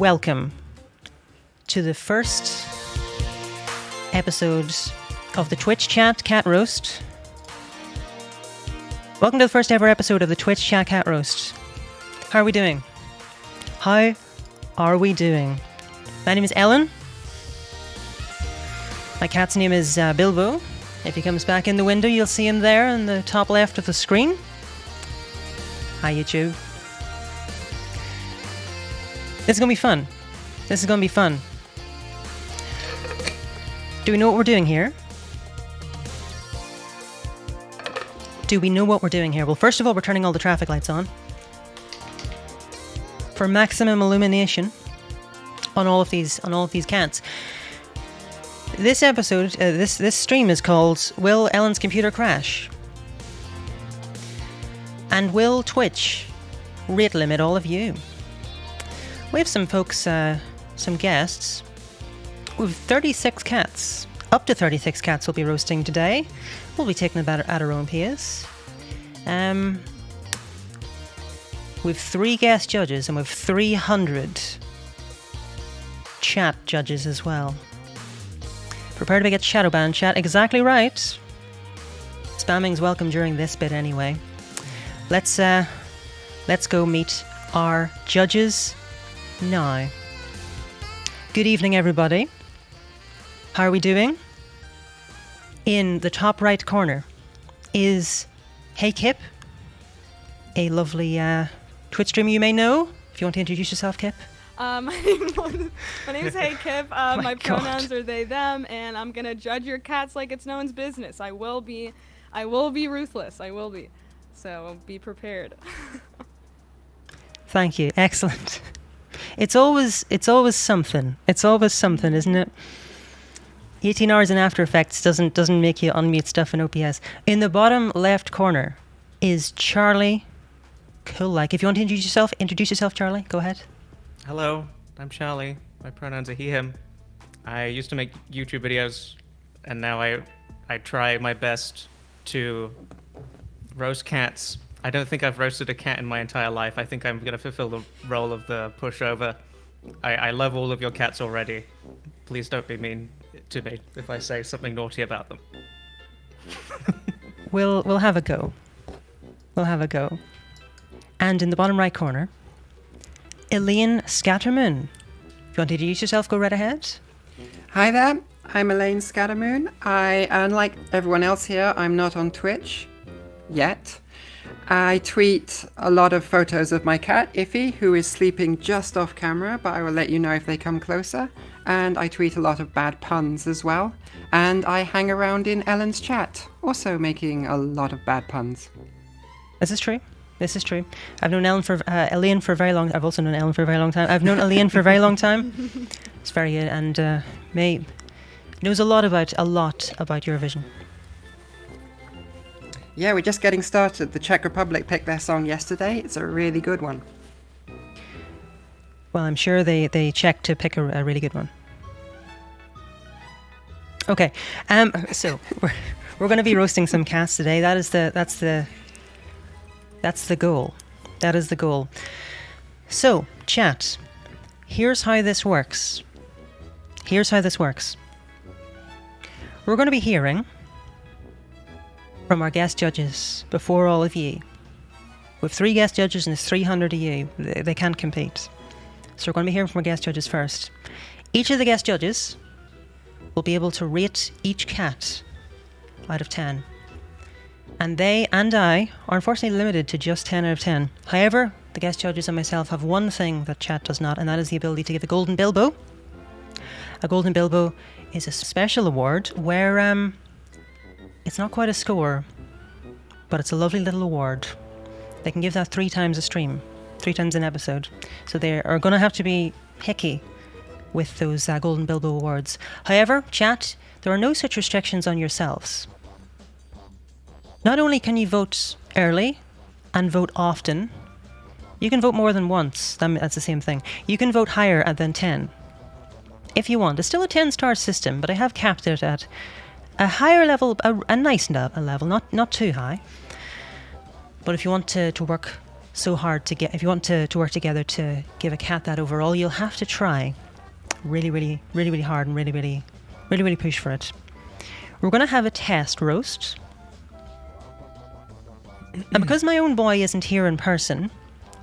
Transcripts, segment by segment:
welcome to the first episode of the Twitch Chat Cat Roast. Welcome to the first ever episode of the Twitch Chat Cat Roast. How are we doing? How are we doing? My name is Ellen. My cat's name is Bilbo. If he comes back in the window, you'll see him there in the top left of the screen. Hi, YouTube. This is going to be fun. This is going to be fun. Do we know what we're doing here? Do we know what we're doing here? Well, first of all, we're turning all the traffic lights on for maximum illumination on all of these cats. This episode, this stream is called "Will Ellen's Computer Crash?" and will Twitch rate limit all of you? We have some folks, some guests. We have 36 cats. Up to 36 cats will be roasting today. We'll be taking it at our own pace. We've 3 guest judges and we've 300 chat judges as well. Prepare to get shadow banned, chat. Exactly right. Spamming's welcome during this bit anyway. Let's go meet our judges now. Good evening, everybody. How are we doing? In the top right corner is heyKipp, a lovely Twitch streamer you may know. If you want to introduce yourself, Kipp. My name is heyKipp. My pronouns are they, them, and I'm gonna judge your cats like it's no one's business. I will be ruthless. I will be. So be prepared. Thank you. Excellent. It's always something. It's always something, isn't it? 18 hours in After Effects doesn't make you unmute stuff in OBS. In the bottom left corner is Charlie coollike. If you want to introduce yourself, Charlie. Go ahead. Hello, I'm Charlie. My pronouns are he, him. I used to make YouTube videos, and now I try my best to roast cats. I don't think I've roasted a cat in my entire life. I think I'm going to fulfill the role of the pushover. I love all of your cats already. Please don't be mean to me if I say something naughty about them. We'll have a go. We'll have a go. And in the bottom right corner, Elaine Scattermoon. If you want to introduce yourself, go right ahead. Hi there, I'm Elaine Scattermoon. Unlike everyone else here, I'm not on Twitch yet. I tweet a lot of photos of my cat, Iffy, who is sleeping just off camera, but I will let you know if they come closer. And I tweet a lot of bad puns as well. And I hang around in Ellen's chat, also making a lot of bad puns. This is true. This is true. I've known Elaine for a very long. I've also known Ellen for a very long time. I've known Elaine for a very long time. It's very good, and knows a lot about Eurovision. Yeah, we're just getting started. The Czech Republic picked their song yesterday. It's a really good one. Well, I'm sure they checked to pick a really good one. Okay, so we're going to be roasting some cats today. That's the goal. That is the goal. So, chat, here's how this works. We're going to be hearing from our guest judges before all of you. We have 3 guest judges and there's 300 of you. They can't compete. So we're going to be hearing from our guest judges first. Each of the guest judges will be able to rate each cat out of 10. And they and I are unfortunately limited to just 10 out of 10. However, the guest judges and myself have one thing that chat does not, and that is the ability to give a Golden Bilbo. A Golden Bilbo is a special award where it's not quite a score, but it's a lovely little award. They can give that 3 times a stream, 3 times an episode. So they are going to have to be picky with those Golden Bilbo awards. However, chat, there are no such restrictions on yourselves. Not only can you vote early and vote often, you can vote more than once. That's the same thing. You can vote higher than 10 if you want. It's still a 10-star system, but I have capped it at a higher level, a nice level, not too high. But if you want to work so hard to get. If you want to work together to give a cat that overall, you'll have to try really, really, really, really hard and really, really, really, really push for it. We're going to have a test roast. And because my own boy isn't here in person,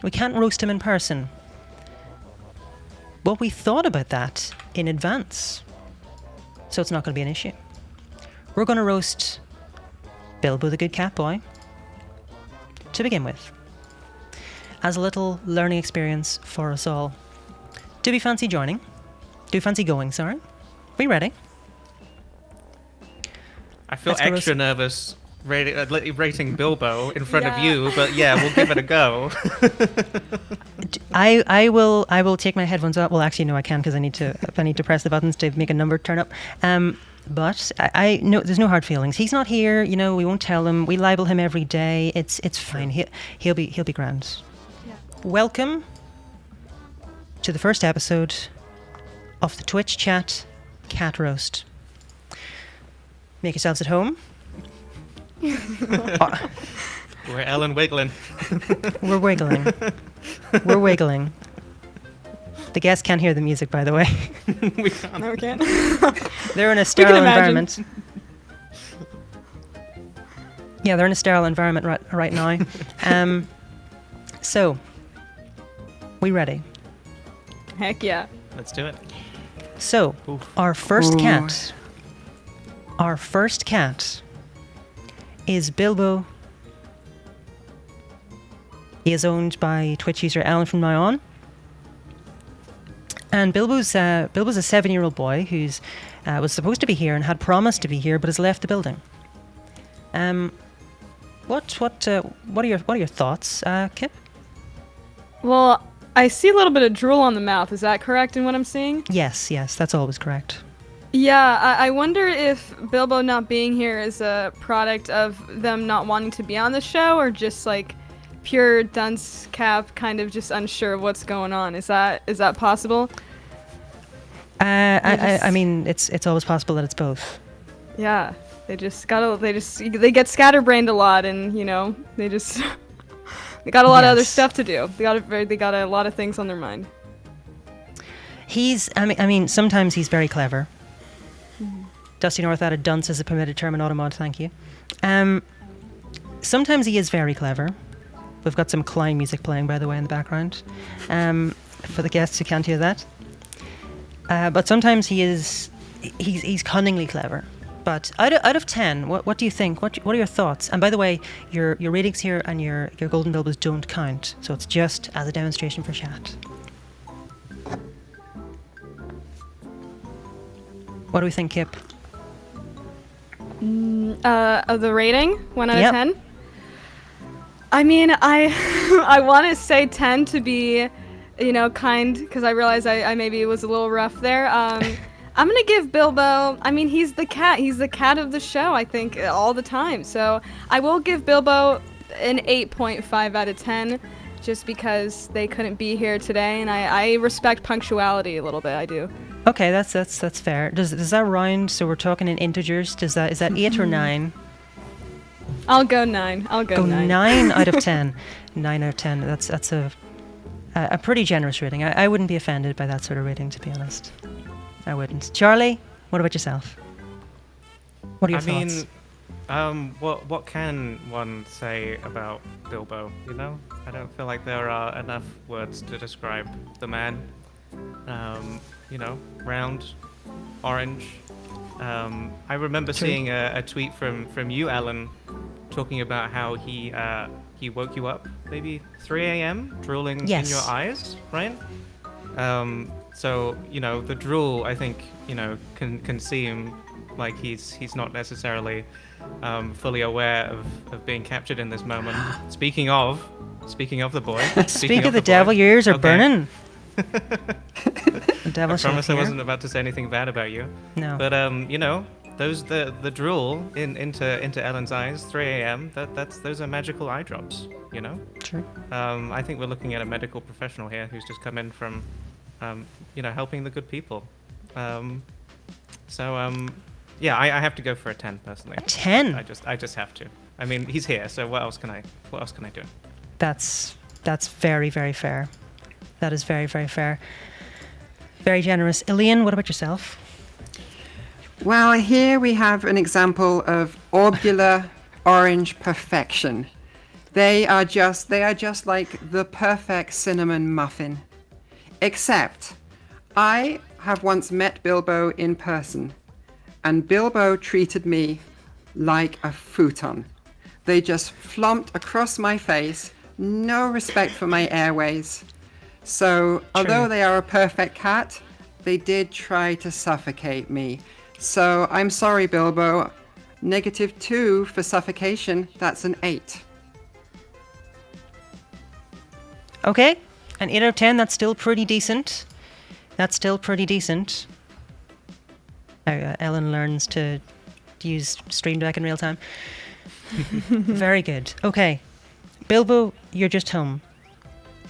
we can't roast him in person. But we thought about that in advance. So it's not going to be an issue. We're going to roast Bilbo the good cat boy to begin with, as a little learning experience for us all. Do we fancy joining? Do we fancy going, sorry? Are we ready? I feel Let's go extra nervous rating Bilbo in front of you, but yeah, we'll give it a go. I will take my headphones out. Well, actually, no, I can because I need to press the buttons to make a number turn up. But I no, there's no hard feelings. He's not here. You know, we won't tell him. We libel him every day. It's fine. He'll be grand. Yeah. Welcome to the first episode of the Twitch chat cat roast. Make yourselves at home. We're Ellen wiggling. We're wiggling. We're wiggling. The guests can't hear the music, by the way. We can't. No, we can't. They're in a sterile imagine. environment. Yeah, they're in a sterile environment right now. So, we ready? Heck yeah. Let's do it. So, Oof. our first Ooh. cat is Bilbo. He is owned by Twitch user Ellen from now on. And Bilbo's a 7-year-old boy who's was supposed to be here and had promised to be here, but has left the building. What are your thoughts, Kip? Well, I see a little bit of drool on the mouth. Is that correct in what I'm seeing? Yes, that's always correct. Yeah, I wonder if Bilbo not being here is a product of them not wanting to be on the show, or just like pure dunce cap, kind of just unsure of what's going on. Is that possible? I mean, it's always possible that it's both. Yeah, they get scatterbrained a lot, and you know they got a lot of other Yes. stuff to do. They got a lot of things on their mind. I mean, sometimes he's very clever. Dusty North added dunce as a permitted term in Automod, thank you. Sometimes he is very clever. We've got some Klein music playing, by the way, in the background, for the guests who can't hear that. But sometimes he's cunningly clever. But out of 10, what do you think? What are your thoughts? And by the way, your ratings here and your Golden Bilbos don't count, so it's just as a demonstration for chat. What do we think, Kip? Of the rating, 1 out Yep. of 10. I mean, I want to say 10 to be, kind, because I realize I maybe was a little rough there. I'm gonna give Bilbo. I mean, he's the cat. He's the cat of the show, I think, all the time. So I will give Bilbo an 8.5 out of 10, just because they couldn't be here today, and I respect punctuality a little bit. I do. Okay, that's fair. Does that round? So we're talking in integers. Is that 8 or 9? I'll go 9. I'll go 9. 9 out of 10. 9 out of 10. That's a pretty generous rating. I wouldn't be offended by that sort of rating, to be honest. I wouldn't. Charlie, what about yourself? What are your thoughts? What can one say about Bilbo? You know, I don't feel like there are enough words to describe the man. Round, orange. I remember True. seeing a tweet from you, Alan, talking about how he woke you up maybe 3 a.m. drooling Yes. in your eyes, right? So the drool, I think, can seem like he's not necessarily fully aware of being captured in this moment. Speaking of the boy. Speak of the boy. devil, your ears are Okay. burning. The devil I shall promise I appear. wasn't about to say anything bad about you. No. But the drool into Ellen's eyes, 3 a.m. Those are magical eye drops. True. I think we're looking at a medical professional here who's just come in from, helping the good people. Yeah, I have to go for a 10 personally. A 10? I just have to. I mean, he's here, so what else can I do? That's That's very, very fair. That is very, very fair. Very generous. Elaine, what about yourself? Well, here we have an example of orbular orange perfection. They are just like the perfect cinnamon muffin. Except, I have once met Bilbo in person, and Bilbo treated me like a futon. They just flomped across my face, no respect for my airways. So, although they are a perfect cat, they did try to suffocate me. So, I'm sorry, Bilbo. -2 for suffocation, that's an 8. Okay, an 8 out of 10, that's still pretty decent. That's still pretty decent. Ellen learns to use Stream Deck in real time. Very good. Okay, Bilbo, you're just home.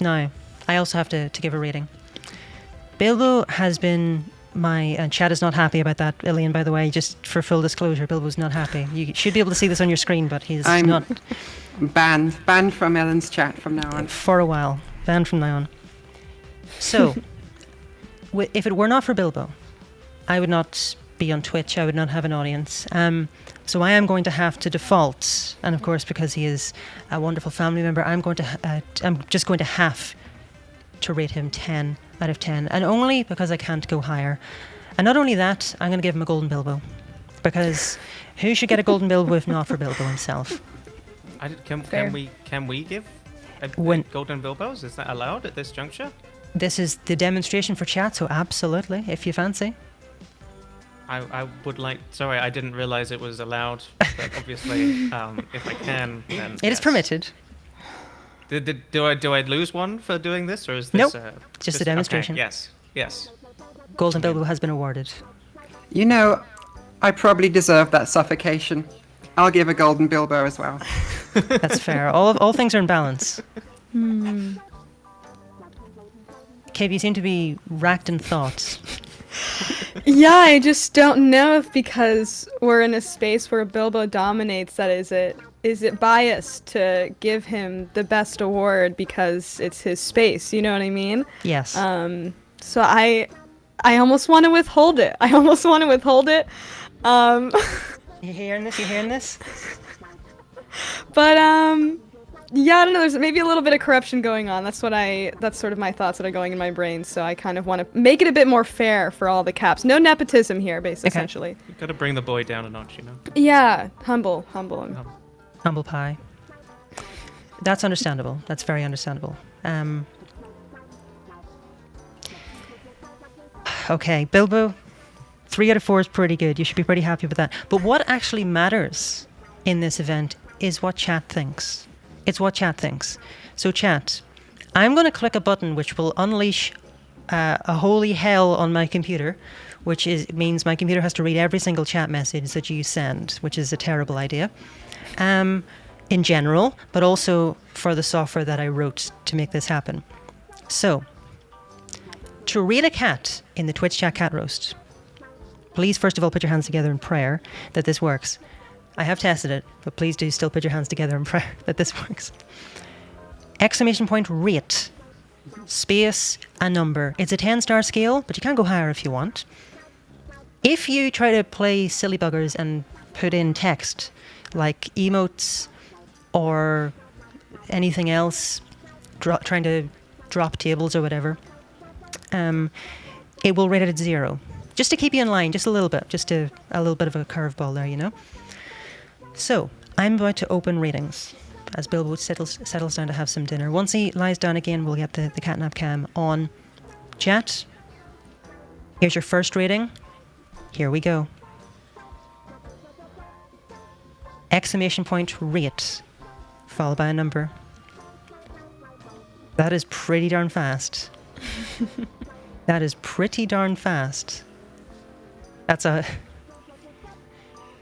Now, I also have to give a rating. Bilbo has been and Chad is not happy about that, Elaine, by the way, just for full disclosure, Bilbo's not happy. You should be able to see this on your screen, but I'm not. Banned from Ellen's chat from now on. For a while. Banned from now on. So, if it were not for Bilbo, I would not be on Twitch, I would not have an audience. So I am going to have to default, and of course, because he is a wonderful family member, I'm just going to have to rate him 10 out of 10, and only because I can't go higher. And not only that, I'm going to give him a golden Bilbo, because who should get a golden Bilbo if not for Bilbo himself? Can we give a golden Bilbos? Is that allowed at this juncture? This is the demonstration for chat, so absolutely, if you fancy. I would like. Sorry, I didn't realize it was allowed. But obviously, if I can, then it is permitted. Do I lose one for doing this, or is this just a demonstration? Okay, yes. Golden Bilbo has been awarded. You know, I probably deserve that suffocation. I'll give a golden Bilbo as well. That's fair. All things are in balance. Kate, you seem to be racked in thoughts. Yeah, I just don't know if because we're in a space where Bilbo dominates, that is it biased to give him the best award because it's his space, you know what I mean? Yes. So I almost want to withhold it. You hearing this? But yeah, I don't know, there's maybe a little bit of corruption going on. That's sort of my thoughts that are going in my brain, so I kind of want to make it a bit more fair for all the caps. No nepotism here, basically, essentially. You've got to bring the boy down a notch, you know? Yeah, humble. Humble pie. That's understandable. That's very understandable. Okay, Bilbo, 3 out of 4 is pretty good. You should be pretty happy with that. But what actually matters in this event is what chat thinks. It's what chat thinks. So chat, I'm going to click a button which will unleash a holy hell on my computer, which means my computer has to read every single chat message that you send, which is a terrible idea. In general, but also for the software that I wrote to make this happen. So, to rate a cat in the Twitch chat cat roast, please first of all put your hands together in prayer that this works. I have tested it, but please do still put your hands together in prayer that this works. Exclamation point rate, space, a number. It's a 10-star scale, but you can go higher if you want. If you try to play silly buggers and put in text, like emotes or anything else, trying to drop tables or whatever, it will rate it at 0. Just to keep you in line, just a little bit, a little bit of a curveball there, you know? So, I'm about to open ratings as Bilbo settles down to have some dinner. Once he lies down again, we'll get the catnap cam on. Chat, here's your first rating. Here we go. Exclamation point rate, followed by a number. That is pretty darn fast. That is pretty darn fast. That's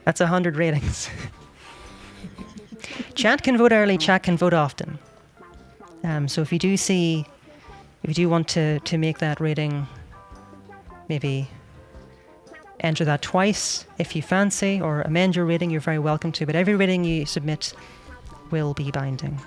100 ratings. Chat can vote early, chat can vote often. So if you do want to make that rating, maybe enter that twice if you fancy, or amend your rating, you're very welcome to, but every rating you submit will be binding.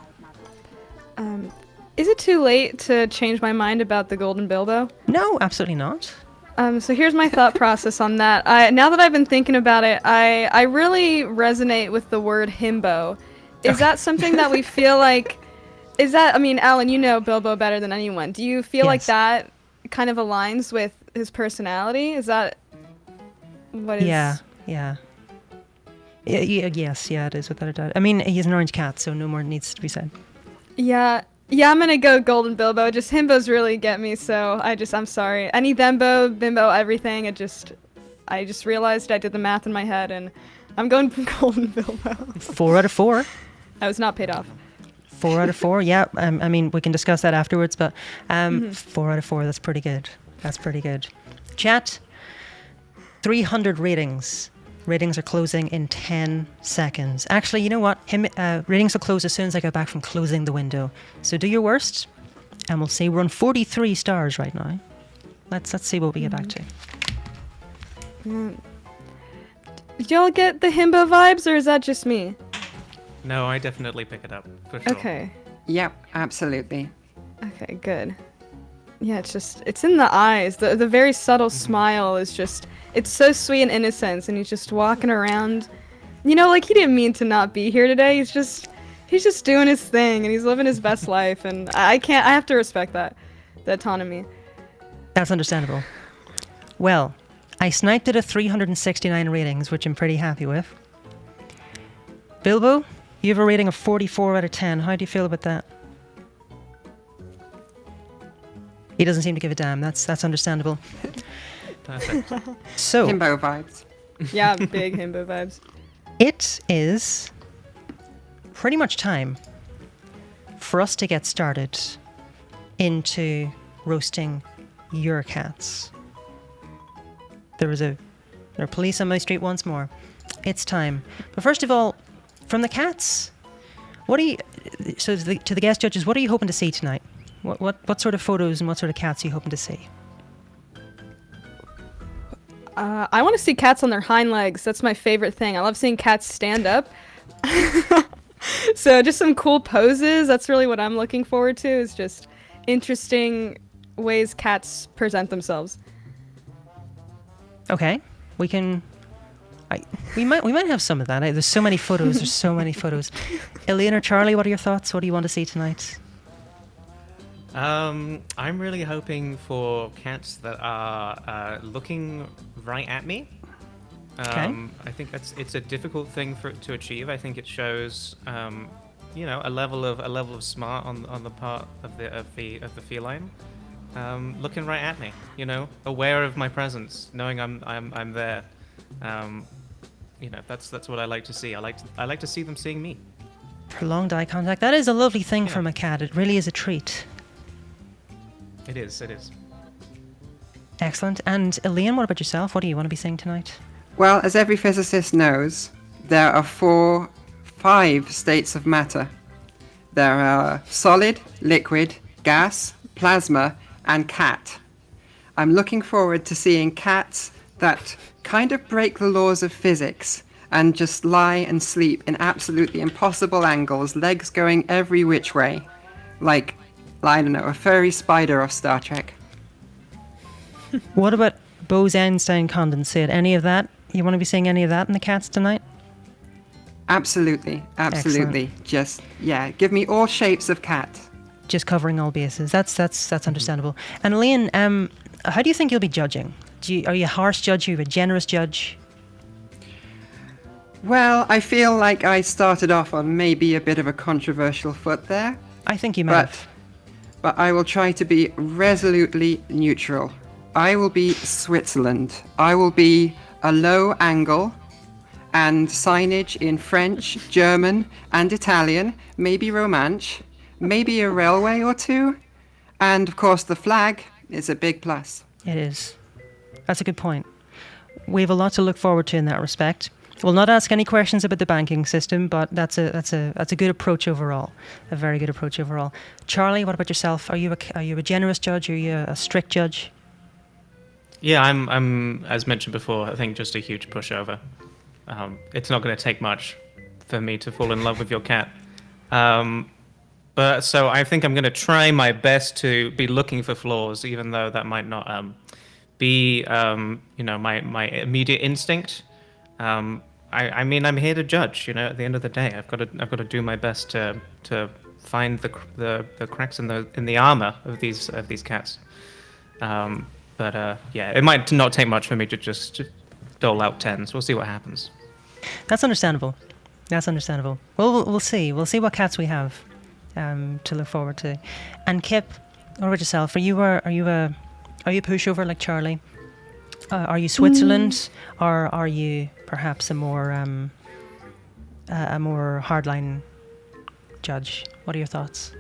Is it too late to change my mind about the golden Bilbo? No, absolutely not. So here's my thought process on that. Now that I've been thinking about it, I really resonate with the word himbo. Is that something that we feel like? I mean, Alan, you know Bilbo better than anyone. Do you feel like Yes. that kind of aligns with his personality? Is that what is? Yeah. Yes, it is without a doubt. I mean, he's an orange cat, so no more needs to be said. Yeah, I'm gonna go golden Bilbo. Just himbos really get me, so I'm sorry. Any thembo, bimbo, everything. I just realized I did the math in my head, and I'm going for golden Bilbo. 4 out of 4. I was not paid off. 4 out of 4. Yeah. I mean, we can discuss that afterwards, but 4 out of 4. That's pretty good. That's pretty good. Chat. 300 ratings. Ratings are closing in 10 seconds. Actually, you know what? Ratings will close as soon as I go back from closing the window. So do your worst, and we'll see. We're on 43 stars right now. Let's see what we get back to. Did y'all get the himbo vibes, or is that just me? No, I definitely pick it up for sure. Okay. Yep, absolutely. Okay, good. Yeah, it's in the eyes. The very subtle smile is just, it's so sweet and innocent, and he's just walking around. You know, like he didn't mean to not be here today. He's just doing his thing, and he's living his best life, and I have to respect that, the autonomy. That's understandable. Well, I sniped it at 369 ratings, which I'm pretty happy with. Bilbo, you have a rating of 44 out of 10. How do you feel about that? He doesn't seem to give a damn. That's understandable. Perfect. So, Himbo vibes. Yeah, big himbo vibes. it is pretty much time for us to get started into roasting your cats. There are police on my street once more. It's time. But first of all, from the cats, to the guest judges, what are you hoping to see tonight? What sort of photos and what sort of cats are you hoping to see? I want to see cats on their hind legs. That's my favorite thing. I love seeing cats stand up. So just some cool poses. That's really what I'm looking forward to, is just interesting ways cats present themselves. Okay, we might have some of that. There's so many photos. There's so many photos. Elaine or Charlie, what are your thoughts? What do you want to see tonight? I'm really hoping for cats that are looking right at me. Okay. I think it's a difficult thing to achieve. I think it shows, a level of smart on the part of the feline. Looking right at me, aware of my presence, knowing I'm there. That's what I like to see. I like to see them seeing me. Prolonged eye contact. That is a lovely thing from a cat. It really is a treat. It is. Excellent. And Elaine, what about yourself? What do you want to be seeing tonight? Well, as every physicist knows, there are 5 states of matter. There are solid, liquid, gas, plasma, and cat. I'm looking forward to seeing cats that kind of break the laws of physics and just lie and sleep in absolutely impossible angles, legs going every which way. Like, I don't know, a furry spider off Star Trek. What about Bose-Einstein condensate? Any of that? You want to be seeing any of that in the cats tonight? Absolutely. Just, give me all shapes of cat. Just covering all bases. That's understandable. And Elaine, how do you think you'll be judging? Are you a harsh judge? Are you a generous judge? Well, I feel like I started off on maybe a bit of a controversial foot there. I think you might have. But I will try to be resolutely neutral. I will be Switzerland. I will be a low angle and signage in French, German, and Italian, maybe Romansh, maybe a railway or two, and of course the flag is a big plus. It is. That's a good point. We have a lot to look forward to in that respect. We'll not ask any questions about the banking system, but that's a good approach overall. A very good approach overall. Charlie, what about yourself? Are you a generous judge? Are you a strict judge? Yeah, I'm as mentioned before, I think just a huge pushover. It's not going to take much for me to fall in love with your cat. But so I think I'm going to try my best to be looking for flaws, even though that might not be my immediate instinct. I mean, I'm here to judge. At the end of the day, I've got to do my best to find the cracks in the armor of these cats. But yeah, it might not take much for me to just dole out tens. We'll see what happens. That's understandable. Well, we'll see. We'll see what cats we have to look forward to. And Kipp, what about yourself? Are you a pushover like Charlie? Are you Switzerland, or are you perhaps a more hardline judge? What are your thoughts?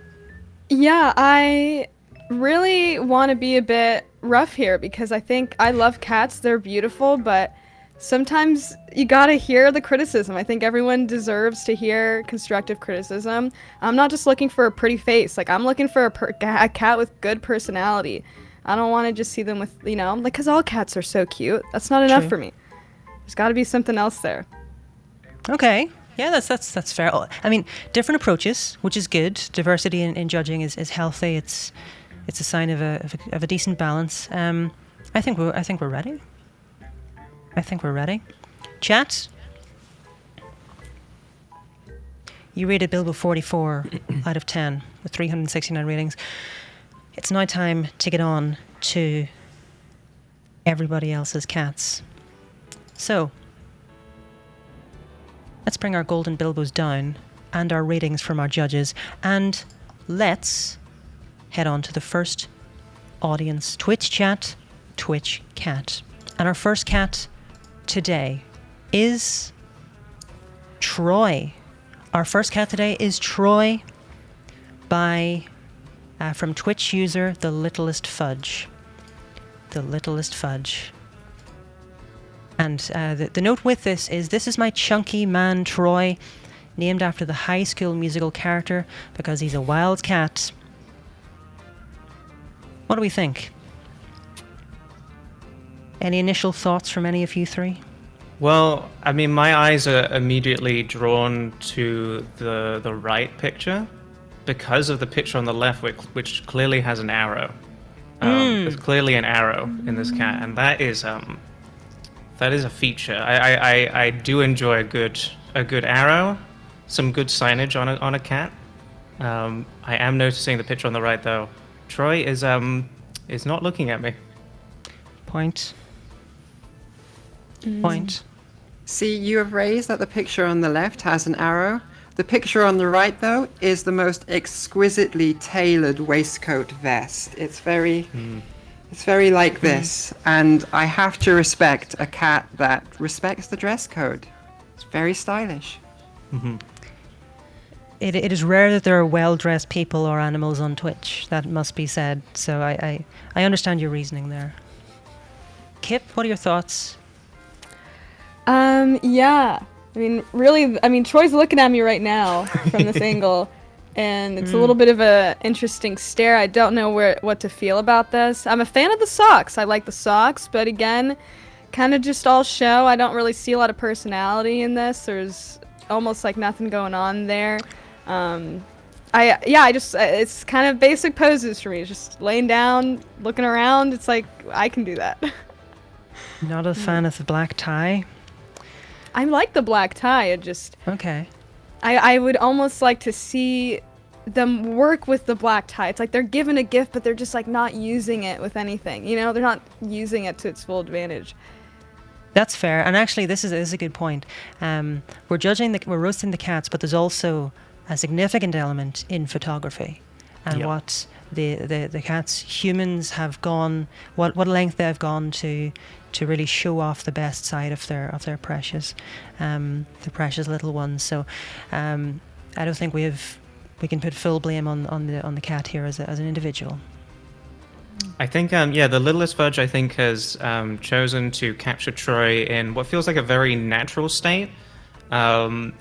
Yeah, I really want to be a bit rough here because I think I love cats. They're beautiful, but sometimes you gotta hear the criticism. I think everyone deserves to hear constructive criticism. I'm not just looking for a pretty face. Like, I'm looking for a cat with good personality. I don't want to just see them with, because all cats are so cute. That's not enough for me. There's got to be something else there. Okay. Yeah, that's fair. I mean, different approaches, which is good. Diversity in judging is healthy. It's a sign of a decent balance. I think we're ready. Chat. You rated Bilbo 44 out of 10 with 369 ratings. It's now time to get on to everybody else's cats. So, let's bring our golden Bilbos down and our ratings from our judges, and let's head on to the first audience Twitch chat, Twitch cat. And our first cat today is Troy. Our first cat today is Troy by from Twitch user The Littlest Fudge. And the note with this is my chunky man Troy, named after the High School Musical character because he's a wild cat. What do we think? Any initial thoughts from any of you three? Well, I mean, my eyes are immediately drawn to the right picture because of the picture on the left, which clearly has an arrow. There's clearly an arrow in this cat, and that is a feature. I do enjoy a good arrow, some good signage on a cat. I am noticing the picture on the right though. Troy is not looking at me. Point. See, you have raised that the picture on the left has an arrow. The picture on the right, though, is the most exquisitely tailored waistcoat vest. It's very like this, and I have to respect a cat that respects the dress code. It's very stylish. Mm-hmm. It is rare that there are well-dressed people or animals on Twitch. That must be said. So I understand your reasoning there. Kipp, what are your thoughts? Yeah. Troy's looking at me right now from this angle, and it's a little bit of a interesting stare. I don't know what to feel about this. I'm a fan of the socks. I like the socks, but again, kind of just all show. I don't really see a lot of personality in this. There's almost like nothing going on there. It's kind of basic poses for me. Just laying down, looking around. It's like, I can do that. Not a fan of the black tie? I like the black tie. Okay. I would almost like to see them work with the black tie. It's like they're given a gift, but they're just like not using it with anything. They're not using it to its full advantage. That's fair. And actually, this is a good point. We're roasting the cats, but there's also a significant element in photography and what the cats, humans have gone, what length they've gone to really show off the best side of their precious little ones. So I don't think we can put full blame on the cat here as an individual. I think the Littlest Fudge I think has chosen to capture Troy in what feels like a very natural state. And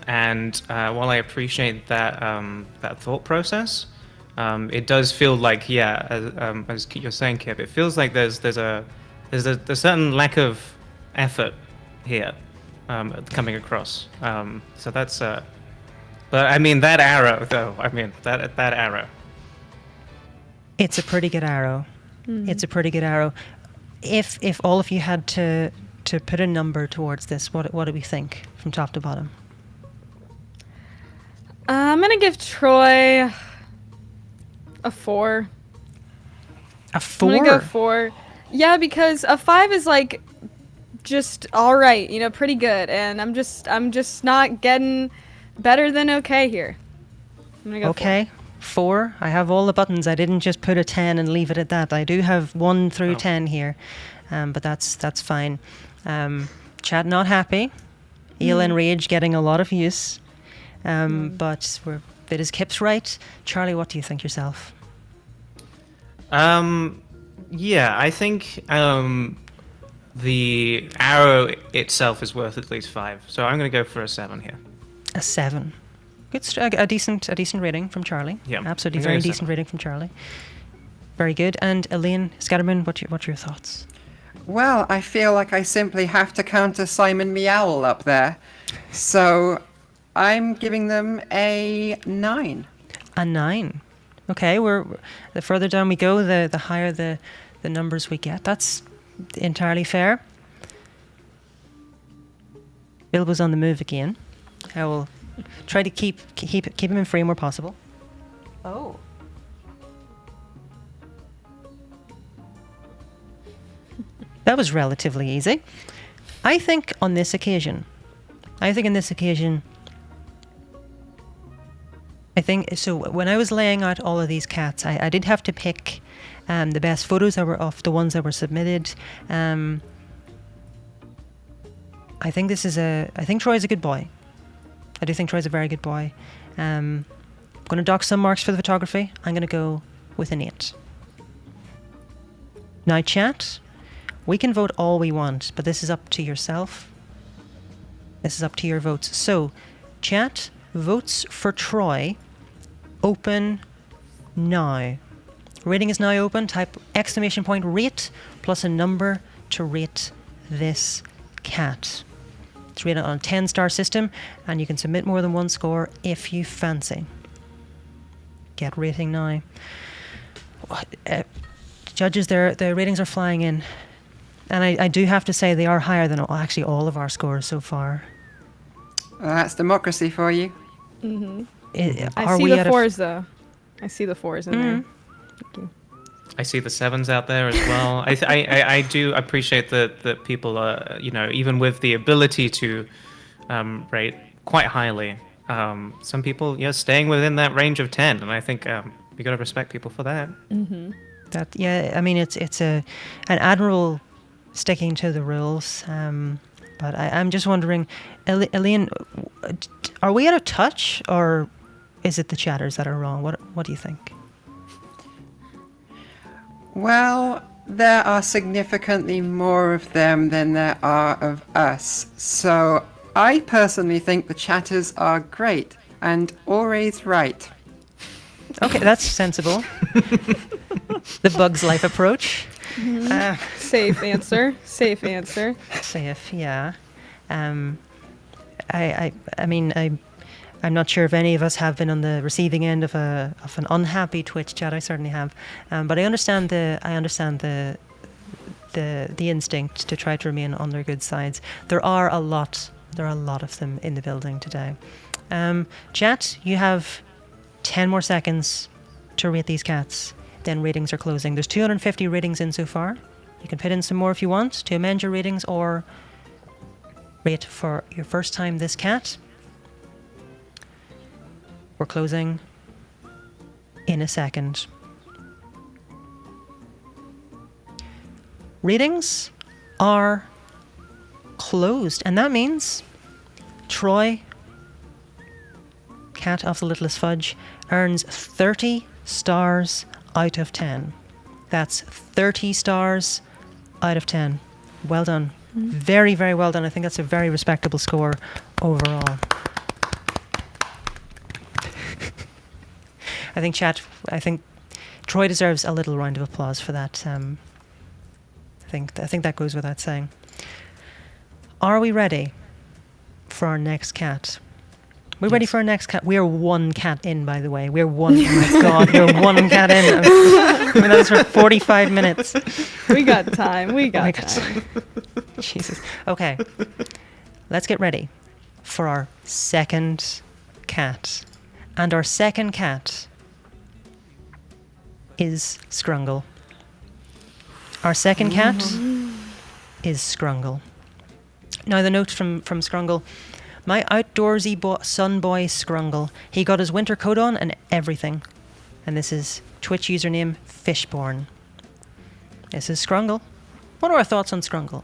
while I appreciate that thought process, it does feel like, as you're saying, Kipp, it feels like there's a certain lack of effort here coming across. So that's But I mean that arrow, though. I mean that arrow. It's a pretty good arrow. It's a pretty good arrow. If all of you had to put a number towards this, what do we think from top to bottom? I'm gonna give Troy a 4. A 4? I'm gonna go 4. Yeah, because a 5 is like just all right, you know, pretty good, and I'm just not getting better than okay here. I'm gonna go Okay. 4. I have all the buttons. I didn't just put a 10 and leave it at that. I do have 1 through 10 here, but that's fine. Chat not happy. ELN Rage getting a lot of use, but it is Kipp's right. Charlie, what do you think yourself? Yeah, I think the arrow itself is worth at least 5. So I'm going to go for a 7 here. A 7. Good, a decent rating from Charlie. Yeah, Absolutely, I'm very going decent 7. rating from Charlie. Very good. And Elaine, Scattermoon, what are your thoughts? Well, I feel like I simply have to counter Simon Meowl up there. So I'm giving them a 9. A 9. Okay, the further down we go, the higher the numbers we get. That's entirely fair. Bilbo's on the move again. I will try to keep him in frame where possible. Oh. That was relatively easy. I think in this occasion, so when I was laying out all of these cats, I did have to pick the best photos that were of the ones that were submitted. I think Troy's a good boy. I do think Troy's a very good boy. I'm going to dock some marks for the photography. I'm going to go with an 8. Now, chat, we can vote all we want, but this is up to yourself. This is up to your votes. So, chat, votes for Troy open now. Rating is now open. Type !rate plus a number to rate this cat. It's rated on a 10-star system, and you can submit more than one score if you fancy. Get rating now. Judges, their ratings are flying in. And I do have to say they are higher than actually all of our scores so far. Well, that's democracy for you. I see the 4s, though. I see the 4s in there. Thank you. I see the 7s out there as well. I do appreciate that people are, even with the ability to rate quite highly, some people, staying within that range of 10, and I think we got to respect people for that. It's an admirable sticking to the rules. But I'm just wondering, Elaine, are we out of touch, or is it the chatters that are wrong? What do you think? Well, there are significantly more of them than there are of us. So I personally think the chatters are great and always right. Okay, that's sensible. The Bug's Life approach. Safe answer. Safe answer. Safe, yeah. I'm not sure if any of us have been on the receiving end of an unhappy Twitch chat. I certainly have, but I understand the instinct to try to remain on their good sides. There are a lot of them in the building today. Chat, you have 10 more seconds to rate these cats. Then ratings are closing. There's 250 ratings in so far. You can put in some more if you want to amend your ratings or rate for your first time this cat. We're closing in a second. Ratings are closed, and that means Troy, Cat of the Littlest Fudge, earns 30 stars out of 10. That's 30 stars out of 10. Well done. Very, very well done. I think that's a very respectable score overall. I think Troy deserves a little round of applause for that. I think that goes without saying. Are we ready for our next cat? We're ready for our next cat. We're one cat in, by the way. We're one. Oh my God, we're one cat in. I've been at this for 45 minutes. We got time. We got my time. Jesus. Okay. Let's get ready for our second cat. And our second cat is Scrungle. Our second cat is Scrungle. Now, the note from Scrungle. My outdoorsy son boy Scrungle. He got his winter coat on and everything. And this is Twitch username Fishborn. This is Scrungle. What are our thoughts on Scrungle?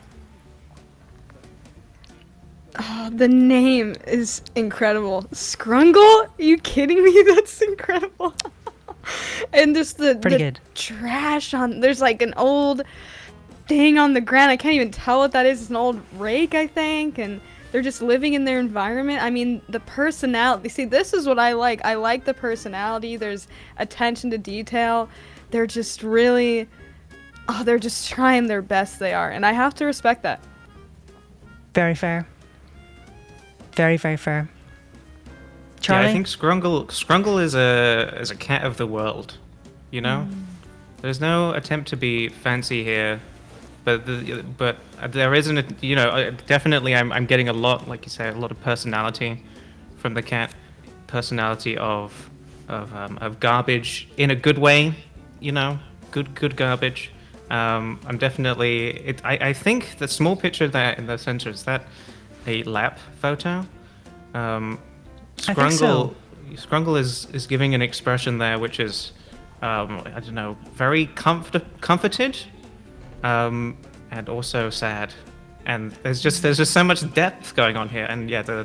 Oh, the name is incredible. Scrungle? Are you kidding me? That's incredible. And just the good. trash on. There's like an old thing on the ground. I can't even tell what that is. It's an old rake, I think. And they're just living in their environment. I mean, the personality. See, this is what I like. I like the personality. There's attention to detail. They're just really, they're just trying their best. They are. And I have to respect that. Very fair. Very, very fair. Charlie? Yeah, I think Scrungle is a cat of the world. You know? There's no attempt to be fancy here. But there isn't, definitely I'm getting a lot, like you say, a lot of personality from the cat. Personality of garbage in a good way, good garbage. I'm definitely, I think the small picture there in the center, is that a lap photo? I think so. Scrungle is giving an expression there which is, I don't know, very comforted. And also sad, and there's just so much depth going on here, and yeah, the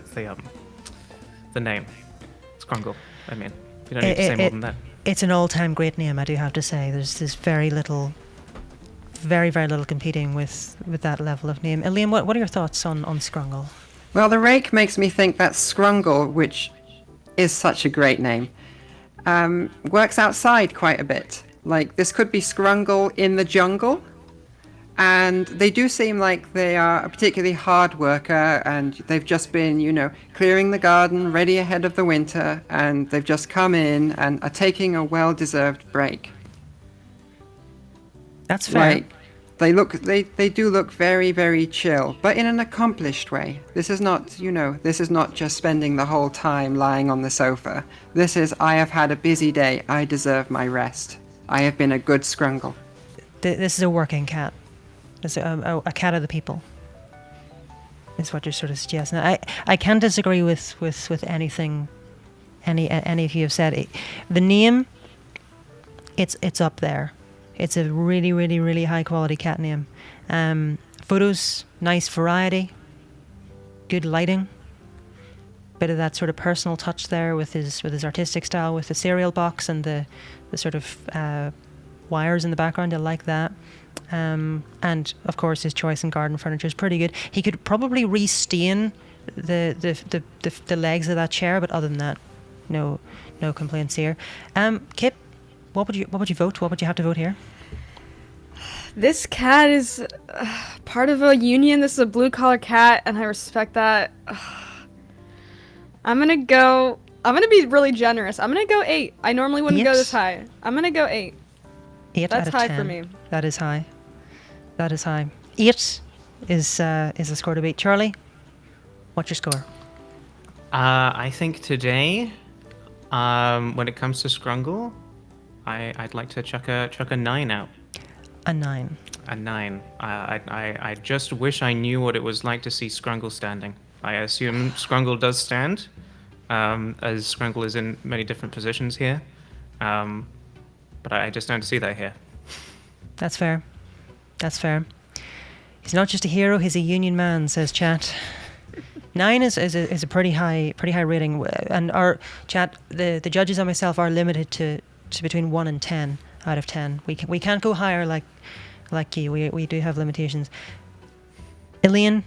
name, Scrungle. I mean, you don't need to say more than that. It's an all-time great name, I do have to say. There's very little competing with that level of name. Elaine, what are your thoughts on Scrungle? Well, the rake makes me think that Scrungle, which is such a great name, works outside quite a bit. Like, this could be Scrungle in the jungle. And they do seem like they are a particularly hard worker, and they've just been, clearing the garden, ready ahead of the winter, and they've just come in and are taking a well-deserved break. That's fair. Like, they do look very, very chill, but in an accomplished way. This is not, this is not just spending the whole time lying on the sofa. This is, I have had a busy day, I deserve my rest. I have been a good Scrungle. This is a working cat. It's a cat of the people, is what you're sort of suggesting. I can't disagree with anything any of you have said. The name, it's up there. It's a really, really, really high quality cat name. Photos, nice variety, good lighting, bit of that sort of personal touch there with his artistic style, with the cereal box and the sort of wires in the background. I like that. And of course his choice in garden furniture is pretty good. He could probably restain the legs of that chair, but other than that, no complaints here. Kipp, what would you vote? What would you have to vote here? This cat is part of a union. This is a blue collar cat, and I respect that. I'm gonna be really generous. I'm gonna go 8. I normally wouldn't go this high. I'm gonna go 8. 8 That's out of high 10. for me. That is high. 8 is a score to beat. Charlie, what's your score? I think today, when it comes to Scrungle, I'd like to chuck a 9 out. A 9. A 9. I just wish I knew what it was like to see Scrungle standing. I assume Scrungle does stand, as Scrungle is in many different positions here. But I just don't see that here. That's fair. That's fair. He's not just a hero, he's a union man, says chat. 9 is a pretty high rating, and our chat, the judges and myself are limited to between 1 and 10 out of 10. We can't go higher like you. We do have limitations. Elaine,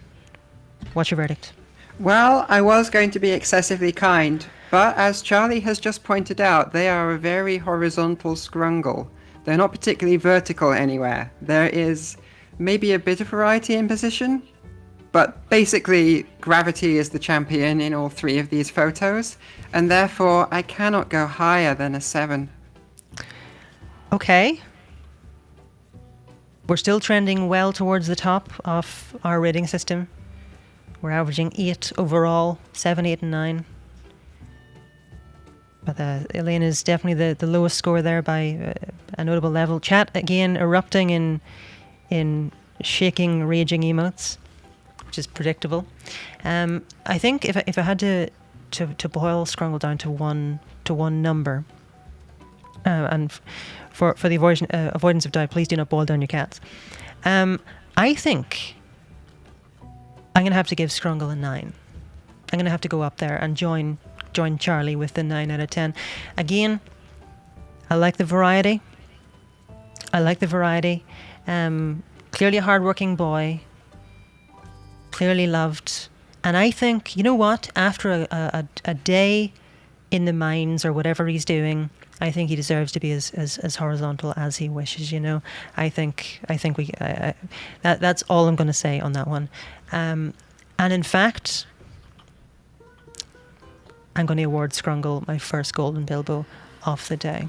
what's your verdict? Well, I was going to be excessively kind, but as Charlie has just pointed out, they are a very horizontal Scrungle. They're not particularly vertical anywhere. There is maybe a bit of variety in position, but basically gravity is the champion in all 3 of these photos, and therefore I cannot go higher than a 7. Okay. We're still trending well towards the top of our rating system. We're averaging 8 overall, 7, 8, and 9. But Elaine is definitely the lowest score there by a notable level. Chat again erupting in shaking, raging emotes, which is predictable. I think if I had to boil Scrungle down to one number, and for the avoidance of doubt, please do not boil down your cats. I think I'm going to have to give Scrungle a 9. I'm going to have to go up there and join Charlie with the 9 out of 10. Again, I like the variety. Clearly a hard-working boy. Clearly loved. And I think, you know what? After a day in the mines or whatever he's doing, I think he deserves to be as horizontal as he wishes. You know, I think we. That's all I'm going to say on that one. And in fact, I'm going to award Scrungle my first golden Bilbo of the day.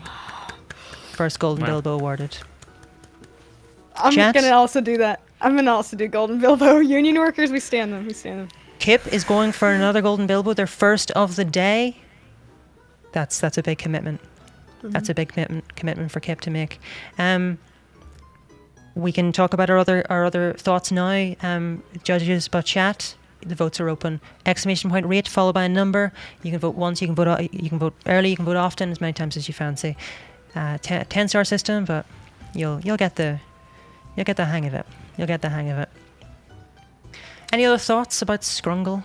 First golden Bilbo awarded. I'm gonna also do that. I'm gonna also do golden Bilbo. Union workers, we stand them. Kipp is going for another golden Bilbo, their first of the day. That's a big commitment. Mm-hmm. That's a big commitment for Kipp to make. We can talk about our other thoughts now. Judges, but chat. The votes are open. Exclamation point rate followed by a number. You can vote once. You can vote early. You can vote often, as many times as you fancy. 10-star system, but you'll get the hang of it. You'll get the hang of it. Any other thoughts about Scrungle?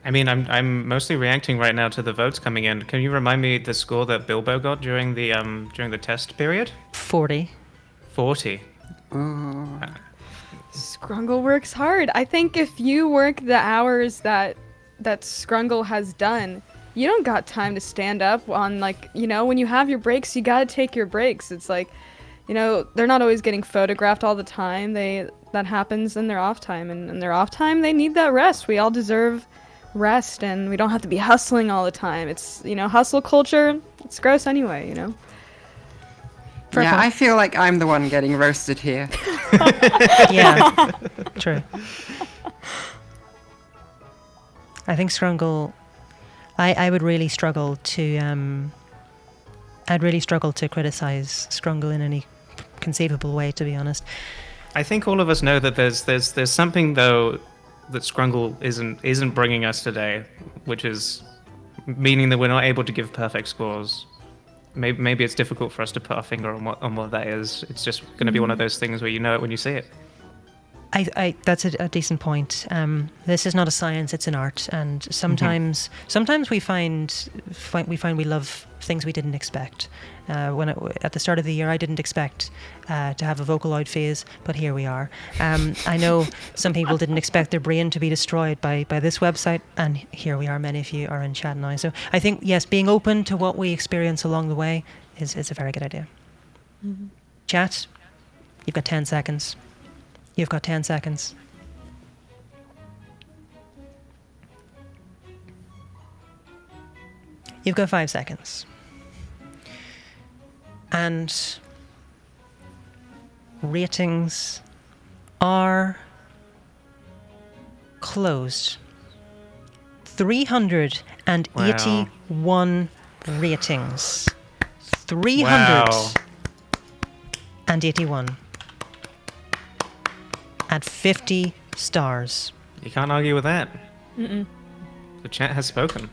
I mean, I'm mostly reacting right now to the votes coming in. Can you remind me the score that Bilbo got during the test period? 40. 40. Scrungle works hard. I think if you work the hours that Scrungle has done, you don't got time to stand up on, like, you know, when you have your breaks, you gotta take your breaks. It's like, you know, they're not always getting photographed all the time. That happens in their off time, and in their off time, they need that rest. We all deserve rest, and we don't have to be hustling all the time. It's, you know, hustle culture, it's gross anyway, you know. Yeah, I feel like I'm the one getting roasted here. Yeah, true. I think Scrungle, I would really struggle to, I'd really struggle to criticize Scrungle in any conceivable way, to be honest. I think all of us know that there's something though that Scrungle isn't bringing us today, which is meaning that we're not able to give perfect scores. Maybe it's difficult for us to put our finger on what that is. It's just going to be one of those things where you know it when you see it. That's a decent point. This is not a science; it's an art, and sometimes we find we love things we didn't expect. At the start of the year, I didn't expect to have a Vocaloid phase, but here we are. I know some people didn't expect their brain to be destroyed by this website, and here we are. Many of you are in chat now, so I think yes, being open to what we experience along the way is a very good idea. Mm-hmm. Chat, you've got 10 seconds. You've got 10 seconds. You've got 5 seconds. And ratings are closed. 381 ratings. 381. At 50 stars. You can't argue with that. Mm-mm. The chat has spoken.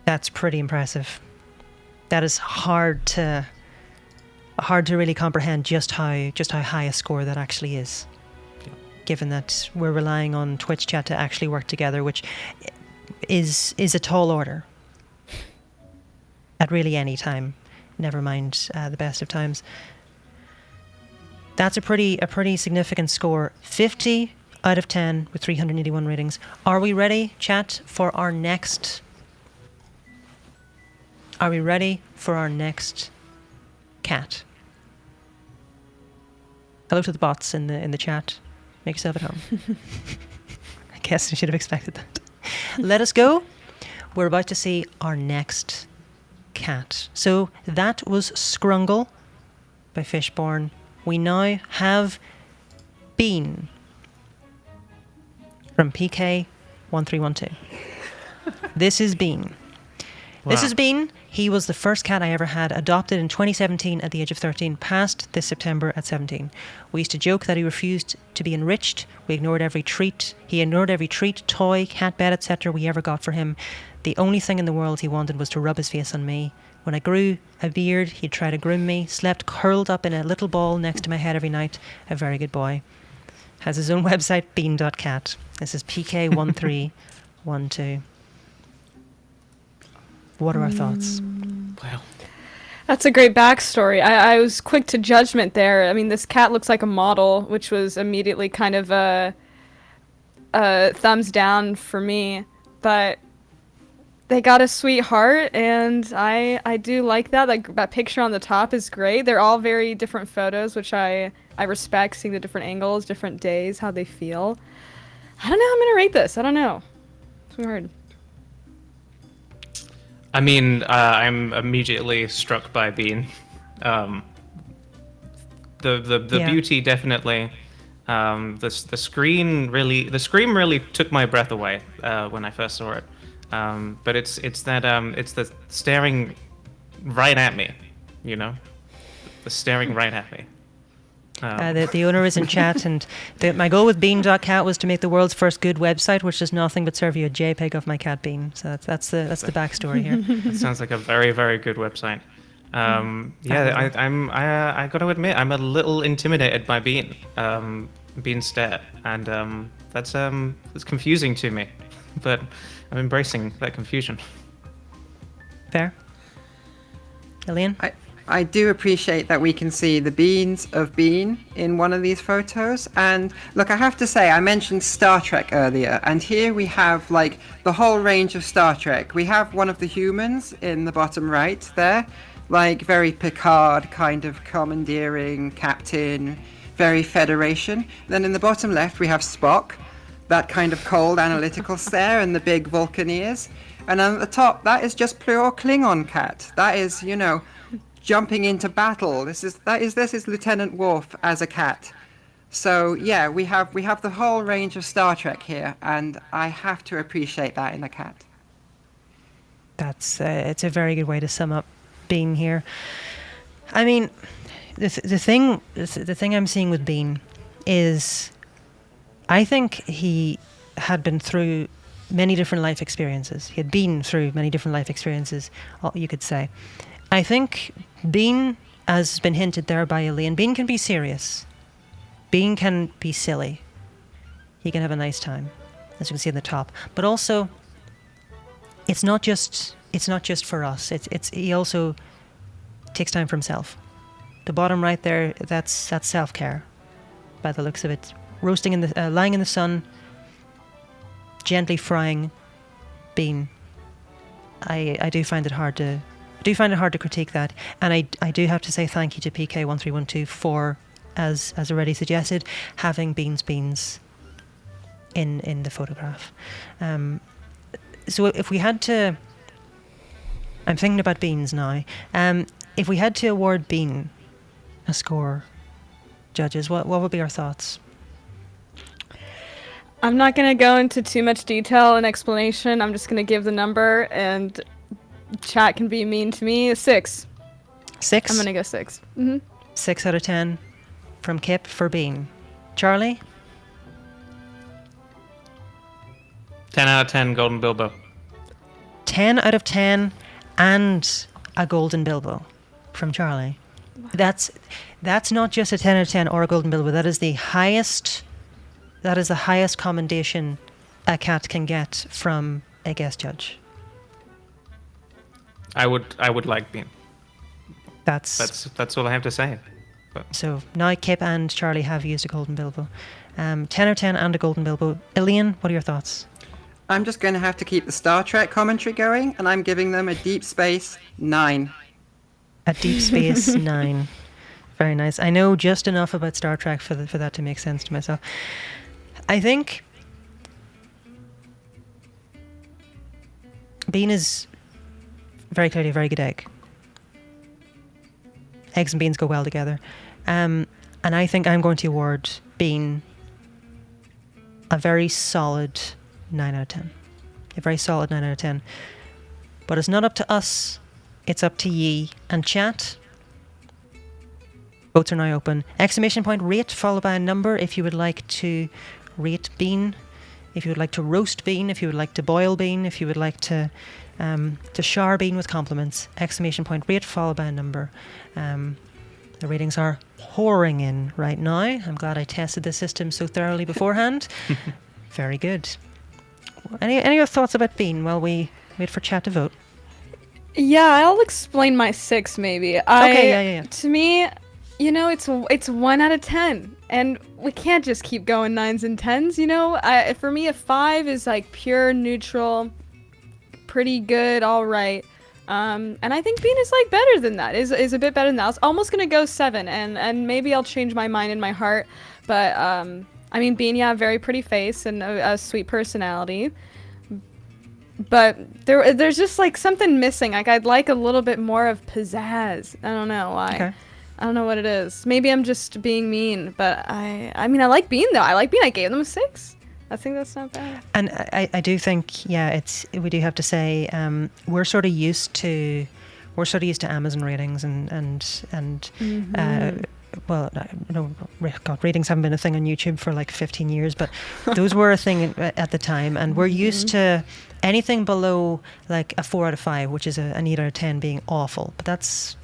That's pretty impressive. That is hard to really comprehend just how high a score that actually is. Yeah. Given that we're relying on Twitch chat to actually work together, which is a tall order. At really any time, never mind the best of times. That's a pretty significant score. 50 out of 10 with 381 ratings. Are we ready, chat, for our next? Are we ready for our next cat? Hello to the bots in the chat. Make yourself at home. I guess I should have expected that. Let us go. We're about to see our next cat. So that was Scrungle by Fishborn. We now have Bean from PK1312. This is Bean. This Wow. is Bean. He was the first cat I ever had, adopted in 2017 at the age of 13, passed this September at 17. We used to joke that he refused to be enriched. We ignored every treat. He ignored every treat, toy, cat bed, etc. we ever got for him. The only thing in the world he wanted was to rub his face on me. When I grew a beard, he'd try to groom me, slept curled up in a little ball next to my head every night. A very good boy. Has his own website, bean.cat. This is PK1312. What are our thoughts? Wow. That's a great backstory. I was quick to judgment there. I mean, this cat looks like a model, which was immediately kind of a thumbs down for me. But they got a sweet heart, and I do like that. Like, that picture on the top is great. They're all very different photos, which I respect, seeing the different angles, different days, how they feel. I don't know how I'm going to rate this. I don't know. It's hard. I mean, I'm immediately struck by Bean. The Yeah. beauty definitely. The screen really, the scream really took my breath away when I first saw it. But it's the staring right at me, you know, the staring right at me. The owner is in chat, and my goal with Bean.cat was to make the world's first good website, which does nothing but serve you a JPEG of my cat Bean. So that's the backstory here. It sounds like a very, very good website. Yeah, I got to admit, I'm a little intimidated by Bean, Bean's stare, and that's confusing to me, but I'm embracing that confusion. Fair. Elaine? I do appreciate that we can see the beans of Bean in one of these photos. And look, I have to say, I mentioned Star Trek earlier, and here we have like the whole range of Star Trek. We have one of the humans in the bottom right there, like very Picard kind of commandeering captain, very Federation. Then in the bottom left, we have Spock, that kind of cold analytical stare and the big Vulcan ears. And then at the top, that is just pure Klingon cat. That is, you know, jumping into battle. This is Lieutenant Worf as a cat. So yeah, we have the whole range of Star Trek here, and I have to appreciate that in a cat. That's it's a very good way to sum up Bean here. I mean, the thing I'm seeing with Bean is, I think he had been through many different life experiences. He had been through many different life experiences, you could say. I think Bean, as has been hinted there by Elaine, Bean can be serious. Bean can be silly. He can have a nice time, as you can see at the top. But also, it's not just for us. He also takes time for himself. The bottom right there, that's self-care, by the looks of it. Roasting in the lying in the sun, gently frying Bean. I do find it hard to critique that, and I do have to say thank you to PK1312 for, as already suggested, having Bean's beans in the photograph. So if we had to, I'm thinking about Beans now. If we had to award Bean a score, judges, what would be our thoughts? I'm not going to go into too much detail and explanation. I'm just going to give the number, and chat can be mean to me. 6. 6? I'm going to go 6. Mm-hmm. 6 out of 10 from Kipp for Bean. Charlie? 10 out of 10 Golden Bilbo. 10 out of 10 and a Golden Bilbo from Charlie. That's not just a 10 out of 10 or a Golden Bilbo. That is the highest commendation a cat can get from a guest judge. I would like Bean. That's all I have to say. But so now Kipp and Charlie have used a Golden Bilbo. 10 out of 10 and a Golden Bilbo. Elaine, what are your thoughts? I'm just going to have to keep the Star Trek commentary going, and I'm giving them a Deep Space 9. A Deep Space 9. Very nice. I know just enough about Star Trek for that to make sense to myself. I think bean is very clearly a very good egg. Eggs and beans go well together. And I think I'm going to award bean a very solid 9 out of 10. A very solid 9 out of 10. But it's not up to us. It's up to ye. And chat, votes are now open. Exclamation point rate followed by a number if you would like to rate bean, if you would like to roast bean, if you would like to boil bean, if you would like to shower bean with compliments. Exclamation point rate followed by a number. The ratings are pouring in right now. I'm glad I tested the system so thoroughly beforehand. Very good. Any other thoughts about bean while we wait for chat to vote? Yeah, I'll explain my 6 maybe. Okay, yeah. To me, it's 1 out of 10, and we can't just keep going 9s and 10s. For me, a 5 is like pure neutral, pretty good, all right. And I think bean is like better than that. Is a bit better than that. I was almost gonna go 7, and maybe I'll change my mind in my heart. But I mean, bean, yeah, very pretty face and a sweet personality. But there's just like something missing. Like I'd like a little bit more of pizzazz. I don't know why. Okay. I don't know what it is. Maybe I'm just being mean. But I mean, I like bean though. I like bean. I gave them a 6. I think that's not bad. And I do think, yeah, we do have to say we're sort of used to Amazon ratings and well, no, God, ratings haven't been a thing on YouTube for like 15 years, but those were a thing at the time, and we're used to anything below like a 4 out of 5, which is an 8 out of 10 being awful. But that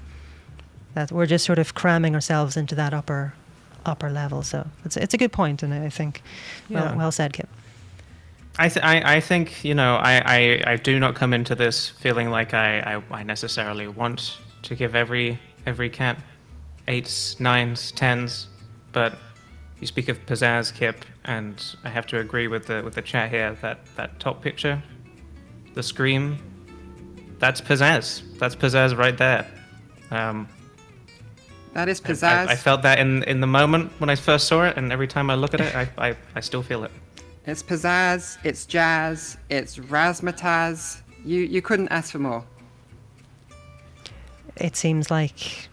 we're just sort of cramming ourselves into that upper level. So it's a good point, and I think well said, Kipp. I think I do not come into this feeling like I necessarily want to give every cat 8s, 9s, 10s, but you speak of pizzazz, Kipp, and I have to agree with the chat here that top picture, the scream, that's pizzazz. That's pizzazz right there. That is pizzazz. I felt that in the moment when I first saw it, and every time I look at it, I still feel it. It's pizzazz, it's jazz, it's razzmatazz. You couldn't ask for more. It seems like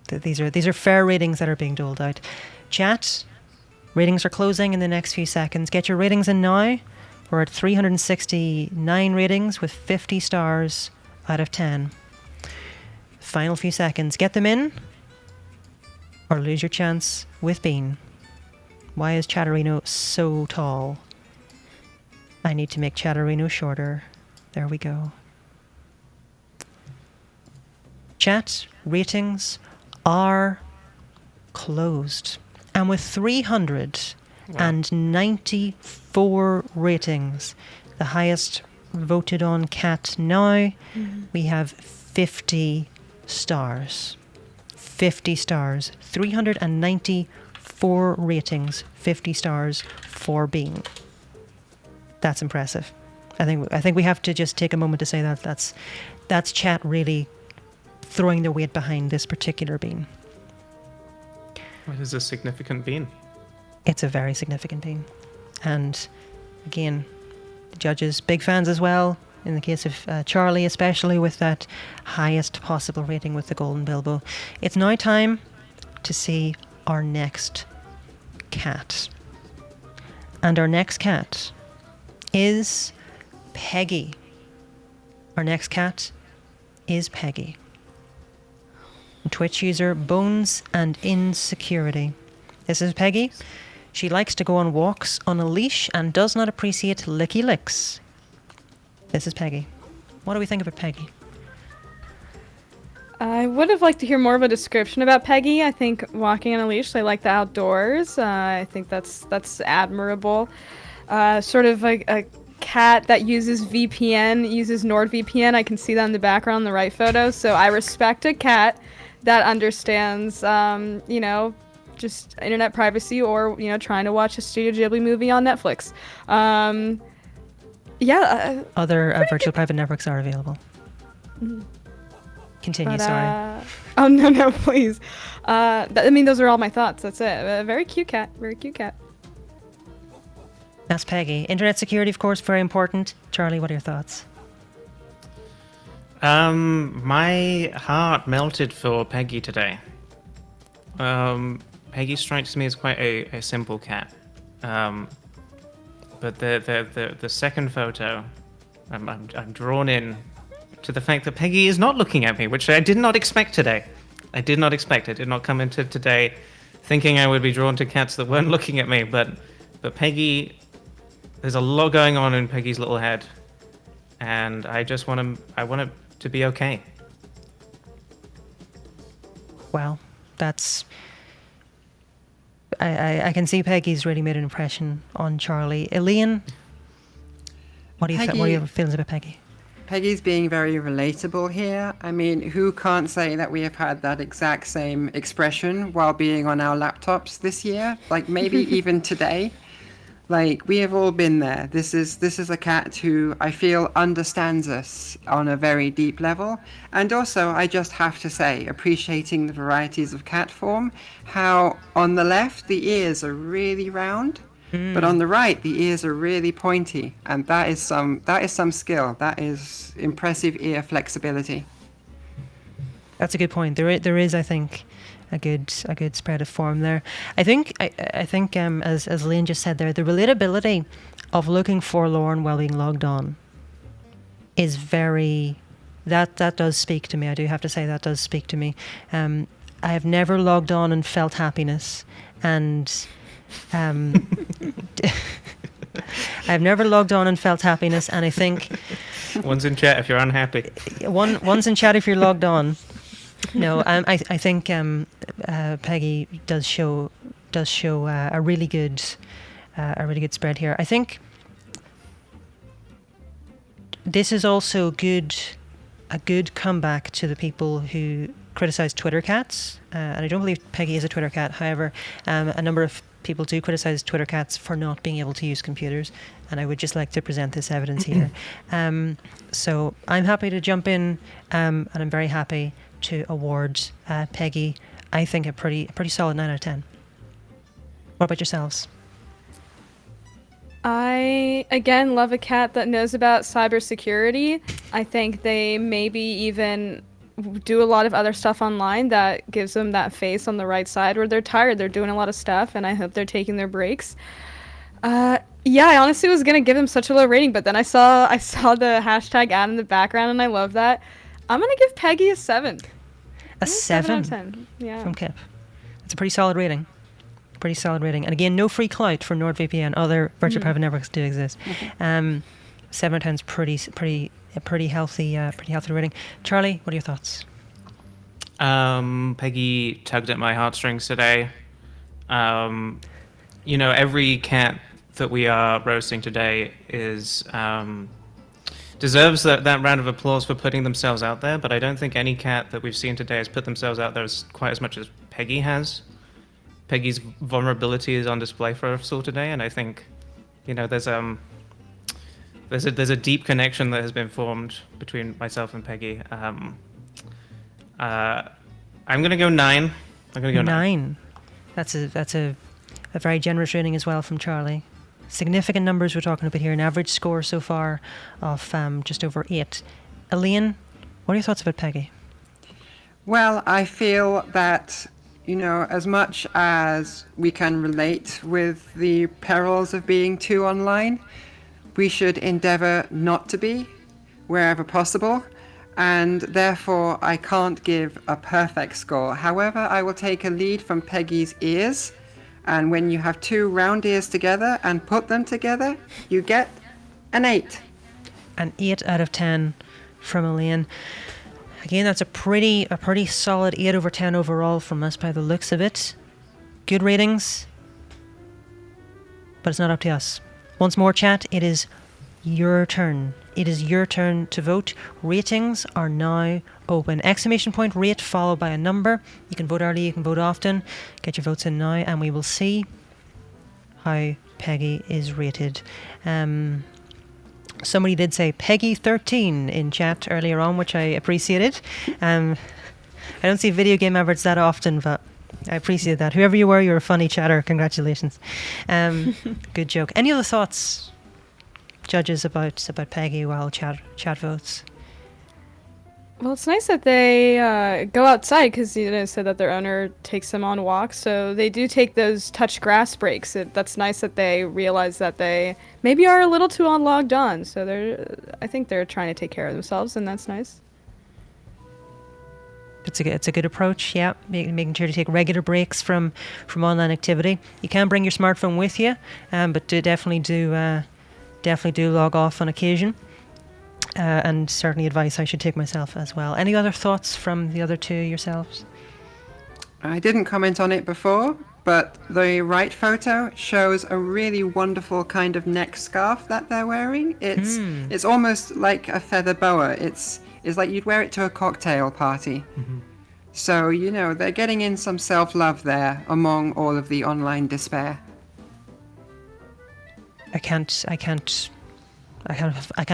these are fair ratings that are being doled out. Chat, ratings are closing in the next few seconds. Get your ratings in now. We're at 369 ratings with 50 stars out of 10. Final few seconds. Get them in or lose your chance with bean. Why is Chatterino so tall? I need to make Chatterino shorter. There we go. Chat, ratings are closed. And with 394 ratings, the highest voted on cat now, we have 50 stars. 50 stars. 394 ratings, 50 stars for bean. That's impressive. I think we have to just take a moment to say that's chat really throwing their weight behind this particular bean. What is a significant bean? It's a very significant bean. And again, the judges, big fans as well. In the case of Charlie, especially with that highest possible rating with the Golden Bilbo. It's now time to see our next cat. And our next cat is Peggy. Our next cat is Peggy. Twitch user Bones and Insecurity. This is Peggy. She likes to go on walks on a leash and does not appreciate licky licks. This is Peggy. What do we think about Peggy? I would have liked to hear more of a description about Peggy. I think walking on a leash, they like the outdoors. I think that's admirable. Sort of like a cat that uses VPN, uses NordVPN. I can see that in the background in the right photo. So I respect a cat that understands, just internet privacy or, trying to watch a Studio Ghibli movie on Netflix. Other virtual private networks are available. Continue, But, sorry. oh, no, please. I mean, those are all my thoughts. That's it. Very cute cat. Very cute cat. That's Peggy. Internet security, of course, very important. Charlie, what are your thoughts? My heart melted for Peggy today. Peggy strikes me as quite a simple cat. But the second photo, I'm drawn in to the fact that Peggy is not looking at me, which I did not expect today. I did not expect. I did not come into today thinking I would be drawn to cats that weren't looking at me. But Peggy, there's a lot going on in Peggy's little head, and I want it to be okay. Well, that's... I can see Peggy's really made an impression on Charlie. Elaine, what are your feelings about Peggy? Peggy's being very relatable here. I mean, who can't say that we have had that exact same expression while being on our laptops this year? Like maybe even today. Like we have all been there. This is a cat who I feel understands us on a very deep level. And also, I just have to say, appreciating the varieties of cat form, how on the left the ears are really round, but on the right the ears are really pointy, and that is some skill. That is impressive ear flexibility. That's a good point. There is, I think, a good spread of form there. I think as Lane just said there, the relatability of looking forlorn while being logged on is very... That does speak to me. I do have to say that does speak to me. I have never logged on and felt happiness, and I've never logged on and felt happiness, and I think One's in chat if you're unhappy. one's in chat if you're logged on. No, I think Peggy does show a really good spread here. I think this is also a good comeback to the people who criticize Twitter cats, and I don't believe Peggy is a Twitter cat. However, a number of people do criticize Twitter cats for not being able to use computers, and I would just like to present this evidence here. So I'm happy to jump in, and I'm very happy to award Peggy, I think, a pretty solid 9 out of 10. What about yourselves? I, again, love a cat that knows about cybersecurity. I think they maybe even do a lot of other stuff online that gives them that face on the right side where they're tired. They're doing a lot of stuff, and I hope they're taking their breaks. Yeah, I honestly was gonna give them such a low rating, but then I saw the hashtag ad in the background, and I love that. I'm gonna give Peggy a 7. A 7 out of 10. Yeah. from Kipp. It's a pretty solid rating. And again, no free clout from NordVPN. Other virtual private networks do exist. 7 out of 10 is pretty healthy rating. Charlie, what are your thoughts? Peggy tugged at my heartstrings today. Every cat that we are roasting today deserves that round of applause for putting themselves out there, but I don't think any cat that we've seen today has put themselves out there quite as much as Peggy has. Peggy's vulnerability is on display for us all today, and I think, there's a deep connection that has been formed between myself and Peggy. I'm gonna go 9. I'm gonna go 9. That's a very generous rating as well from Charlie. Significant numbers we're talking about here. An average score so far of just over 8. Elaine, what are your thoughts about Peggy? Well, I feel that, as much as we can relate with the perils of being too online, we should endeavor not to be wherever possible. And therefore, I can't give a perfect score. However, I will take a lead from Peggy's ears. And when you have 2 round ears together and put them together, you get an 8. An 8 out of 10 from Elaine. Again, that's a pretty solid 8 over 10 overall from us by the looks of it. Good ratings, but it's not up to us. Once more, chat, it is your turn. It is your turn to vote. Ratings are now open. Exclamation point rate followed by a number. You can vote early, you can vote often. Get your votes in now, and we will see how Peggy is rated. Somebody did say Peggy 13 in chat earlier on, which I appreciated. I don't see video game adverts that often, but I appreciate that. Whoever you were, you're a funny chatter. Congratulations. Good joke. Any other thoughts, judges, about Peggy while chat votes? Well, it's nice that they go outside because said that their owner takes them on walks. So they do take those touch grass breaks. That's nice that they realize that they maybe are a little too logged on. So I think they're trying to take care of themselves, and that's nice. It's a good approach, yeah. Making sure to take regular breaks from online activity. You can bring your smartphone with you, but definitely do log off on occasion. And certainly advice I should take myself as well. Any other thoughts from the other two yourselves? I didn't comment on it before, but the right photo shows a really wonderful kind of neck scarf that they're wearing. It's almost like a feather boa. It's like you'd wear it to a cocktail party. Mm-hmm. So, they're getting in some self-love there among all of the online despair. I can't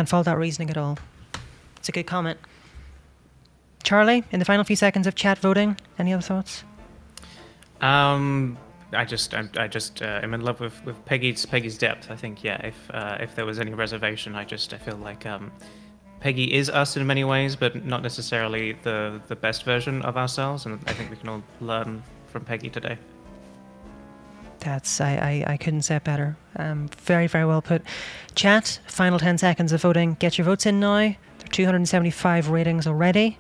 fault that reasoning at all. It's a good comment. Charlie, in the final few seconds of chat voting, any other thoughts? I just am in love with Peggy's depth. I think, yeah. If there was any reservation, I feel like Peggy is us in many ways, but not necessarily the best version of ourselves. And I think we can all learn from Peggy today. I couldn't say it better. Very, very well put. Chat, final 10 seconds of voting. Get your votes in now. There are 275 ratings already.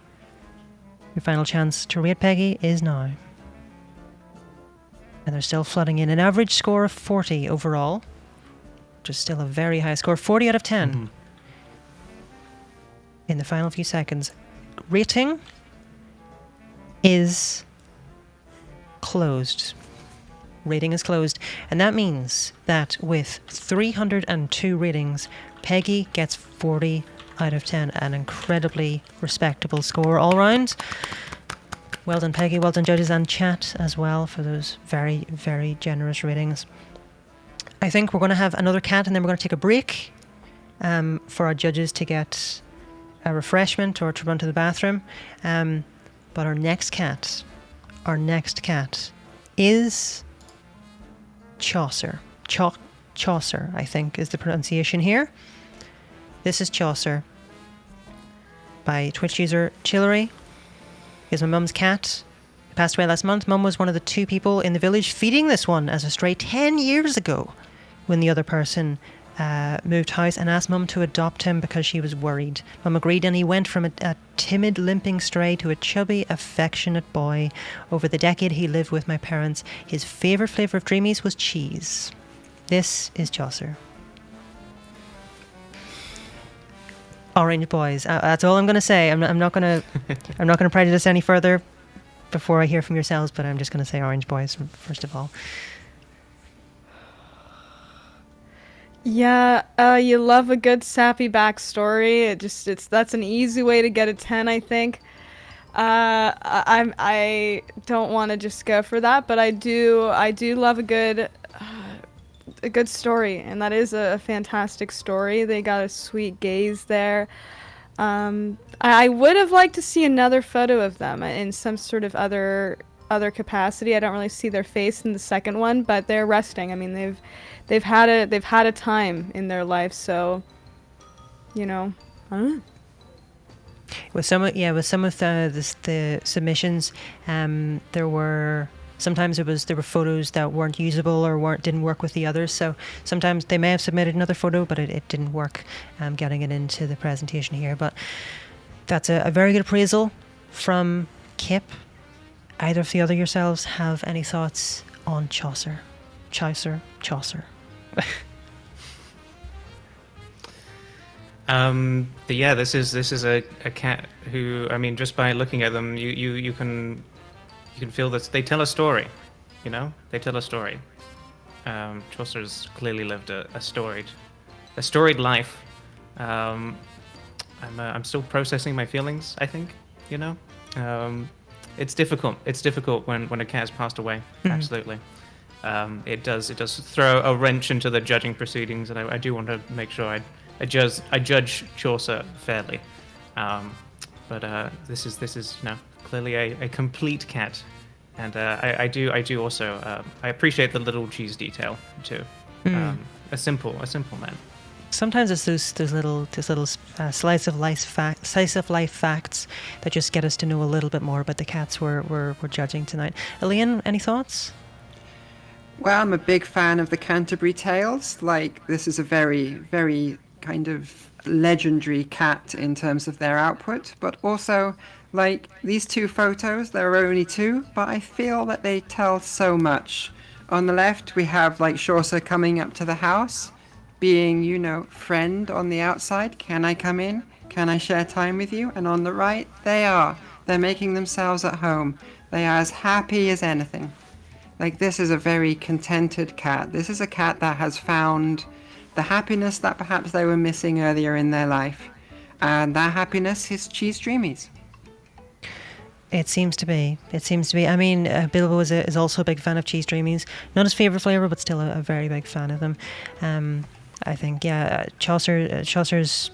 Your final chance to rate Peggy is now. And they're still flooding in. An average score of 40 overall, which is still a very high score. 40 out of 10. Mm-hmm. In the final few seconds. Rating is closed. Rating is closed, and that means that with 302 ratings, Peggy gets 40 out of 10, an incredibly respectable score all round. Well done, Peggy. Well done, judges and chat as well, for those very, very generous ratings. I think we're going to have another cat, and then we're going to take a break for our judges to get a refreshment or to run to the bathroom. But our next cat is Chaucer. Chaucer, I think, is the pronunciation here. This is Chaucer by Twitch user Chillery. He's my mum's cat. He passed away last month. Mum was one of the 2 people in the village feeding this one as a stray 10 years ago when the other person moved house and asked Mum to adopt him because she was worried. Mum agreed, and he went from a timid, limping stray to a chubby, affectionate boy. Over the decade he lived with my parents, his favourite flavour of dreamies was cheese. This is Chaucer. Orange boys. That's all I'm going to say. I'm not going to prejudice any further before I hear from yourselves, but I'm just going to say orange boys first of all. Yeah, you love a good sappy backstory. That's an easy way to get a 10, I think. I don't want to just go for that, but I do love a good story, and that is a fantastic story. They got a sweet gaze there. I would have liked to see another photo of them in some sort of other capacity. I don't really see their face in the second one, but they're resting. I mean, they've had a time in their life, so I don't know. With some of the submissions, there were photos that weren't usable or didn't work with the others. So sometimes they may have submitted another photo, but it didn't work getting it into the presentation here. But that's a very good appraisal from Kipp. Either of the other yourselves have any thoughts on Chaucer? Chaucer. This is a cat who, I mean, just by looking at them, you can feel that they tell a story. They tell a story. Chaucer's clearly lived a storied life. I'm still processing my feelings, I think. It's difficult. It's difficult when a cat has passed away. Mm-hmm. Absolutely. It does throw a wrench into the judging proceedings, and I do want to make sure I I judge Chaucer fairly. But this is clearly a complete cat, and I do also I appreciate the little cheese detail too. A simple man. Sometimes it's those little slice of life facts that just get us to know a little bit more about the cats we're judging tonight. Elaine, any thoughts? Well, I'm a big fan of the Canterbury Tales. Like, this is a very, very kind of legendary cat in terms of their output, but also, like, these two photos, there are only two, but I feel that they tell so much. On the left, we have, like, Chaucer coming up to the house, being, friend on the outside. Can I come in? Can I share time with you? And on the right, they're making themselves at home. They are as happy as anything. Like, this is a very contented cat. This is a cat that has found the happiness that perhaps they were missing earlier in their life. And that happiness is cheese dreamies. It seems to be. I mean, Bilbo is also a big fan of cheese dreamies. Not his favourite flavour, but still a very big fan of them. I think, Chaucer's...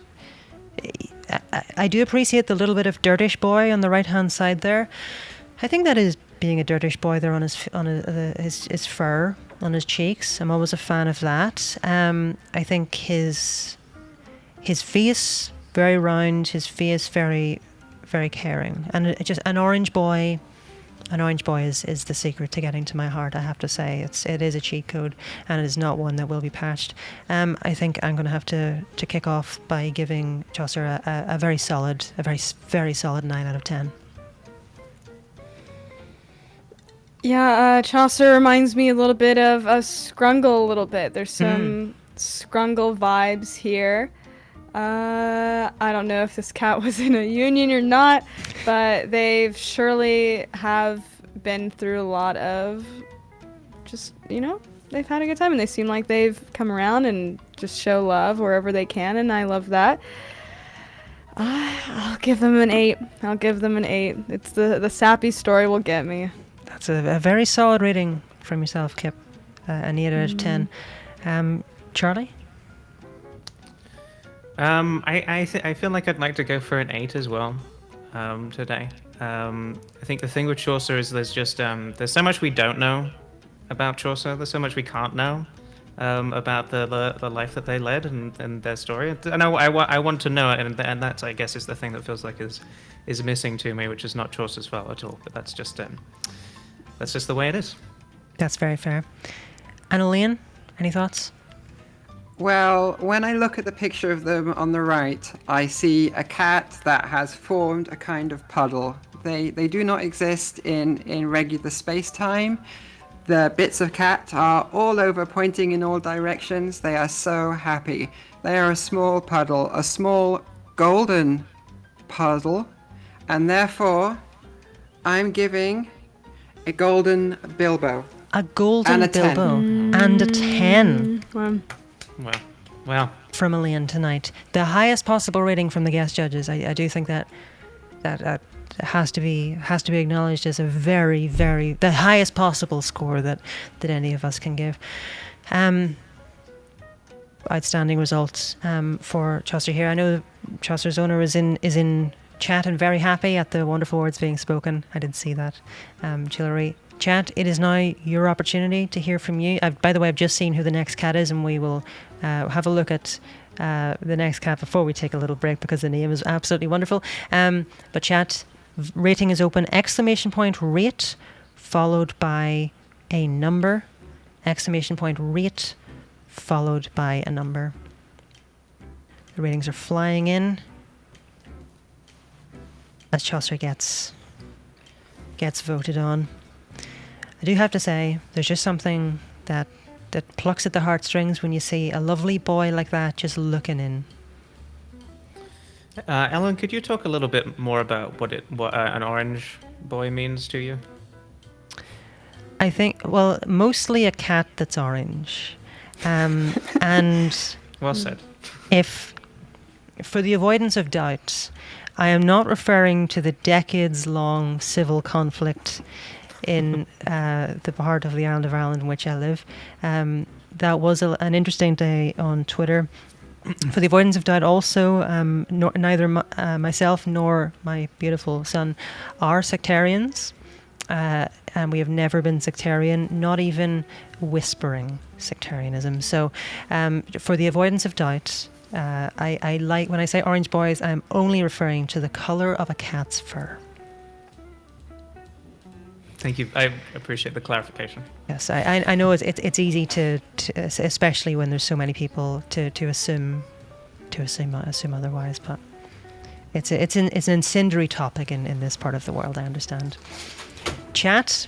I do appreciate the little bit of dirtish boy on the right-hand side there. I think that is being a dirtish boy there on his fur, on his cheeks. I'm always a fan of that. I think his face, very round, his face very, very caring. And just an orange boy is the secret to getting to my heart, I have to say. It is a cheat code, and it is not one that will be patched. I think I'm going to have to kick off by giving Chaucer a very solid 9 out of 10. Yeah, Chaucer reminds me a little bit of a Scrungle a little bit. There's some Scrungle vibes here. I don't know if this cat was in a union or not, but they've surely have been through a lot of just, they've had a good time, and they seem like they've come around and just show love wherever they can, and I love that. I'll give them an 8. It's the sappy story will get me. That's a very solid rating from yourself, Kipp. An 8 out of 10. Charlie? I feel like I'd like to go for an 8 as well today. I think the thing with Chaucer is there's just there's so much we don't know about Chaucer. There's so much we can't know about the life that they led and their story. And I want to know it, and that, I guess, is the thing that feels like is missing to me, which is not Chaucer's fault at all. But that's just the way it is. That's very fair. And Elaine, any thoughts? Well, when I look at the picture of them on the right, I see a cat that has formed a kind of puddle. They do not exist in regular space-time. The bits of cat are all over, pointing in all directions. They are so happy. They are a small puddle, a small golden puddle, and therefore I'm giving a golden Bilbo. A golden and a Bilbo 10. And a 10. Well. From Elaine tonight. The highest possible rating from the guest judges. I do think that has to be acknowledged as a very, very, the highest possible score that any of us can give. Outstanding results for Chaucer here. I know Chaucer's owner is in chat and very happy at the wonderful words being spoken. I did see that. Chillery. Chat, it is now your opportunity to hear from you. By the way, I've just seen who the next cat is, and we will have a look at the next cat before we take a little break, because the name is absolutely wonderful. But chat, rating is open. Exclamation point rate followed by a number. Exclamation point rate followed by a number. The ratings are flying in as Chaucer gets voted on. I do have to say, there's just something that plucks at the heartstrings when you see a lovely boy like that just looking in. Ellen, could you talk a little bit more about what an orange boy means to you? I think, well, mostly a cat that's orange. And Well said. If, for the avoidance of doubt, I am not referring to the decades-long civil conflict in the part of the island of Ireland in which I live. That was an interesting day on Twitter. For the avoidance of doubt, also, neither myself nor my beautiful son are sectarians, and we have never been sectarian, not even whispering sectarianism. So, for the avoidance of doubt, I like, when I say orange boys, I'm only referring to the color of a cat's fur. Thank you. I appreciate the clarification. Yes, I know it's easy to especially when there's so many people to assume otherwise, but it's an incendiary topic in this part of the world, I understand. Chat,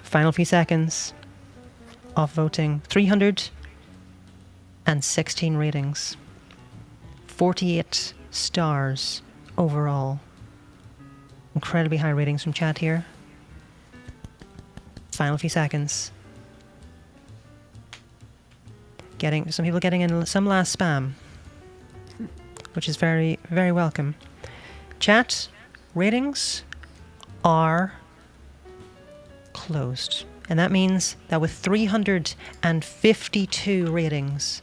final few seconds of voting. 316 ratings, 48 stars overall. Incredibly high ratings from chat here. Final few seconds. Some people getting in some last spam, which is very, very welcome. Chat, ratings are closed. And that means that with 352 ratings,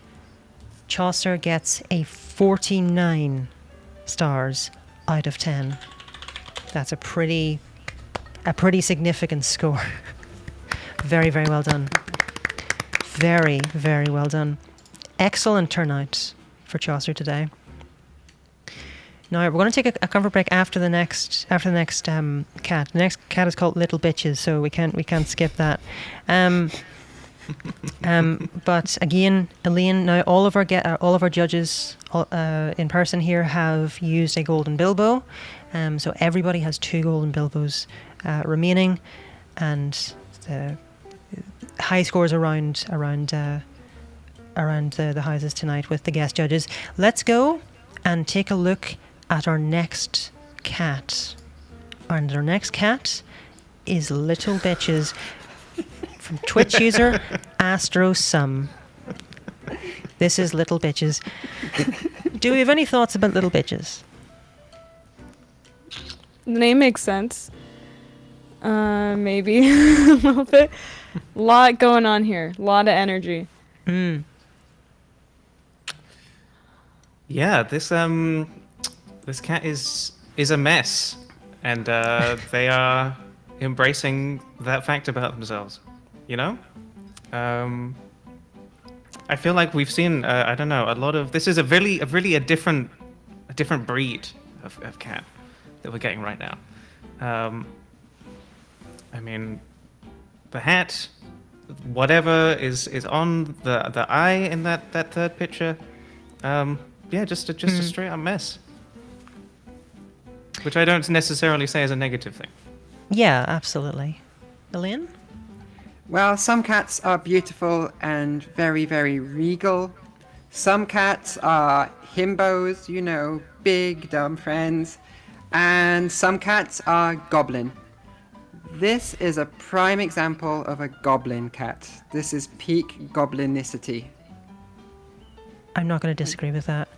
Chaucer gets a 49 stars out of 10. That's a pretty significant score. Very, very well done. Very, very well done. Excellent turnout for Chaucer today. Now we're going to take a comfort break after the next cat. The next cat is called Little Bitches, so we can't skip that. But again, Elaine, now all of our judges in person here have used a golden Bilbo, so everybody has 2 golden Bilbos remaining, and the high scores around the houses tonight with the guest judges. Let's go and take a look at our next cat. And our next cat is Little Bitches from Twitch user AstroSum. This is Little Bitches. Do we have any thoughts about Little Bitches? The name makes sense. Maybe a little bit. Lot going on here. Lot of energy. Yeah, this cat is a mess, and they are embracing that fact about themselves. You know, I feel like we've seen I don't know, a lot of this is a different breed of cat that we're getting right now. I mean, the hat, whatever is on the eye in that third picture, just a straight up mess, which I don't necessarily say is a negative thing. Yeah, absolutely. Elaine? Well, some cats are beautiful and very, very regal. Some cats are himbos, big, dumb friends. And some cats are goblin. This is a prime example of a goblin cat. This is peak goblinicity. I'm not going to disagree with that.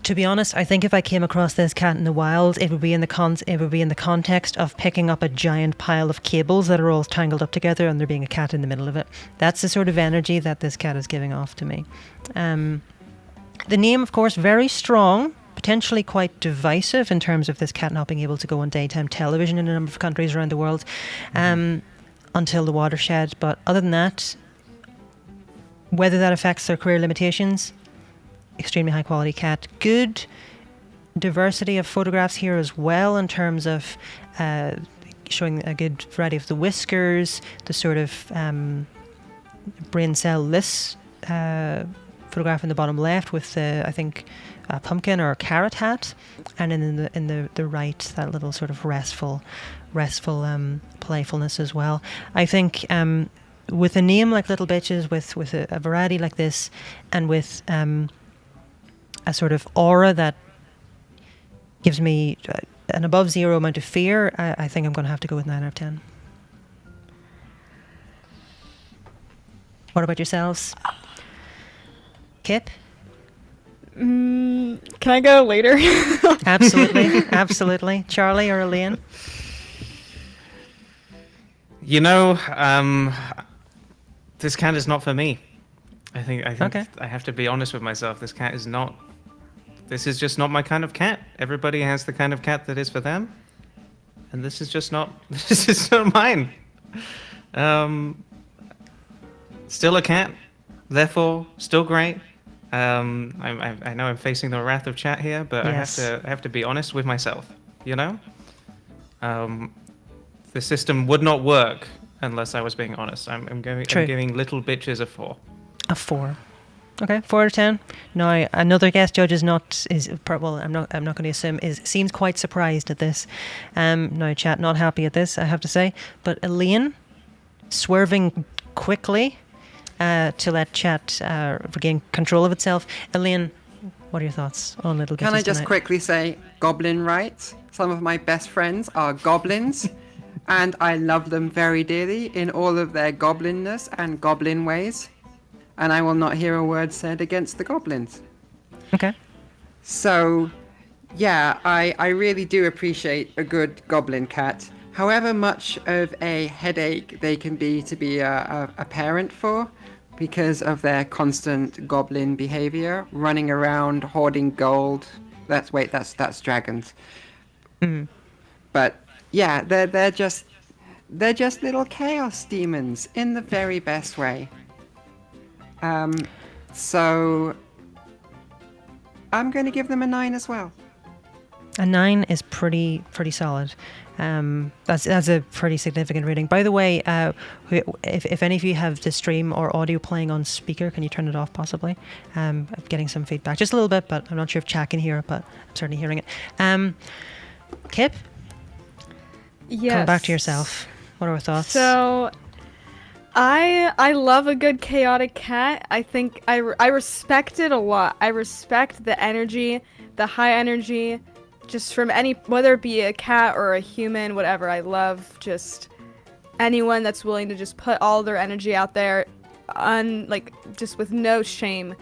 To be honest, I think if I came across this cat in the wild, it would be in the context of picking up a giant pile of cables that are all tangled up together and there being a cat in the middle of it. That's the sort of energy that this cat is giving off to me. The name, of course, very strong, potentially quite divisive in terms of this cat not being able to go on daytime television in a number of countries around the world until the watershed. But other than that, whether that affects their career limitations, extremely high quality cat. Good diversity of photographs here as well in terms of showing a good variety of the whiskers, the sort of brain cell-less photograph in the bottom left with the, I think, a pumpkin or a carrot hat, and in the right, that little sort of restful playfulness as well. I think with a name like Little Bitches, with a variety like this, and with a sort of aura that gives me an above zero amount of fear, I think I'm going to have to go with 9 out of 10. What about yourselves? Kip? Can I go later? Absolutely. Charlie or Elaine? This cat is not for me. I think Okay. I have to be honest with myself. This cat is not. This is just not my kind of cat. Everybody has the kind of cat that is for them, and this is just not. This is not mine. Still a cat, therefore still great. I know I'm facing the wrath of chat here, but Yes. I have to be honest with myself. You know, the system would not work unless I was being honest. I'm True. giving little bitches a 4. A 4. Okay, 4 out of 10. Now, another guest judge is not well. I'm not going to assume seems quite surprised at this. Now, chat not happy at this, I have to say. But Elaine, swerving quickly to let chat regain control of itself. Elaine, what are your thoughts on Little Bitches Can I just tonight? quickly say, goblin rights? Some of my best friends are goblins, and I love them very dearly in all of their goblinness and goblin ways. And I will not hear a word said against the goblins. Okay. So, yeah, I really do appreciate a good goblin cat. However much of a headache they can be to be a parent for, because of their constant goblin behavior, running around hoarding gold. That's dragons. But yeah, they're just little chaos demons in the very best way. So I'm going to give them a 9 as well. A 9 is pretty solid. That's a pretty significant rating. By the way, if any of you have the stream or audio playing on speaker, can you turn it off possibly? I'm getting some feedback, just a little bit, but I'm not sure if chat can hear it, but I'm certainly hearing it. Kipp, Yes. coming back to yourself. What are our thoughts? So, I love a good chaotic cat. I think I respect it a lot. I respect the energy, the high energy, just from whether it be a cat or a human, whatever. I love just anyone that's willing to just put all their energy out there, just with no shame.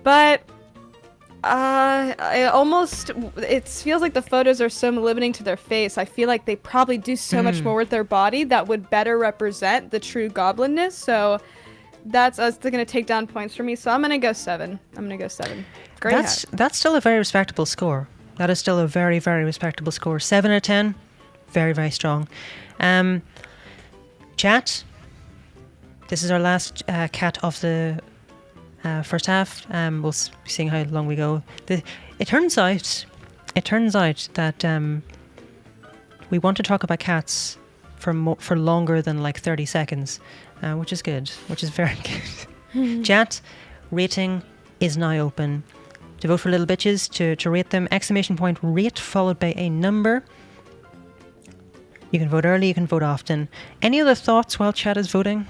But it feels like the photos are so limiting to their face. I feel like they probably do so much more with their body that would better represent the true goblinness. So that's going to take down points for me. So I'm going to go 7. Great hat. That's still a very respectable score. That is still a very, very respectable score. 7 out of 10, very, very strong. Chat, this is our last cat of the first half. We'll be seeing how long we go. It turns out that we want to talk about cats for longer than like 30 seconds, which is good, which is very good. Chat, rating is now open. To vote for Little Bitches, to rate them, ! Rate followed by a number. You can vote early, you can vote often. Any other thoughts while chat is voting?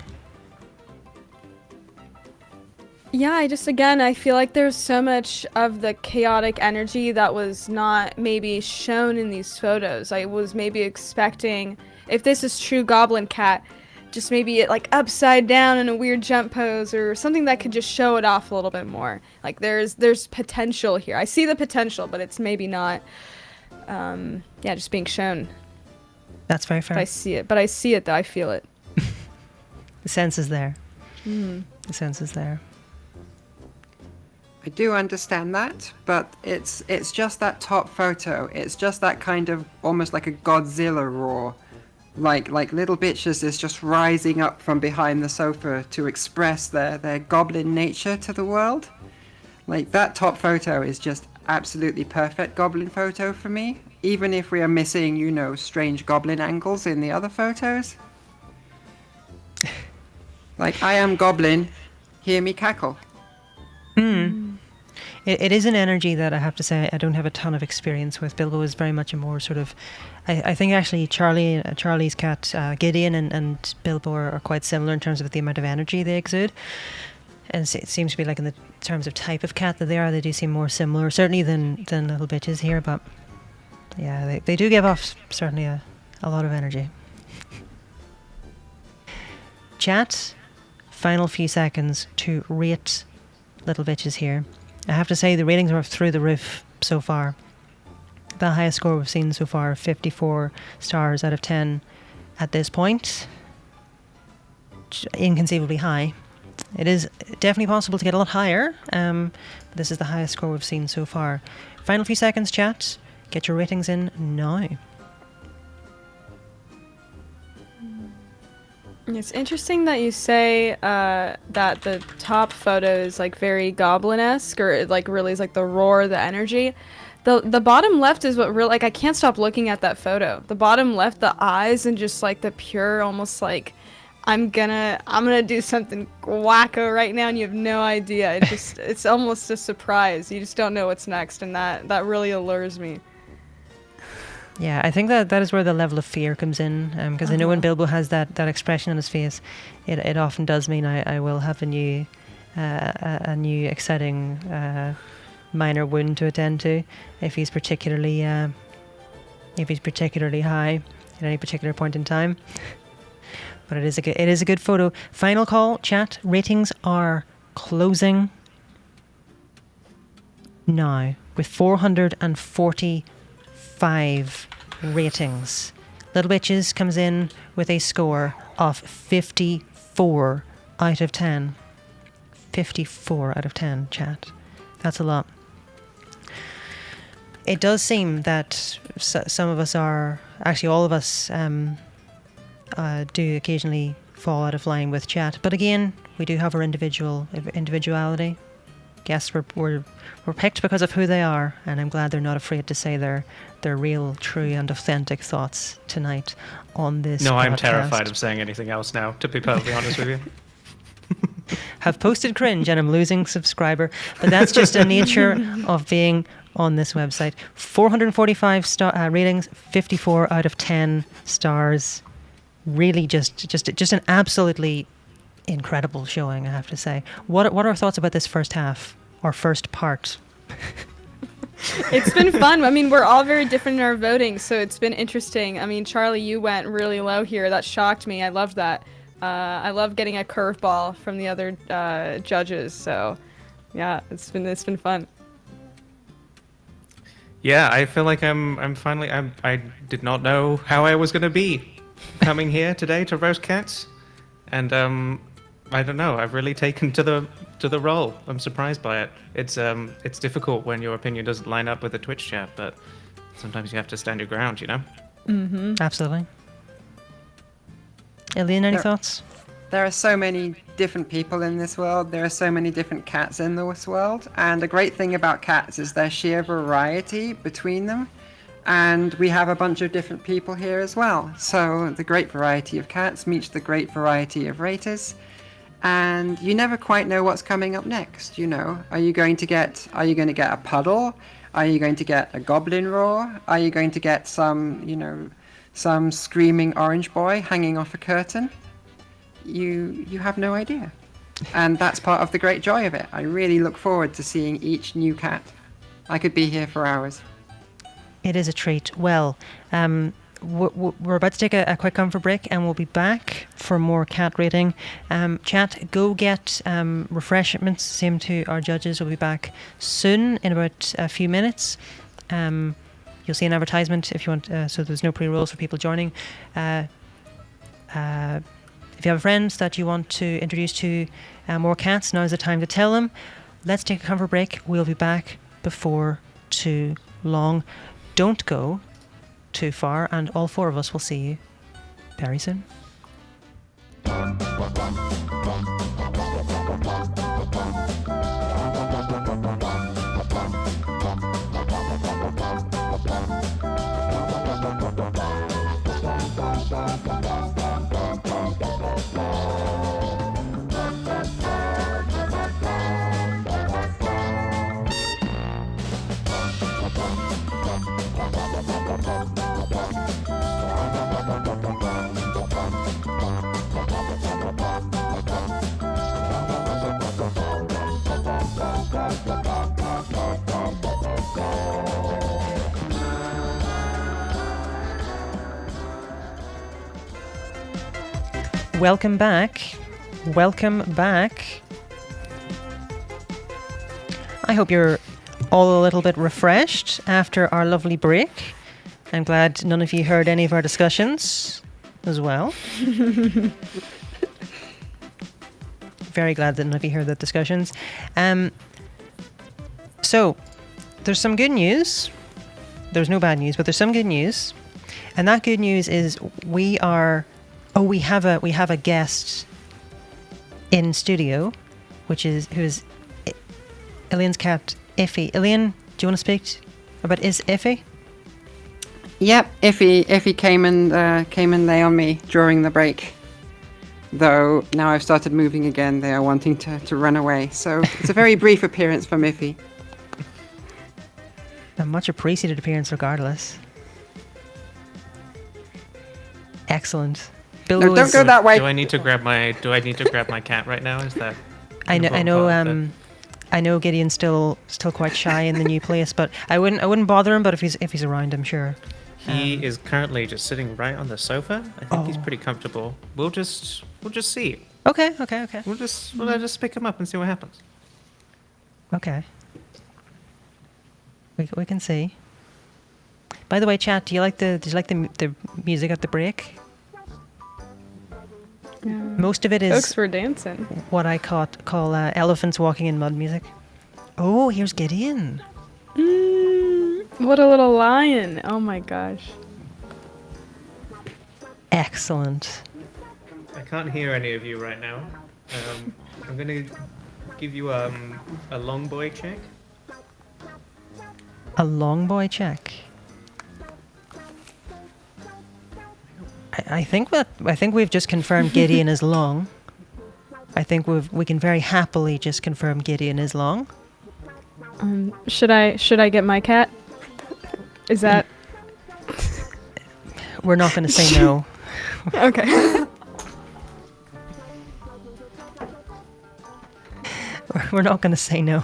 Yeah, I feel like there's so much of the chaotic energy that was not maybe shown in these photos. I was maybe expecting, if this is true goblin cat, just maybe it like upside down in a weird jump pose or something that could just show it off a little bit more. Like there's potential here. I see the potential, but it's maybe not, just being shown. That's very fair. But I see it though, I feel it. The sense is there. The sense is there. I do understand that, but it's just that top photo. It's just that kind of almost like a Godzilla roar. Like Little Bitches is just rising up from behind the sofa to express their goblin nature to the world. Like that top photo is just absolutely perfect goblin photo for me. Even if we are missing, strange goblin angles in the other photos. Like, I am goblin, hear me cackle. It is an energy that I have to say I don't have a ton of experience with. Bilbo is very much a more sort of, I think actually Charlie's cat Gideon and Bilbo are quite similar in terms of the amount of energy they exude. And it seems to be like in the terms of type of cat that they do seem more similar, certainly than Little Bitches here. But yeah, they do give off certainly a lot of energy. Chat, final few seconds to rate Little Bitches here. I have to say the ratings are through the roof so far. The highest score we've seen so far, 54 stars out of 10 at this point. Inconceivably high. It is definitely possible to get a lot higher. But this is the highest score we've seen so far. Final few seconds, chat. Get your ratings in now. It's interesting that you say that the top photo is like very goblin-esque, or it like really is like the roar, the energy. The bottom left is what really, like, I can't stop looking at that photo. The bottom left, the eyes and just like the pure, almost like I'm gonna do something wacko right now, and you have no idea. It's almost a surprise. You just don't know what's next, and that really allures me. Yeah, I think that is where the level of fear comes in, because I know when Bilbo has that expression on his face, it often does mean I will have a new exciting minor wound to attend to if he's particularly high at any particular point in time. But it is a good photo. Final call, chat. Ratings are closing now with 445 ratings. Little Witches comes in with a score of 54 out of 10. 54 out of 10, chat. That's a lot. It does seem that some of us are, actually all of us, do occasionally fall out of line with chat. But again, we do have our individuality. Guests were picked because of who they are, and I'm glad they're not afraid to say their real, true, and authentic thoughts tonight on this. No, I'm podcast. terrified of saying anything else now, to be perfectly honest with you. Have posted cringe and I'm losing subscriber, but that's just the nature of being on this website. 445 ratings, 54 out of 10 stars. Really just an absolutely incredible showing, I have to say. What are our thoughts about this first half, or first part? It's been fun. I mean, we're all very different in our voting, so it's been interesting. I mean, Charlie, you went really low here. That shocked me. I loved that. I love getting a curveball from the other judges. So, yeah, it's been fun. Yeah, I feel like I'm finally. I did not know how I was going to be coming here today to roast cats, and I don't know. I've really taken to the role. I'm surprised by it. It's difficult when your opinion doesn't line up with the Twitch chat, but sometimes you have to stand your ground, you know. Mm-hmm. Absolutely. Ilian, any thoughts? There are so many different people in this world. There are so many different cats in this world. And the great thing about cats is their sheer variety between them. And we have a bunch of different people here as well. So the great variety of cats meets the great variety of raters. And you never quite know what's coming up next, you know. Are you going to get a puddle? Are you going to get a goblin roar? Are you going to get some screaming orange boy hanging off a curtain? You have no idea. And that's part of the great joy of it. I really look forward to seeing each new cat. I could be here for hours. It is a treat. Well, we're about to take a quick comfort break, and we'll be back for more cat rating. Chat, go get refreshments. Same to our judges. We'll be back soon in about a few minutes. You'll see an advertisement if you want, so there's no pre-rolls for people joining. If you have friends that you want to introduce to more cats, now's the time to tell them. Let's take a comfort break. We'll be back before too long. Don't go too far, and all four of us will see you very soon. Welcome back. Welcome back. I hope you're all a little bit refreshed after our lovely break. I'm glad none of you heard any of our discussions as well. very glad that none of you heard the discussions. So, there's some good news. There's no bad news, but there's some good news. And that good news is we have a guest in studio, who's Ilian's cat, Iffy. Ilian, do you want to speak about Iffy? Yep, Iffy came and lay on me during the break. Though now I've started moving again, they are wanting to run away. So it's a very brief appearance from Iffy. A much appreciated appearance regardless. Excellent. Bilbo No, don't go that way. Do I need to grab my cat right now? Is that I know Gideon's still quite shy in the new place, but I wouldn't bother him, but if he's around, I'm sure. He is currently just sitting right on the sofa. I think he's pretty comfortable. We'll just see. Okay. We'll just pick him up and see what happens. Okay. We can see. By the way, chat, did you like the music at the break? Yeah. Most of it is Folks were dancing. what I call elephants walking in mud music. Oh, here's Gideon. What a little lion. Oh my gosh. Excellent. I can't hear any of you right now. I'm gonna give you a long boy check. A long boy check. I think we've just confirmed Gideon is long. I think we can very happily just confirm Gideon is long. Should I get my cat? Is that We're not going to say no. okay? We're not going to say no.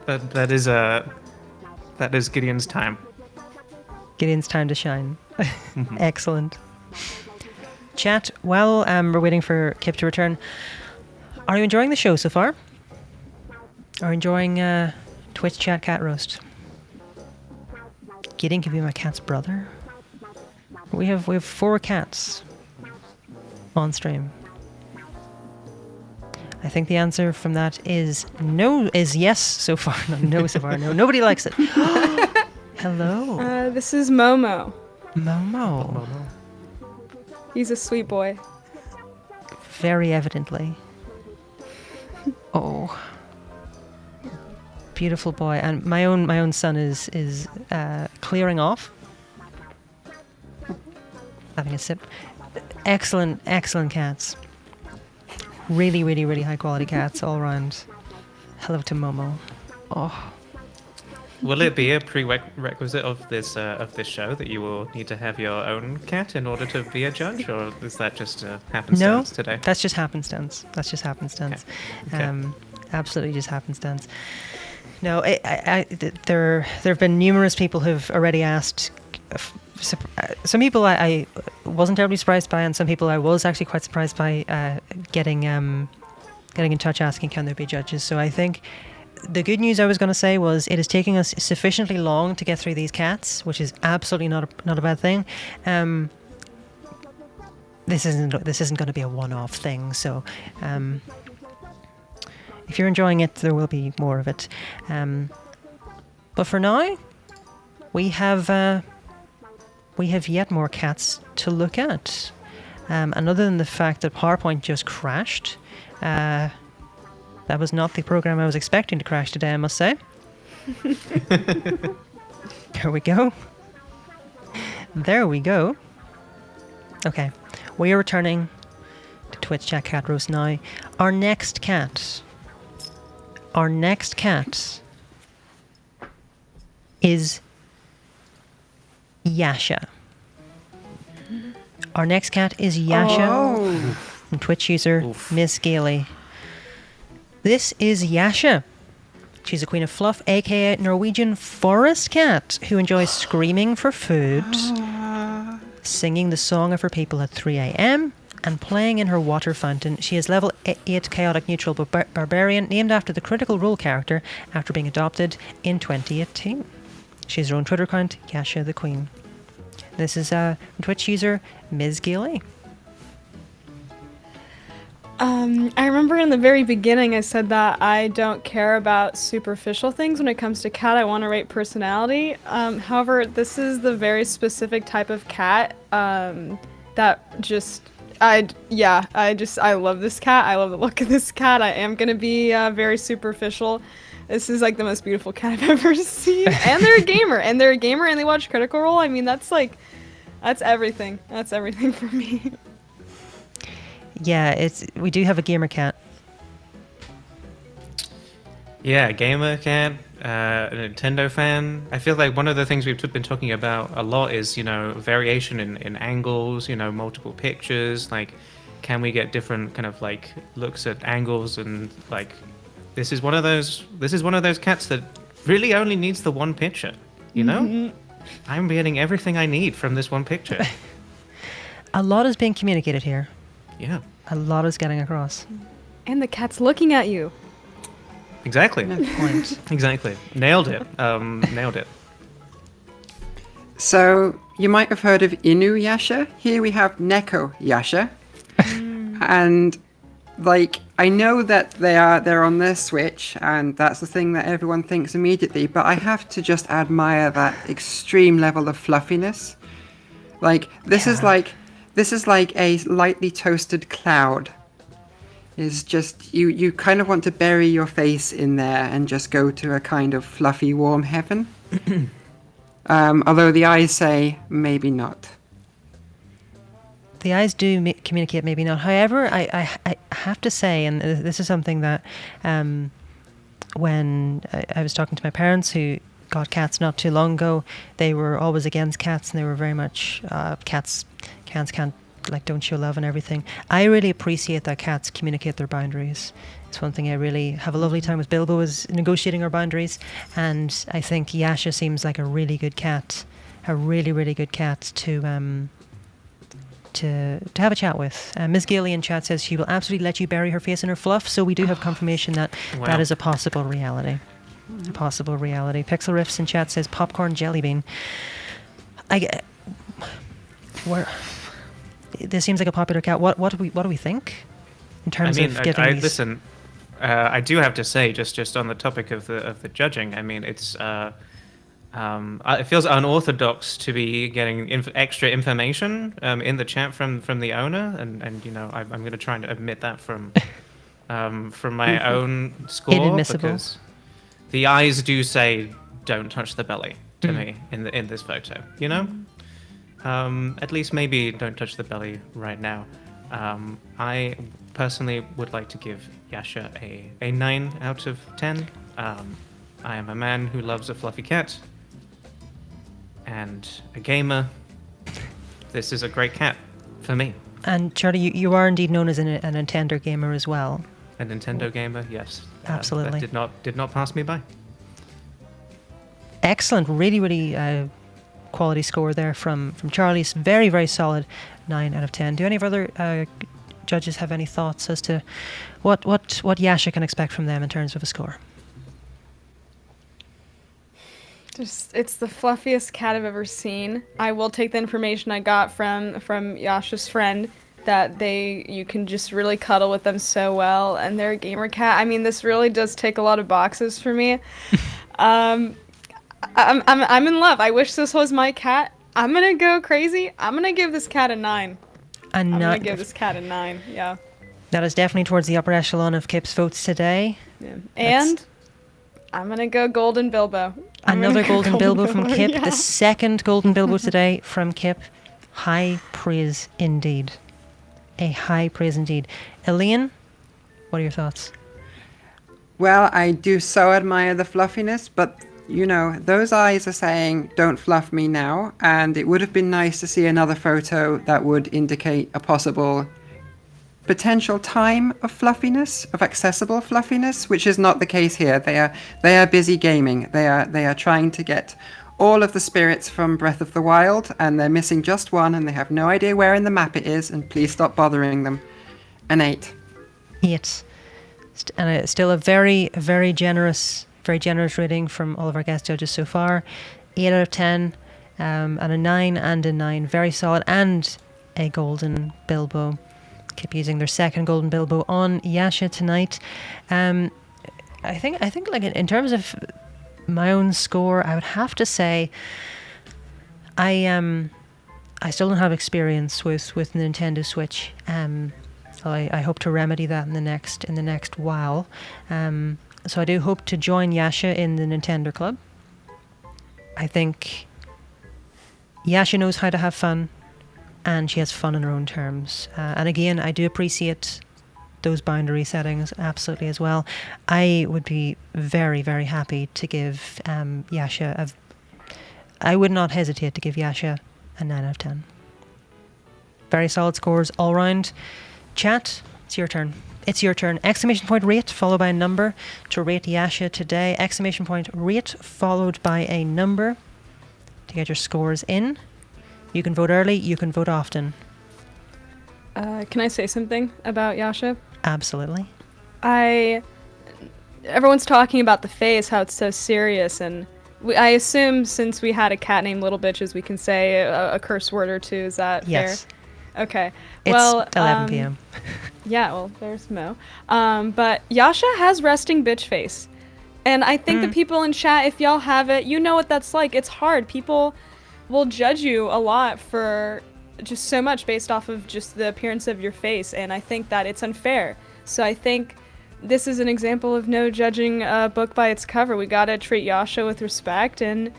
That is Gideon's time. Gideon's time to shine. Excellent. Chat, while we're waiting for Kipp to return, are you enjoying the show so far? Are you enjoying Twitch chat cat roast? Gideon could be my cat's brother. We have 4 cats on stream. I think the answer from that is yes so far. No so far. No, nobody likes it. Hello. This is Momo. Momo. He's a sweet boy. Very evidently. Oh. Beautiful boy. And my own son is clearing off. Having a sip. Excellent cats. Really, really, really high quality cats all around. Hello to Momo. Oh. Will it be a prerequisite of this show that you will need to have your own cat in order to be a judge, or is that just happenstance today? No, that's just happenstance. Okay. Absolutely just happenstance. No, there have been numerous people who've already asked. Some people I wasn't terribly surprised by, and some people I was actually quite surprised by getting in touch asking can there be judges. So I think the good news I was going to say was it is taking us sufficiently long to get through these cats, which is absolutely not a bad thing. This isn't going to be a one-off thing. So if you're enjoying it, there will be more of it. But for now, we have yet more cats to look at. And other than the fact that PowerPoint just crashed, that was not the program I was expecting to crash today, I must say. There we go. Okay, we are returning to Twitch Chat Cat Roast now. Our next cat is Yasha. Our next cat is Yasha from Twitch user Miss Gailey. This is Yasha. She's a queen of fluff, aka Norwegian forest cat, who enjoys screaming for food, singing the song of her people at 3 a.m, and playing in her water fountain. She is level 8 chaotic neutral barbarian, named after the Critical Role character after being adopted in 2018. She has her own Twitter account, Yasha the Queen. This is Twitch user Ms. Gailey. I remember in the very beginning I said that I don't care about superficial things when it comes to cat. I want to rate personality. However, this is the very specific type of cat that just I love this cat. I love the look of this cat. I am gonna be very superficial. This is like the most beautiful cat I've ever seen. And they're a gamer. And they watch Critical Role. I mean, that's everything. That's everything for me. Yeah, we do have a gamer cat. Yeah, gamer cat, a Nintendo fan. I feel like one of the things we've been talking about a lot is, variation in angles, multiple pictures. Like, can we get different kind of like looks at angles and like, this is one of those cats that really only needs the one picture, Mm-hmm. I'm getting everything I need from this one picture. A lot is being communicated here. Yeah. A lot is getting across. And the cat's looking at you. Exactly. No point. Exactly. Nailed it. Nailed it. So you might have heard of Inu Yasha. Here we have Neko Yasha. And like, I know that they're on their Switch, and that's the thing that everyone thinks immediately, but I have to just admire that extreme level of fluffiness. Like, this is like a lightly toasted cloud. Is just, you kind of want to bury your face in there and just go to a kind of fluffy, warm heaven. Although the eyes say, maybe not. The eyes do communicate, maybe not. However, I have to say, and this is something that when I was talking to my parents who got cats not too long ago, they were always against cats, and they were very much cats can't, like, don't show love and everything. I really appreciate that cats communicate their boundaries. It's one thing I really have a lovely time with. Bilbo is negotiating our boundaries, and I think Yasha seems like a really good cat, a really, really good cat to have a chat with. Ms. Gilly in chat says she will absolutely let you bury her face in her fluff, so we do have confirmation that that is a possible reality. A possible reality. Pixel Riffs in chat says popcorn jelly bean. This seems like a popular cat. What do we think in terms of giving these? Listen, I do have to say, just on the topic of the judging, I mean, it's it feels unorthodox to be getting extra information in the chat from the owner, and I'm going to try and admit that from my own score. Inadmissible. Because the eyes do say don't touch the belly to me in this photo, At least maybe don't touch the belly right now. I personally would like to give Yasha a 9 out of 10. I am a man who loves a fluffy cat. And a gamer. This is a great cat for me. And Charlie, you are indeed known as a Nintendo gamer as well. A Nintendo gamer, yes. Absolutely. That did not pass me by. Excellent. Really, really quality score there from Charlie's. Very, very solid 9 out of 10. Do any of other judges have any thoughts as to what Yasha can expect from them in terms of a score? It's the fluffiest cat I've ever seen. I will take the information I got from Yasha's friend that you can just really cuddle with them so well, and they're a gamer cat. I mean, this really does tick a lot of boxes for me. I'm in love. I wish this was my cat. I'm gonna go crazy. I'm gonna give this cat a 9. I'm gonna give this cat a 9. Yeah. That is definitely towards the upper echelon of Kipp's votes today. Yeah. And I'm gonna go Golden Bilbo. Another Golden Bilbo from Kipp. Yeah. The second Golden Bilbo today from Kipp. High praise indeed. A high praise indeed. Elaine, what are your thoughts? Well, I do so admire the fluffiness, but those eyes are saying, don't fluff me now. And it would have been nice to see another photo that would indicate a possible potential time of fluffiness, of accessible fluffiness, which is not the case here. They are busy gaming. They are trying to get all of the spirits from Breath of the Wild, and they're missing just one, and they have no idea where in the map it is, and please stop bothering them. An 8. 8. And still a very, very generous rating from all of our guest judges so far. 8 out of 10, and a 9 and a 9. Very solid, and a Golden Bilbo. heyKipp using their second golden Bilbo on Yasha tonight. I think like in terms of my own score, I would have to say I still don't have experience with Nintendo Switch. So I hope to remedy that in the next while. So I do hope to join Yasha in the Nintendo Club. I think Yasha knows how to have fun, and she has fun on her own terms. And again, I do appreciate those boundary settings absolutely as well. I would be very, very happy to give Yasha I would not hesitate to give Yasha a 9 out of 10. Very solid scores all round. Chat, it's your turn. It's your turn. Exclamation point rate followed by a number to rate Yasha today. Exclamation point rate followed by a number to get your scores in. You can vote early, you can vote often. Can I say something about Yasha? Absolutely. Everyone's talking about the face, how it's so serious, and I assume since we had a cat named Little Bitches, we can say a curse word or two. Is that yes. fair? Okay. It's well, 11 p.m. Yeah, well, there's Mo. But Yasha has resting bitch face. And I think the people in chat, if y'all have it, you know what that's like. It's hard. People will judge you a lot for just so much based off of just the appearance of your face. And I think that it's unfair. So I think this is an example of no judging a book by its cover. We gotta treat Yasha with respect, and,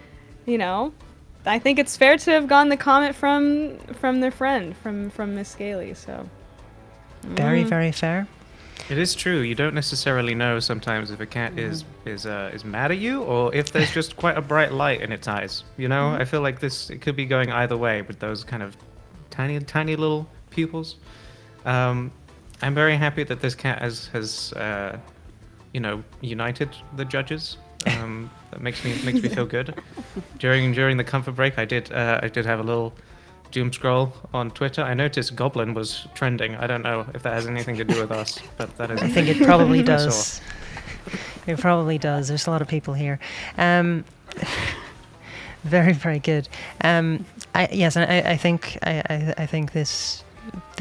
you know, I think it's fair to have gotten the comment from their friend, from Miss Scaly, so. Very, very fair. It is true. You don't necessarily know sometimes if a cat is mad at you, or if there's just quite a bright light in its eyes. You know, I feel like it could be going either way with those kind of tiny little pupils. I'm very happy that this cat has united the judges. That makes me feel good. During the comfort break, I did have a little doom scroll on Twitter. I noticed Goblin was trending. I don't know if that has anything to do with us, but that is. I think it probably does. It probably does. There's a lot of people here. Very, very good. I think this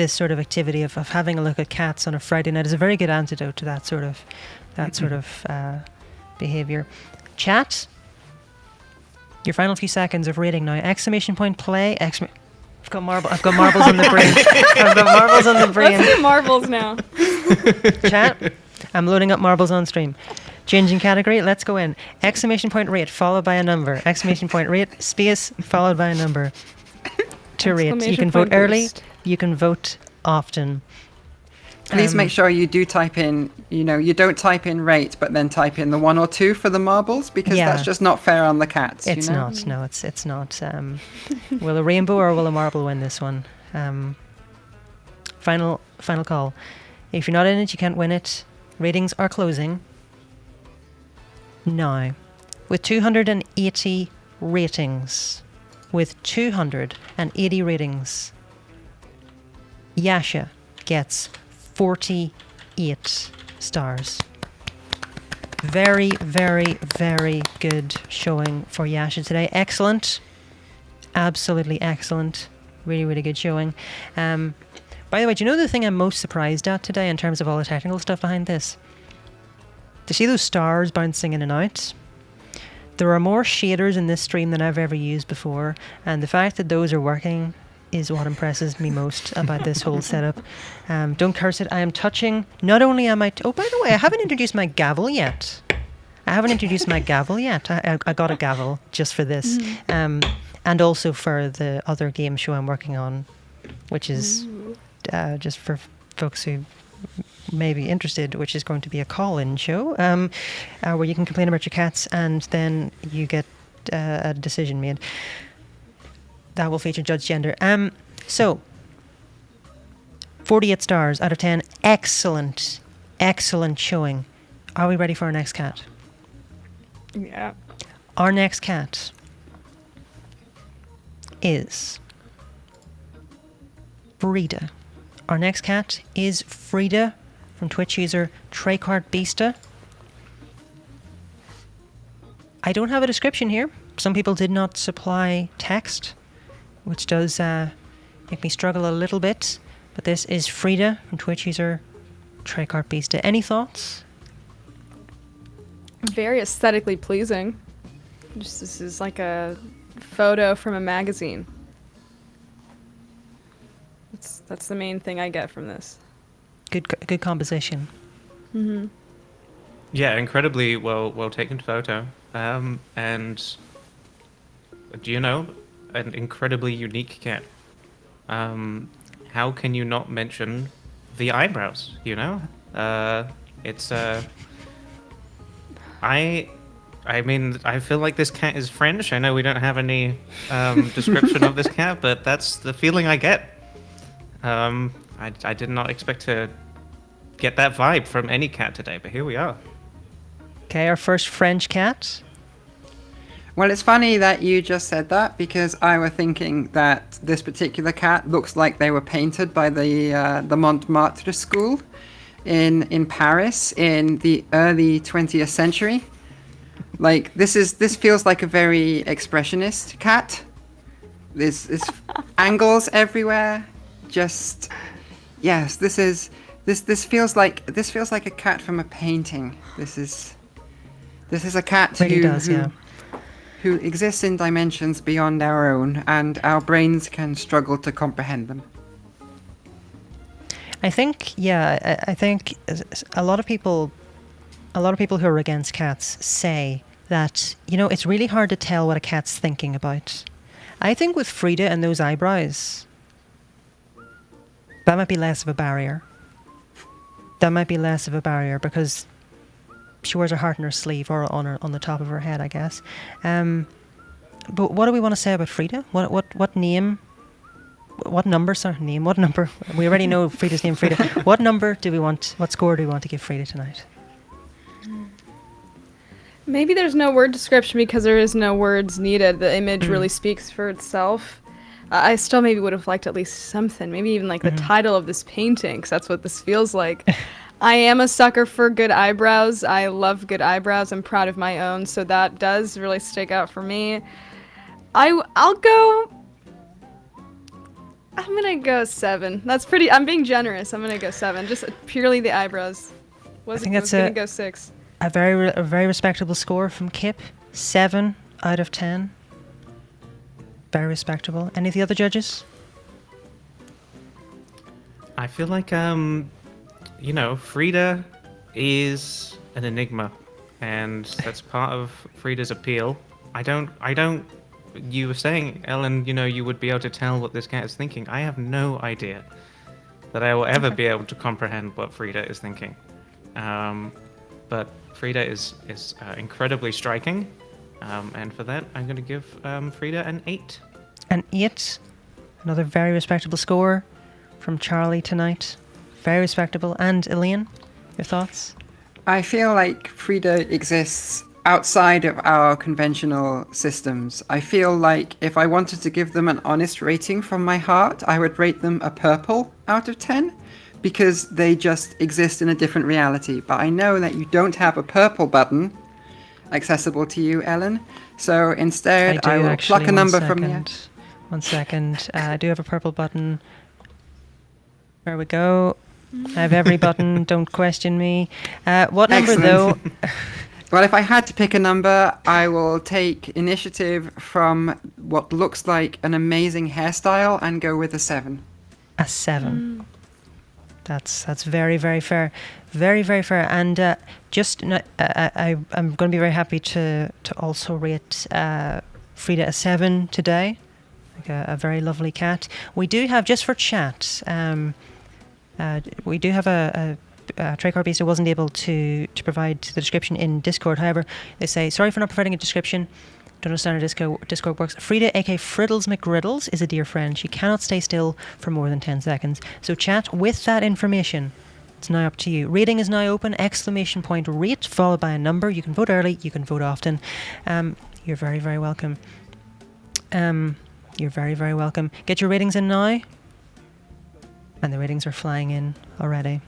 sort of activity of having a look at cats on a Friday night is a very good antidote to that sort of behavior. Chat, your final few seconds of rating now. Exclamation point play. I've got marbles on the brain. I've got marbles on the brain. Let's do marbles now. Chat, I'm loading up marbles on stream. Changing category, let's go in. Exclamation point rate followed by a number. Exclamation point rate, space followed by a number. To rate. You can vote early, you can vote often. Please make sure you do type in, you don't type in rate, but then type in the 1 or 2 for the marbles, because that's just not fair on the cats. It's not. No, it's not. Will a rainbow or will a marble win this one? Final call. If you're not in it, you can't win it. Ratings are closing now. With 280 ratings. With 280 ratings, Yasha gets 48 stars. Very, very, very good showing for Yasha today. Excellent. Absolutely excellent. Really, really good showing. By the way, do you know the thing I'm most surprised at today in terms of all the technical stuff behind this? To see those stars bouncing in and out. There are more shaders in this stream than I've ever used before, and the fact that those are working is what impresses me most about this whole setup. Don't curse it. I am touching. Not only am I... oh, by the way, I haven't introduced my gavel yet. I got a gavel just for this. And also for the other game show I'm working on, which is just for folks who may be interested, which is going to be a call-in show where you can complain about your cats and then you get a decision made. That will feature Judge Gender. So, 48 stars out of 10. Excellent. Excellent showing. Are we ready for our next cat? Yeah. Our next cat is Frida. Our next cat is Frida from Twitch user TreyCardBeasta. I don't have a description here. Some people did not supply text, which does make me struggle a little bit. But this is Frida from Twitch user Tricarpista. Any thoughts? Very aesthetically pleasing. Just this is like a photo from a magazine. That's the main thing I get from this. Good composition. Mm-hmm. Yeah, incredibly well taken photo. And do you know, an incredibly unique cat. How can you not mention the eyebrows? You know, it's I mean, I feel like this cat is French. I know we don't have any description of this cat, but that's the feeling I get. I did not expect to get that vibe from any cat today, but here we are. Okay, our first French cat. Well, it's funny that you just said that because I was thinking that this particular cat looks like they were painted by the Montmartre school in Paris in the early 20th century. Like this feels like a very expressionist cat. There's angles everywhere. Just yes, this feels like a cat from a painting. This is a cat who exists in dimensions beyond our own, and our brains can struggle to comprehend them. I think a lot of people who are against cats say that, you know, it's really hard to tell what a cat's thinking about. I think with Frida and those eyebrows, that might be less of a barrier. Because she wears her heart on her sleeve or on the top of her head, I guess. But what do we want to say about Frida? What name? What number? Sorry, name. What number? We already know Frida's name, Frida. What number do we want? What score do we want to give Frida tonight? Maybe there's no word description because there is no words needed. The image really speaks for itself. I still maybe would have liked at least something. Maybe even like the title of this painting, because that's what this feels like. I am a sucker for good eyebrows. I love good eyebrows. I'm proud of my own, so that does really stick out for me. I'm gonna go 7. That's pretty. I'm being generous. I'm gonna go 7. Just purely the eyebrows. I was gonna go 6. A very respectable score from Kipp. 7 out of 10. Very respectable. Any of the other judges? I feel like you know, Frida is an enigma, and that's part of Frida's appeal. I don't. You were saying, Ellen, you know, you would be able to tell what this cat is thinking. I have no idea that I will ever be able to comprehend what Frida is thinking. But Frida is incredibly striking, and for that, I'm going to give Frida an 8. An 8. Another very respectable score from Charlie tonight. Very respectable. And Elaine, your thoughts? I feel like Frida exists outside of our conventional systems. I feel like if I wanted to give them an honest rating from my heart, I would rate them a purple out of 10 because they just exist in a different reality. But I know that you don't have a purple button accessible to you, Ellen. So instead, I will pluck a number from you. 1 second. I do have a purple button. There we go. I have every button. Don't question me. What number, though? Well, if I had to pick a number, I will take initiative from what looks like an amazing hairstyle and go with a 7. A 7. That's very, very fair. Very, very fair. And I'm going to be very happy to also rate Frida a 7 today. Like a very lovely cat. We do have, just for chat, we do have a Tricarpista wasn't able to provide the description in Discord. However, they say, sorry for not providing a description. Don't understand how Discord works. Frida, aka Friddles McGriddles, is a dear friend. She cannot stay still for more than 10 seconds. So chat, with that information, it's now up to you. Rating is now open. ! Rate followed by a number. You can vote early. You can vote often. You're very, very welcome. You're very, very welcome. Get your ratings in now. And the ratings are flying in already.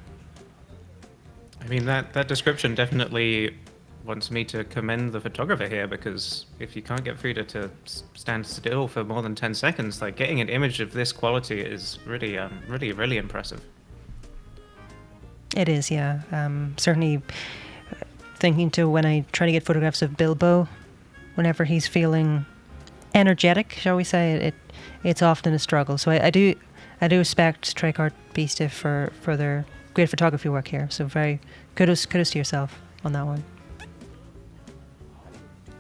I mean, that description definitely wants me to commend the photographer here, because if you can't get Frida to stand still for more than 10 seconds, like getting an image of this quality is really, really impressive. It is, yeah. Certainly thinking to when I try to get photographs of Bilbo, whenever he's feeling energetic, shall we say, it's often a struggle. So I do respect Tricart Beastiff for their great photography work here. So very kudos to yourself on that one.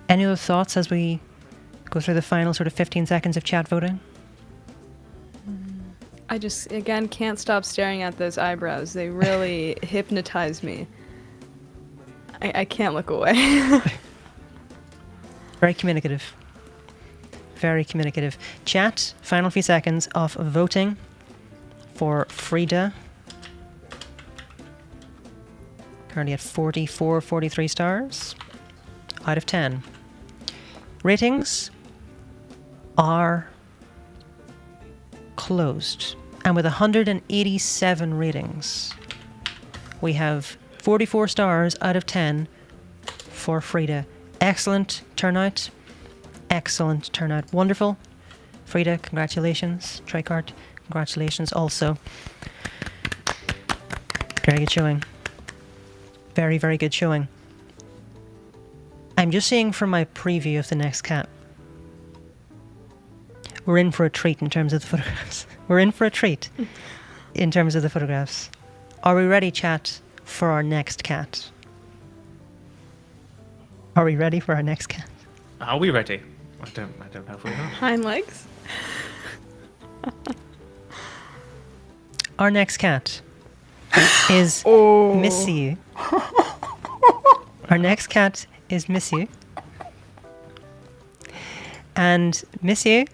Any other thoughts as we go through the final sort of 15 seconds of chat voting? I just, again, can't stop staring at those eyebrows. They really hypnotize me. I can't look away. Very communicative. Very communicative. Chat, final few seconds of voting for Frida. Currently at 43 stars out of 10. Ratings are closed. And with 187 ratings, we have 44 stars out of 10 for Frida. Excellent turnout. Excellent turnout. Wonderful. Frida, congratulations. Tricart, congratulations also. Very good showing. Very, very good showing. I'm just seeing from my preview of the next cat, we're in for a treat in terms of the photographs. We're in for a treat in terms of the photographs. Are we ready, chat, for our next cat? Are we ready for our next cat? Are we ready? I don't know if we are. Hind legs? Our next cat is Missy. Our next cat is Missy. And Missy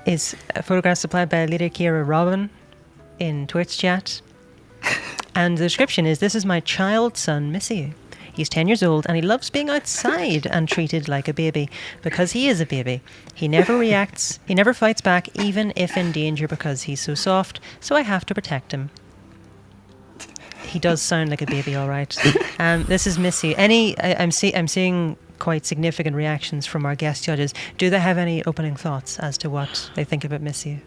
is a photograph supplied by Leader Kira Robin in Twitch chat. And the description is, "This is my child son, Missy. He's 10 years old and he loves being outside and treated like a baby. Because he is a baby, he never reacts, he never fights back, even if in danger, because he's so soft, so I have to protect him." He does sound like a baby, all right. This is Missy. I'm seeing quite significant reactions from our guest judges. Do they have any opening thoughts as to what they think about Missy?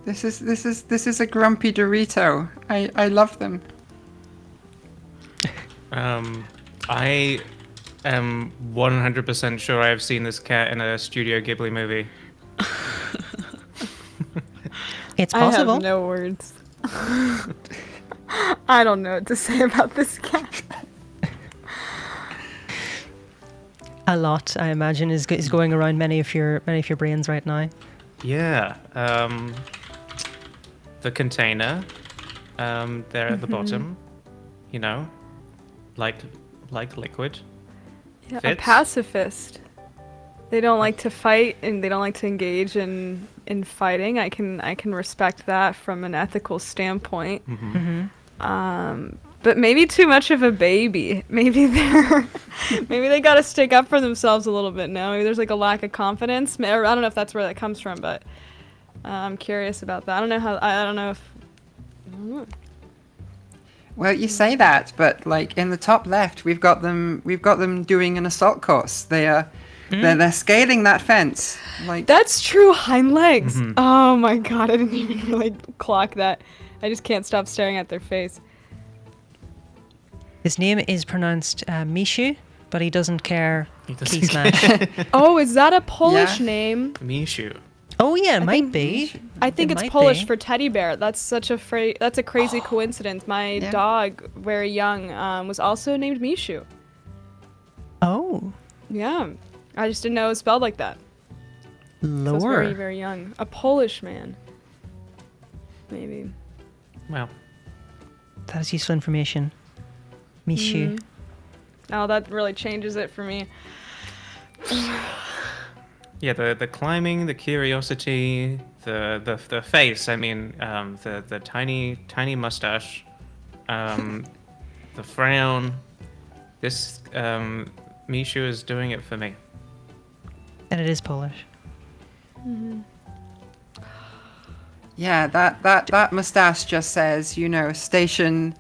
This is a grumpy Dorito. I love them. I am 100% sure I have seen this cat in a Studio Ghibli movie. It's possible. I have no words. I don't know what to say about this cat. A lot, I imagine, is going around many of your brains right now. Yeah. The container, there at the bottom, you know, like liquid. Yeah, a Fits. pacifist. They don't like to fight and they don't like to engage in fighting. I can respect that from an ethical standpoint. But maybe too much of a baby. Maybe they gotta stick up for themselves a little bit now. Maybe there's like a lack of confidence. Or I don't know if that's where that comes from, but I'm curious about that. I don't know if. Well, you say that, but like in the top left, we've got them doing an assault course. They're scaling that fence. Like That's true, hind legs. Oh my god, I didn't even really clock that. I just can't stop staring at their face. His name is pronounced Mishu, but he doesn't care. He Key doesn't smash. Oh, is that a Polish Yeah. name? Mishu. Oh yeah, it might be. I think It it's might Polish be. for teddy bear. That's such a that's a crazy coincidence. My Yeah. dog, very young, was also named Mishu. Oh, Yeah, I just didn't know it was spelled like that. So it's very, lower. very young. A Polish man. Maybe. Well, That is useful information. Mishu. Oh, that really changes it for me. yeah, the climbing, the curiosity, the face. I mean, the tiny mustache, the frown. This Mishu is doing it for me. And it is Polish. yeah, that mustache just says, you know, station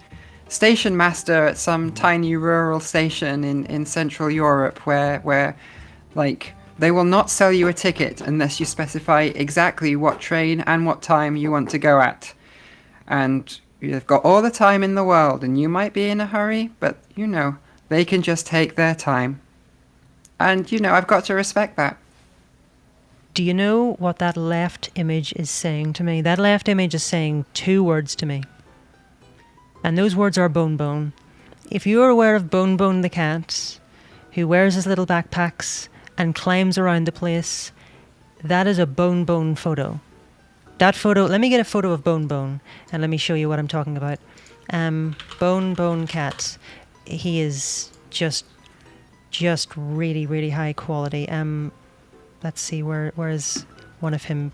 station master at some tiny rural station in Central Europe where like they will not sell you a ticket unless you specify exactly what train and what time you want to go at. And you've got all the time in the world, and you might be in a hurry, but they can just take their time. And I've got to respect that. Do you know what that left image is saying to me? That left image is saying 2 words to me. And those words are Bone Bone. If you are aware of Bone Bone the cat, who wears his little backpacks and climbs around the place, that is a Bone Bone photo. That photo, let me get a photo of Bone Bone and let me show you what I'm talking about. Bone Bone cat. He is just really, really high quality. Let's see, where is one of him?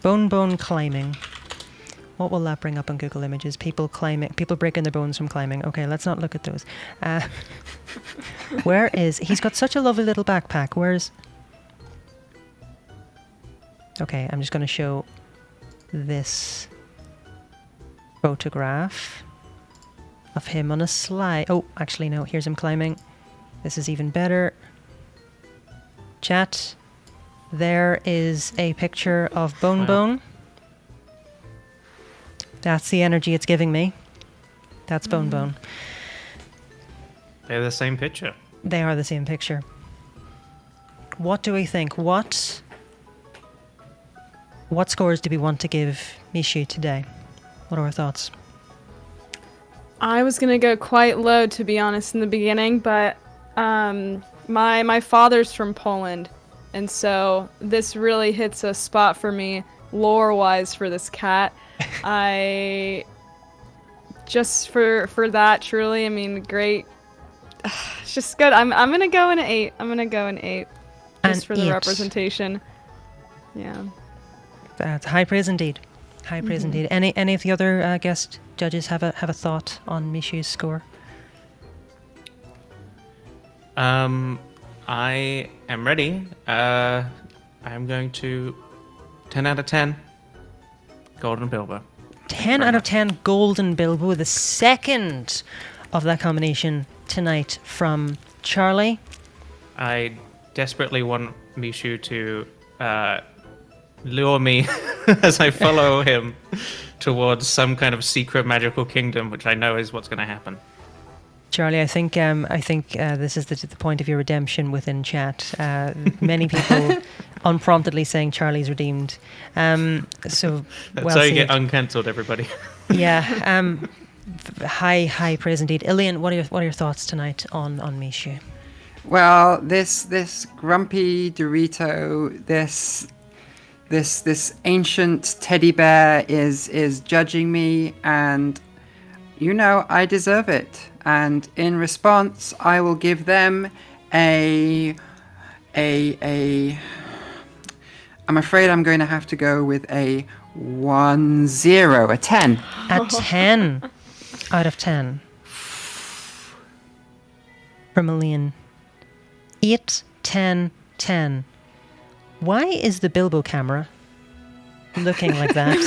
Bone Bone climbing. What will that bring up on Google Images? People breaking their bones from climbing. Okay, let's not look at those. He's got such a lovely little backpack. Okay, I'm just going to show this photograph of him on a slide. Oh, actually, no, here's him climbing. This is even better. Chat. There is a picture of Bone Bone. That's the energy it's giving me. That's Bone Bone. They're the same picture. They are the same picture. What do we think? What scores do we want to give Mishu today? What are our thoughts? I was gonna go quite low, to be honest, in the beginning, but my father's from Poland, and so this really hits a spot for me lore-wise for this cat. I just for that, truly, I mean, great. It's just good. I'm gonna go an 8. Just for the 8. representation. Yeah. That's high praise indeed. High praise indeed. Any of the other guest judges have a thought on Mishu's score? I am ready. I'm going to 10 out of 10. Golden Bilbo. 10 out of 10 Golden Bilbo, the second of that combination tonight from Charlie. I desperately want Mishu to lure me as I follow him towards some kind of secret magical kingdom, which I know is what's going to happen. Charlie, I think this is the point of your redemption within chat. Many people unpromptedly saying Charlie's redeemed. So That's how you get uncancelled, everybody. Yeah. High praise indeed. Ilian, what are your thoughts tonight on Mishu? Well, this grumpy Dorito, this ancient teddy bear is judging me, and I deserve it. And in response, I will give them a I'm afraid I'm going to have to go with a 1-0, a 10. A 10 out of 10. From Ilian. 8, 10, 10. Why is the Bilbo camera looking like that?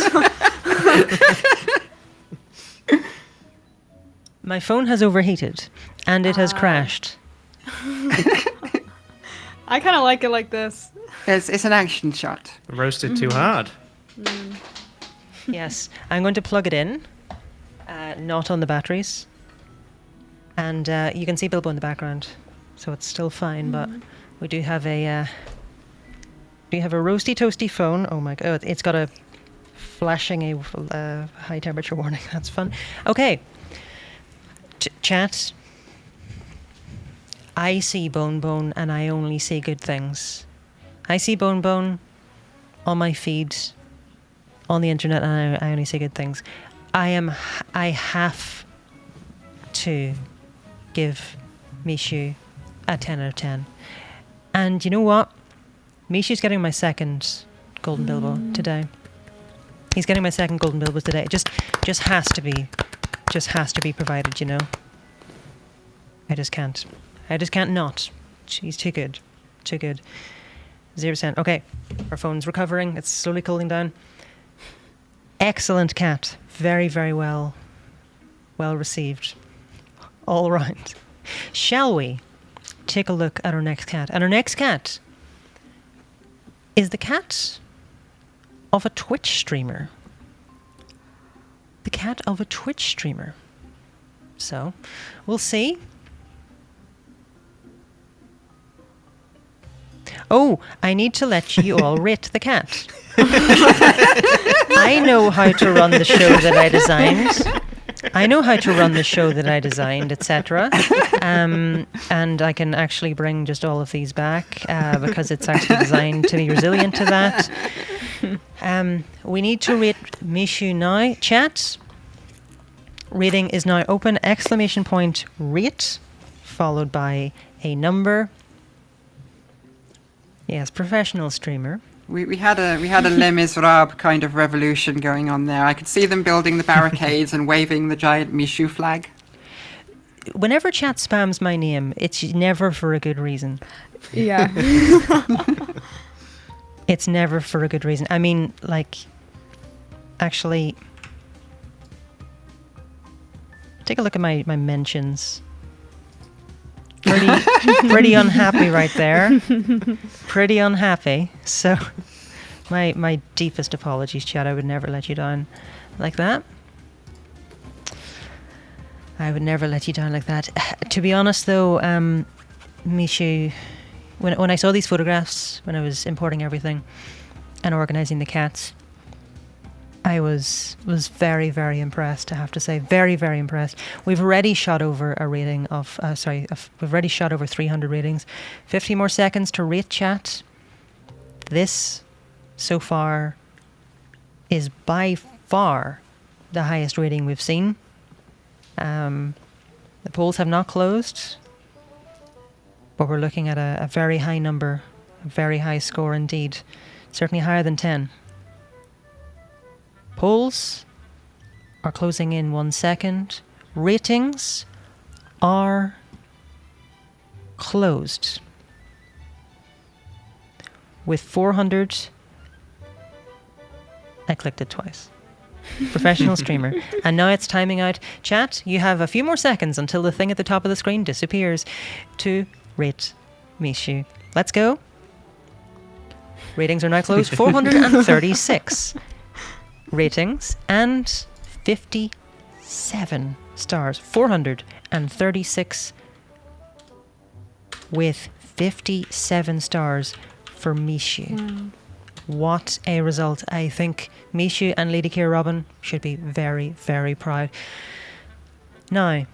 My phone has overheated and it has crashed. I kind of like it like this. It's an action shot. Roasted too hard. Yes, I'm going to plug it in, not on the batteries. And you can see Bilbo in the background, so it's still fine, but we do have a roasty toasty phone. Oh my god, it's got a flashing a high temperature warning. That's fun. Okay. Chat, I see Bone Bone and I only see good things. I see Bone Bone on my feed, on the internet, and I only see good things. I have to give Mishu a 10 out of 10. And you know what? Mishu's getting my second Golden Bilbo today. He's getting my second Golden Bilbo today. It just has to be provided, I just can't not. He's too good. 0%. Okay, our phone's recovering. It's slowly cooling down. Excellent cat. Very, very well received. all right. Shall we take a look at our next cat? And our next cat is the cat of a Twitch streamer. The cat of a Twitch streamer. So, we'll see. Oh, I need to let you all rate the cat. I know how to run the show that I designed. Etc. And I can actually bring just all of these back because it's actually designed to be resilient to that. We need to rate Mishu now. Chat. Rating is now open. ! Rate, followed by a number. Yes, professional streamer. We had a Les Miserables kind of revolution going on there. I could see them building the barricades and waving the giant Mishu flag. Whenever chat spams my name, it's never for a good reason. Yeah. It's never for a good reason. I mean, like, actually, take a look at my mentions. Pretty unhappy right there. Pretty unhappy. So, my deepest apologies, chat. I would never let you down like that. I would never let you down like that. To be honest, though, Mishu, when I saw these photographs, when I was importing everything and organising the cats, I was very, very impressed, I have to say. Very, very impressed. We've already shot over a rating of... we've already shot over 300 ratings. 50 more seconds to rate chat. This, so far, is by far the highest rating we've seen. The polls have not closed, but we're looking at a very high number, a very high score indeed. Certainly higher than 10. Polls are closing in 1 second. Ratings are closed. With 400, I clicked it twice. Professional streamer. And now it's timing out. Chat, you have a few more seconds until the thing at the top of the screen disappears to rate Mishu. Let's go. Ratings are now closed. 436 ratings and 57 stars. 436 with 57 stars for Mishu. Wow. What a result. I think Mishu and Lady Keir Robin should be very, very proud. Now,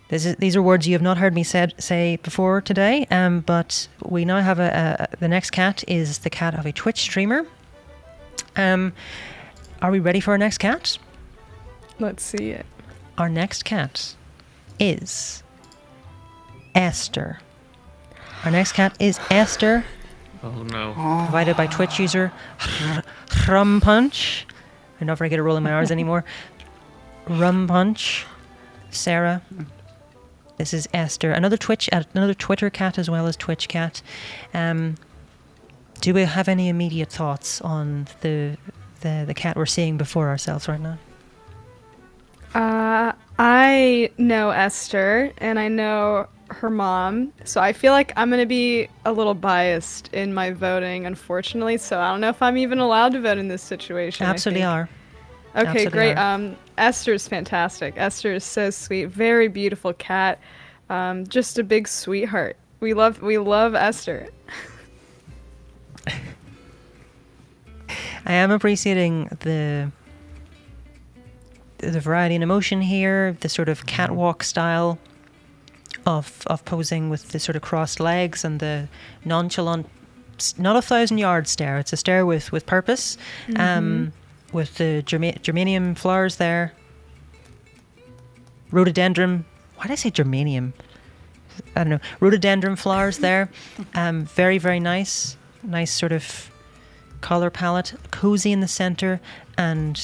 these are words you have not heard me say before today, but we now have the next cat is the cat of a Twitch streamer. Are we ready for our next cat? Let's see it. Our next cat is Esther. Our next cat is Esther. Oh no. Provided by Twitch user Rum Punch. I'm not very good at rolling my R's anymore. Rum Punch. Sarah. This is Esther. Another Twitter cat as well as Twitch cat. Do we have any immediate thoughts on the cat we're seeing before ourselves right now? I know Esther, and I know her mom, so I feel like I'm going to be a little biased in my voting, unfortunately, so I don't know if I'm even allowed to vote in this situation. Absolutely are. Okay, Absolutely great. are. Esther's fantastic. Esther is so sweet. Very beautiful cat. Just a big sweetheart. We love Esther. I am appreciating the variety and emotion here, the sort of catwalk style of posing with the sort of crossed legs and the nonchalant, not 1,000-yard stare. It's a stare with purpose, with the germanium flowers there. Rhododendron. Why did I say germanium? I don't know. Rhododendron flowers there. Very, very nice. Nice sort of color palette. Cozy in the center and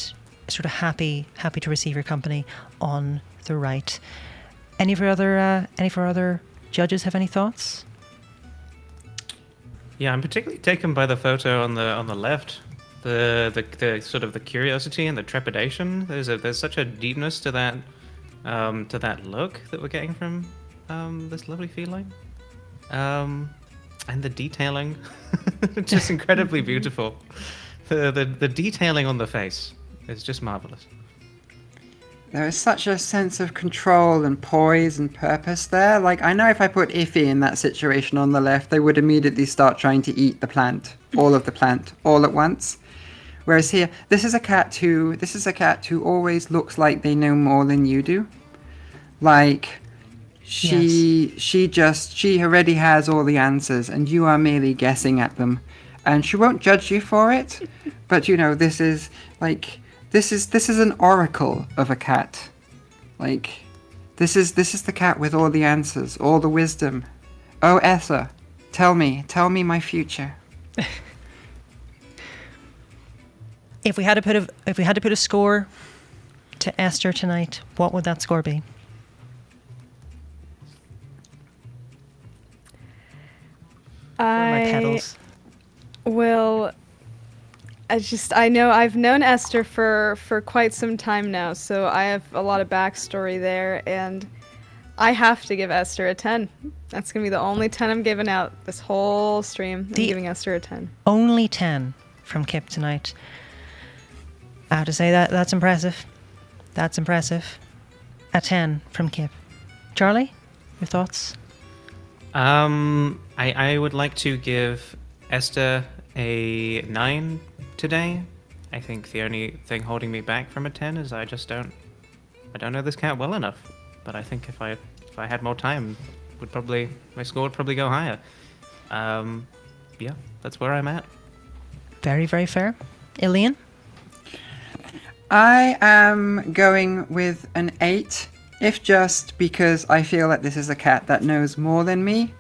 sort of happy to receive your company on the right. Any of our other judges have any thoughts? Yeah, I'm particularly taken by the photo on the left. The sort of the curiosity and the trepidation. There's such a deepness to to that look that we're getting from this lovely feline. And the detailing, just incredibly beautiful. The detailing on the face is just marvelous. There is such a sense of control and poise and purpose there. Like, I know if I put Iffy in that situation on the left, they would immediately start trying to eat the plant, all of the plant, all at once. Whereas here, this is a cat who always looks like they know more than you do. Like, she already has all the answers, and you are merely guessing at them. And she won't judge you for it, but you know, this is an oracle of a cat. Like, this is the cat with all the answers, all the wisdom. Oh, Essa, tell me my future. If we had to put a score to Esther tonight, what would that score be? My pedals. Well, I know I've known Esther for quite some time now, so I have a lot of backstory there, and I have to give Esther a 10. That's going to be the only 10 I'm giving out this whole stream. I'm giving Esther a 10. Only 10 from Kipp tonight. I have to say that's impressive. That's impressive. A 10 from Kipp. Charlie, your thoughts? I would like to give Esther a 9 today. I think the only thing holding me back from a 10 is I don't know this cat well enough. But I think if I had more time, my score would probably go higher. Yeah, that's where I'm at. Very, very fair. Ilian? I am going with an 8, if just because I feel that this is a cat that knows more than me,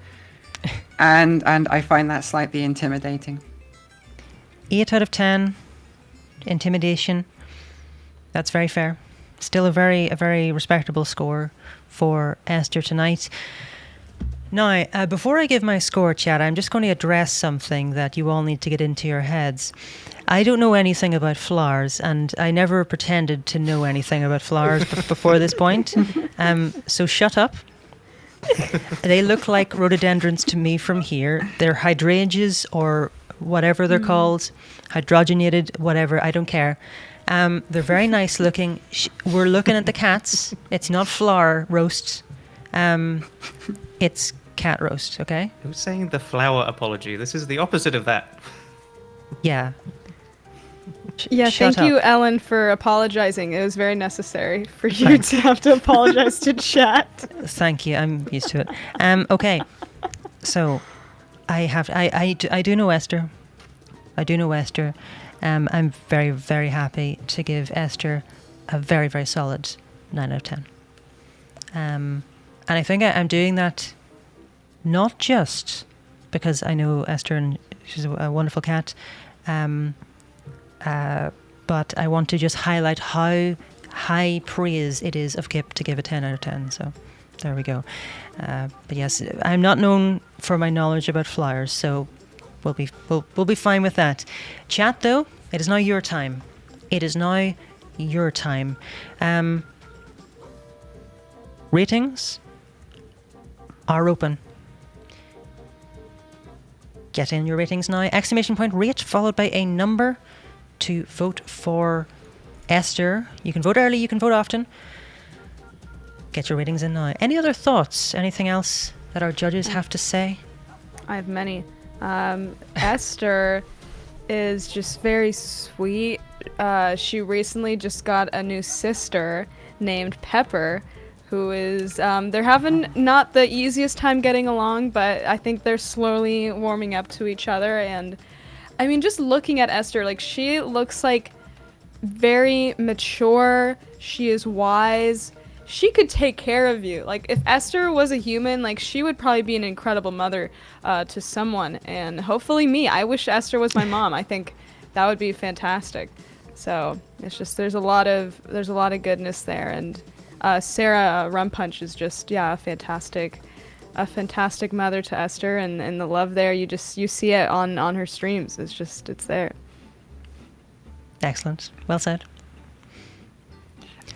and I find that slightly intimidating. 8 out of 10. Intimidation. That's very fair. Still a very respectable score for Esther tonight. Now, before I give my score, chat, I'm just going to address something that you all need to get into your heads. I don't know anything about flowers, and I never pretended to know anything about flowers before this point. So shut up. They look like rhododendrons to me from here. They're hydrangeas or whatever they're called, hydrogenated, whatever, I don't care. They're very nice looking. We're looking at the cats. It's not flower roast. It's cat roast, okay? Who's saying the flower apology? This is the opposite of that. Yeah. Yeah, Shut thank you, up. Ellen, for apologizing. It was very necessary for you to have to apologize to chat. Thank you. I'm used to it. Okay. So, I do know Esther. I do know Esther. I'm very, very happy to give Esther a very, very solid 9 out of 10. And I think I'm doing that not just because I know Esther and she's a wonderful cat, but I want to just highlight how high praise it is of Kipp to give a 10 out of 10. So there we go. But yes, I'm not known for my knowledge about flowers, so we'll be fine with that. Chat though, it is now your time. It is now your time. Ratings are open. Get in your ratings now. Exclamation point rate followed by a number to vote for Esther. You can vote early, you can vote often. Get your ratings in now. Any other thoughts? Anything else that our judges have to say? I have many. Esther is just very sweet. She recently just got a new sister named Pepper, who is, they're having not the easiest time getting along, but I think they're slowly warming up to each other. And I mean, just looking at Esther, like, she looks like very mature. She is wise. She could take care of you. Like, if Esther was a human, like, she would probably be an incredible mother to someone, and hopefully me. I wish Esther was my mom. I think that would be fantastic. So it's just there's a lot of goodness there, and Sarah Rumpunch is just a fantastic mother to Esther, and the love there you see it on her streams. It's there. Excellent. Well said.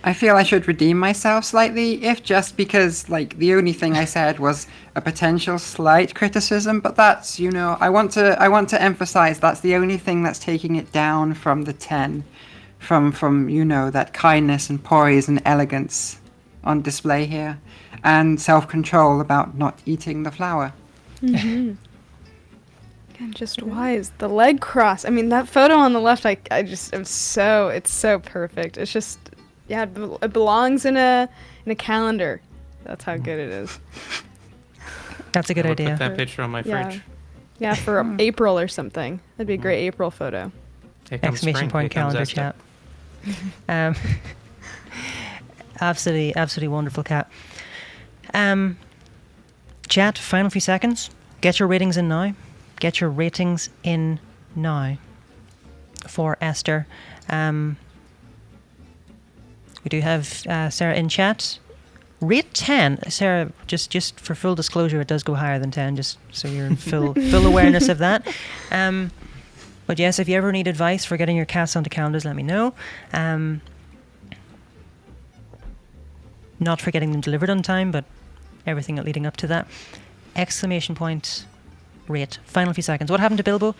I feel I should redeem myself slightly, if just because, like, the only thing I said was a potential slight criticism, but that's, I want to emphasize that's the only thing that's taking it down from the 10, from that kindness and poise and elegance on display here, and self-control about not eating the flower. And just wise. The leg cross. I mean, that photo on the left, it's so perfect. It's just, yeah, it belongs in a calendar. That's how good it is. That's a good I would idea. Put that picture on my fridge. Yeah, for April or something. That'd be a great April photo. Here comes Exclamation spring, point here comes calendar Esther. chat. Absolutely wonderful, Cat. Chat, final few seconds. Get your ratings in now. Get your ratings in now for Esther. We do have Sarah in chat. Rate 10. Sarah, just for full disclosure, it does go higher than 10, just so you're in full awareness of that. But yes, if you ever need advice for getting your cats onto calendars, let me know. Not for getting them delivered on time, but everything leading up to that. Exclamation point, rate. Final few seconds. What happened to Bilbo?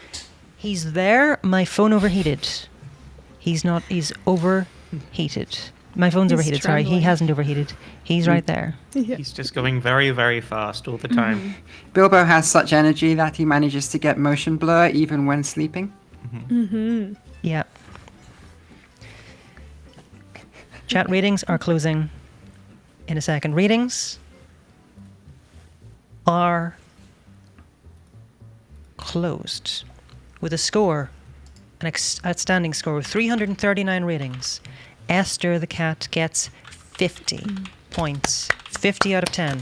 He's there. My phone overheated. He's not. He's overheated. My phone's He's overheated. Sorry, he trembling. hasn't overheated. He's right there. He's just going very, very fast all the time. Bilbo has such energy that he manages to get motion blur even when sleeping. Yeah. Chat ratings are closing in a second. Ratings are closed with a score, an outstanding score of 339 ratings. Esther the cat gets 50 points. 50 out of 10.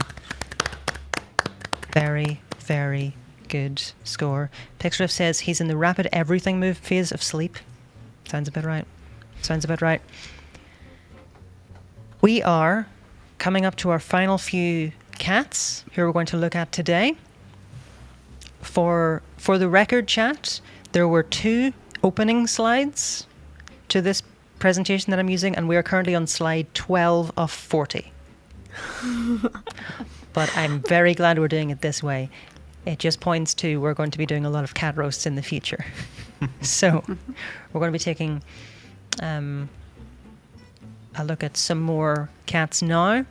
Very, very good score. Pixriff says he's in the rapid everything move phase of sleep. Sounds about right. We are coming up to our final few cats who we're going to look at today. For the record, chat, there were 2 opening slides to this presentation that I'm using, and we are currently on slide 12 of 40. But I'm very glad we're doing it this way. It just points to we're going to be doing a lot of cat roasts in the future. So we're going to be taking a look at some more cats now.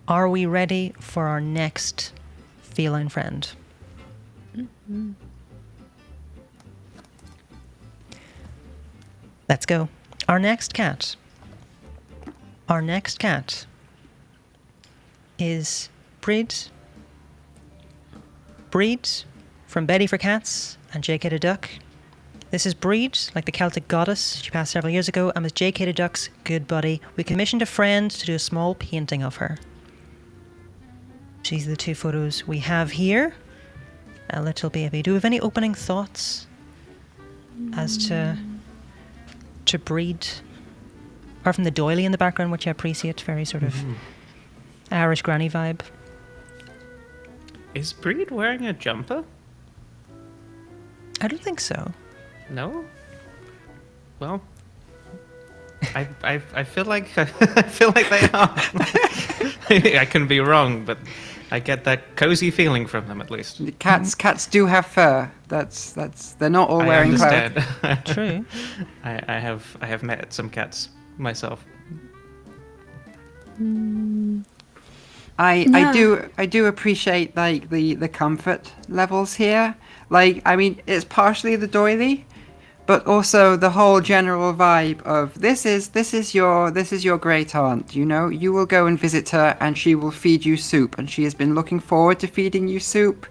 Are we ready for our next feline friend? Let's go. Our next cat is Breed from Betty for Cats and J.K. the Duck. This is Breed, like the Celtic goddess. She passed several years ago and was J.K. the Duck's good buddy. We commissioned a friend to do a small painting of her. These are the 2 photos we have here. A little baby. Do we have any opening thoughts as to Breed? Apart from the doily in the background, which I appreciate, very sort of Irish granny vibe. Is Breed wearing a jumper? I don't think so. No? Well, I feel like I feel like they are. I can be wrong, but I get that cozy feeling from them at least. Cats do have fur. That's they're not all I wearing clothes. understand. True. I have met some cats myself. I do appreciate like the comfort levels here. Like, I mean, it's partially the doily, but also the whole general vibe of this is your great aunt, you will go and visit her and she will feed you soup, and she has been looking forward to feeding you soup,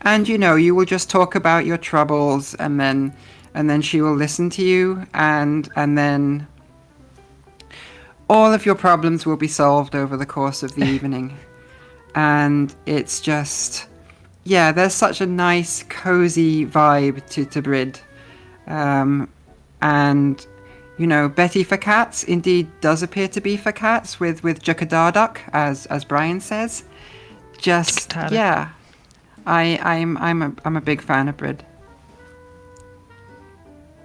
and you will just talk about your troubles, and then she will listen to you, and then all of your problems will be solved over the course of the evening. And it's just, yeah, there's such a nice cozy vibe to Brid. And Betty for Cats indeed does appear to be for cats with Juckadarduk, as Brian says. Just yeah, I'm a big fan of Brid.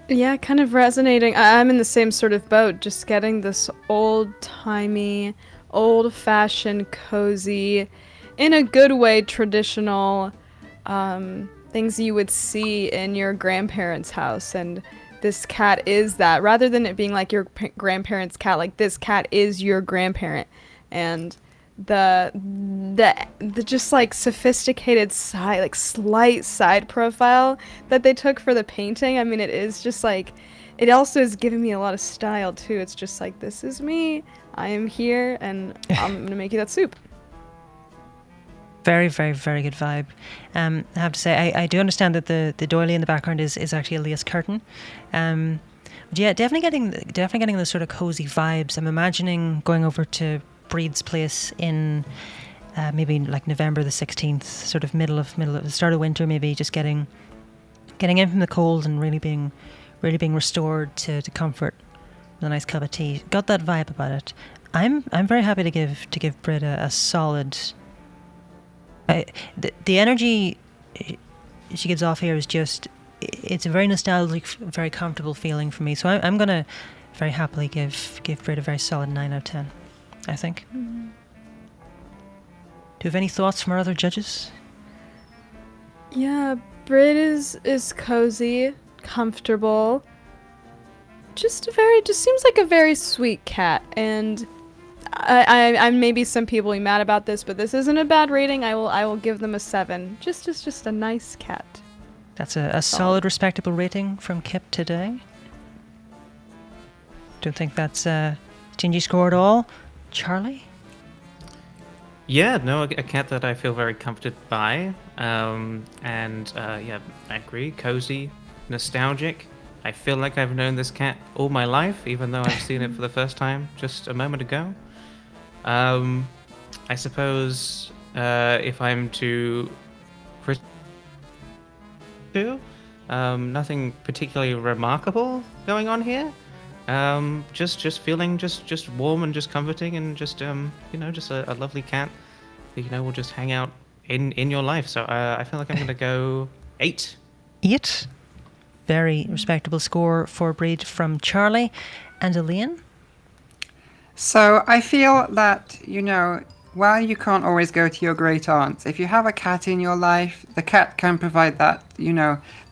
Yeah, kind of resonating. I'm in the same sort of boat, just getting this old-timey, old-fashioned, cozy, in a good way, traditional things you would see in your grandparents' house. And this cat is that. Rather than it being like your grandparents' cat, like this cat is your grandparent. And the just like sophisticated side, like slight side profile that they took for the painting. I mean, it is just like, it also is giving me a lot of style too. It's just like, this is me, I am here, and I'm gonna make you that soup. Very, very, very good vibe. I have to say, I do understand that the doily in the background is actually a lace curtain. But yeah, definitely getting those sort of cozy vibes. I'm imagining going over to Breed's place in maybe like November the 16th, sort of middle of the start of winter, maybe just getting in from the cold and really being restored to comfort with a nice cup of tea. Got that vibe about it. I'm very happy to give Brit a solid. The energy she gives off here is just, it's a very nostalgic, very comfortable feeling for me. So I'm gonna very happily give Brit a very solid 9 out of 10. I think. Mm-hmm. Do you have any thoughts from our other judges? Yeah, Brit is cozy, comfortable. Just seems like a very sweet cat. And I maybe some people will be mad about this, but this isn't a bad rating. I will give them a 7. Just a nice cat. That's a solid, respectable rating from Kipp today. Don't think that's a stingy score at all. Charlie? Yeah, no, a cat that I feel very comforted by. Yeah, I agree. Cozy, nostalgic. I feel like I've known this cat all my life, even though I've seen it for the first time just a moment ago. I suppose if I'm to nothing particularly remarkable going on here. Just feeling just warm and just comforting and just just a lovely cat that will just hang out in your life. So I feel like I'm gonna go 8. 8. Very respectable score for Breed from Charlie. And Elaine? So I feel that, while you can't always go to your great aunts, if you have a cat in your life, the cat can provide that,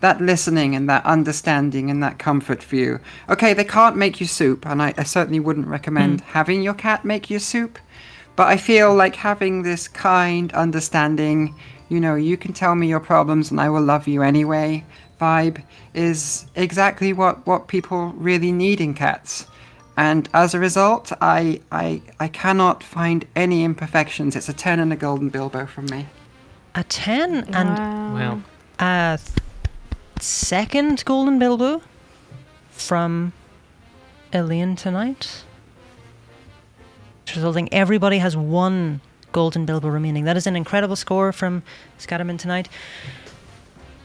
that listening and that understanding and that comfort for you. Okay, they can't make you soup, and I certainly wouldn't recommend having your cat make you soup, but I feel like having this kind, understanding, you can tell me your problems and I will love you anyway vibe is exactly what people really need in cats. And as a result, I cannot find any imperfections. It's a 10 and a golden Bilbo from me. A 10 and Wow. a second golden Bilbo from Elaine tonight. Resulting, everybody has 1 golden Bilbo remaining. That is an incredible score from Scattermoon tonight.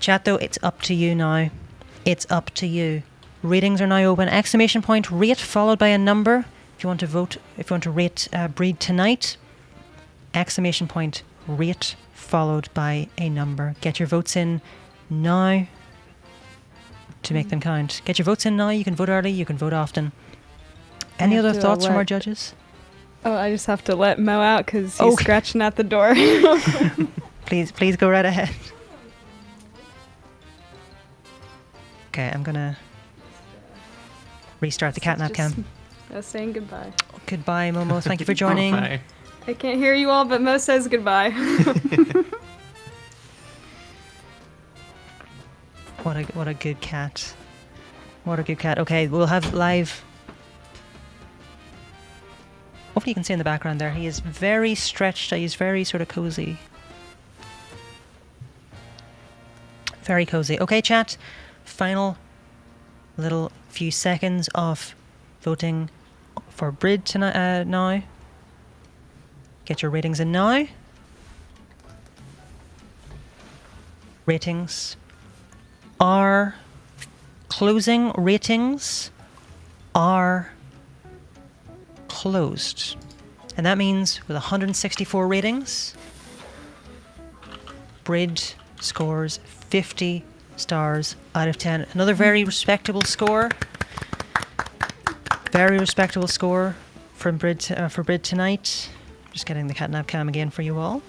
Chat though, it's up to you now. It's up to you. Ratings are now open. Exclamation point, rate, followed by a number. If you want to vote, if you want to rate Breed tonight, exclamation point, rate, followed by a number. Get your votes in now to make them count. Get your votes in now. You can vote early, you can vote often. Any other thoughts from our judges? Oh, I just have to let Mo out because he's scratching at the door. Please go right ahead. Okay, I'm gonna restart the catnap cam. Saying goodbye. Goodbye, Momo. Thank you for joining. Bye. I can't hear you all, but Mo says goodbye. What a good cat. What a good cat. Okay, we'll have live. Hopefully you can see in the background there. He is very stretched. He's very sort of cozy. Very cozy. Okay, chat. Final little few seconds of voting for Brid tonight now. Get your ratings in now. Ratings are closing. Ratings are closed. And that means with 164 ratings, Brid scores 50 stars out of 10. Another very respectable score. Very respectable score from Brid for Brid tonight. Just getting the catnap cam again for you all.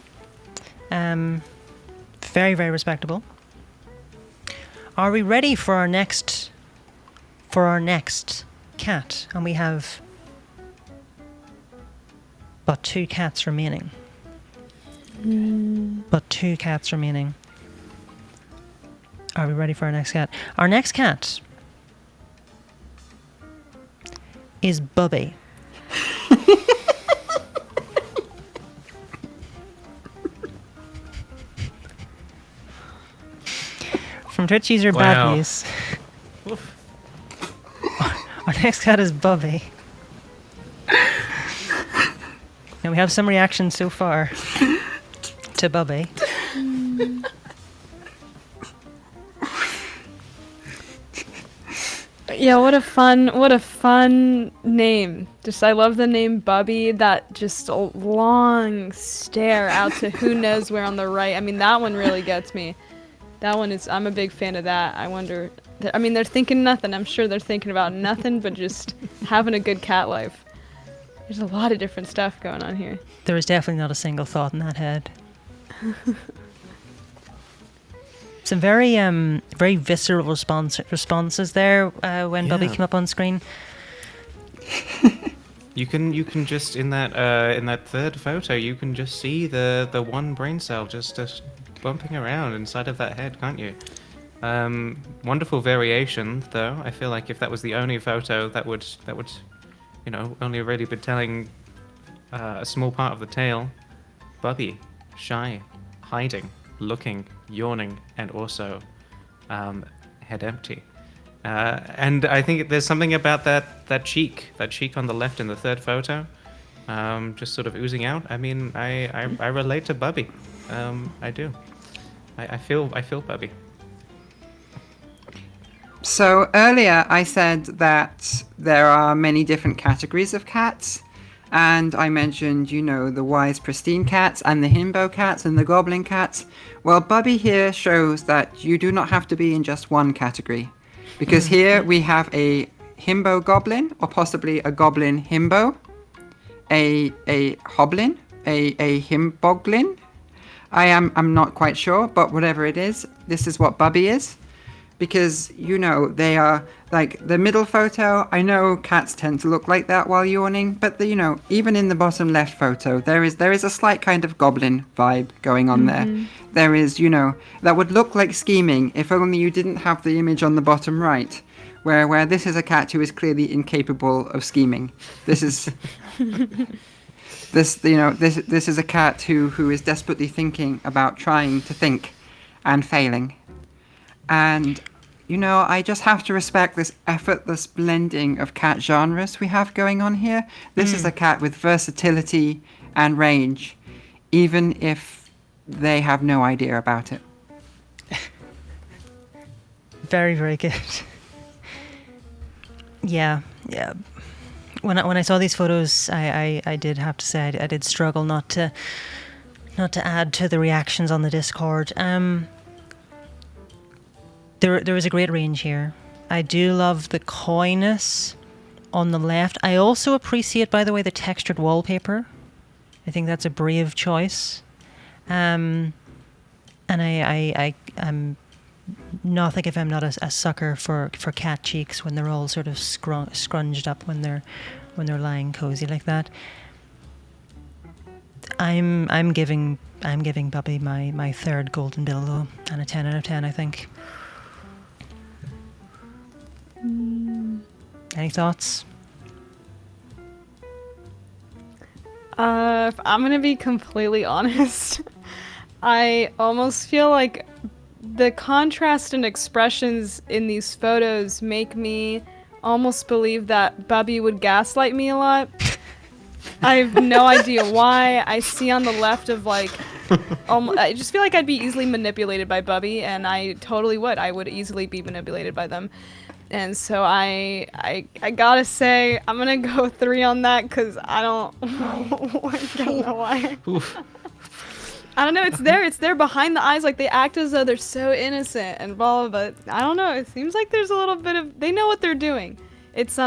Very, very respectable. Are we ready for our next cat? And we have but 2 cats remaining. But 2 cats remaining. Are we ready for our next cat? Our next cat is Bubby. From Twitch user Wow. Badnews. Our next cat is Bubby. Now we have some reactions so far to Bubby. Yeah, what a fun name. Just I love the name Bubby. That just a long stare out to who knows where on the right. I mean, that one really gets me. That one is, I'm a big fan of that. I wonder, I mean, they're thinking nothing. I'm sure they're thinking about nothing but just having a good cat life. There's a lot of different stuff going on here. There is definitely not a single thought in that head. Some very very visceral responses there when Bubby Yeah. came up on screen. You can just in that third photo, you can just see the one brain cell just bumping around inside of that head, can't you? Wonderful variation, though. I feel like if that was the only photo, that would only really be telling a small part of the tale. Bubby, shy, hiding, looking, yawning, and also head empty. And I think there's something about that cheek on the left in the third photo, just sort of oozing out. I mean, I relate to Bubby. I do. I feel Bubby. So earlier I said that there are many different categories of cats, and I mentioned, the wise pristine cats and the himbo cats and the goblin cats. Well, Bubby here shows that you do not have to be in just one category, because here we have a himbo goblin, or possibly a goblin himbo, a hoblin, a himboglin. I'm not quite sure, but whatever it is, this is what Bubby is. Because, they are, like, the middle photo, I know cats tend to look like that while yawning, but, even in the bottom left photo, there is a slight kind of goblin vibe going on there. There is, that would look like scheming if only you didn't have the image on the bottom right, where this is a cat who is clearly incapable of scheming. This is... This is a cat who is desperately thinking about trying to think and failing. And, I just have to respect this effortless blending of cat genres we have going on here. This is a cat with versatility and range, even if they have no idea about it. Very, very good. Yeah. When I saw these photos, I did have to say I did struggle not to add to the reactions on the Discord. There is a great range here. I do love the coyness on the left. I also appreciate, by the way, the textured wallpaper. I think that's a brave choice. And I'm nothing if I'm not a sucker for cat cheeks when they're all sort of scrunged up when they're lying cozy like that. I'm giving Bubby my third golden Bilbo and a 10 out of 10, I think. Any thoughts? If I'm gonna be completely honest, I almost feel like the contrast and expressions in these photos make me almost believe that Bubby would gaslight me a lot. I have no idea why. I see on the left of I just feel like I'd be easily manipulated by Bubby, and I totally would. I would easily be manipulated by them. And so I gotta say, I'm gonna go 3 on that, because I don't know why. Oof. I don't know. It's there. It's there behind the eyes. Like they act as though they're so innocent and blah blah. But I don't know. It seems like there's a little bit of. They know what they're doing. It's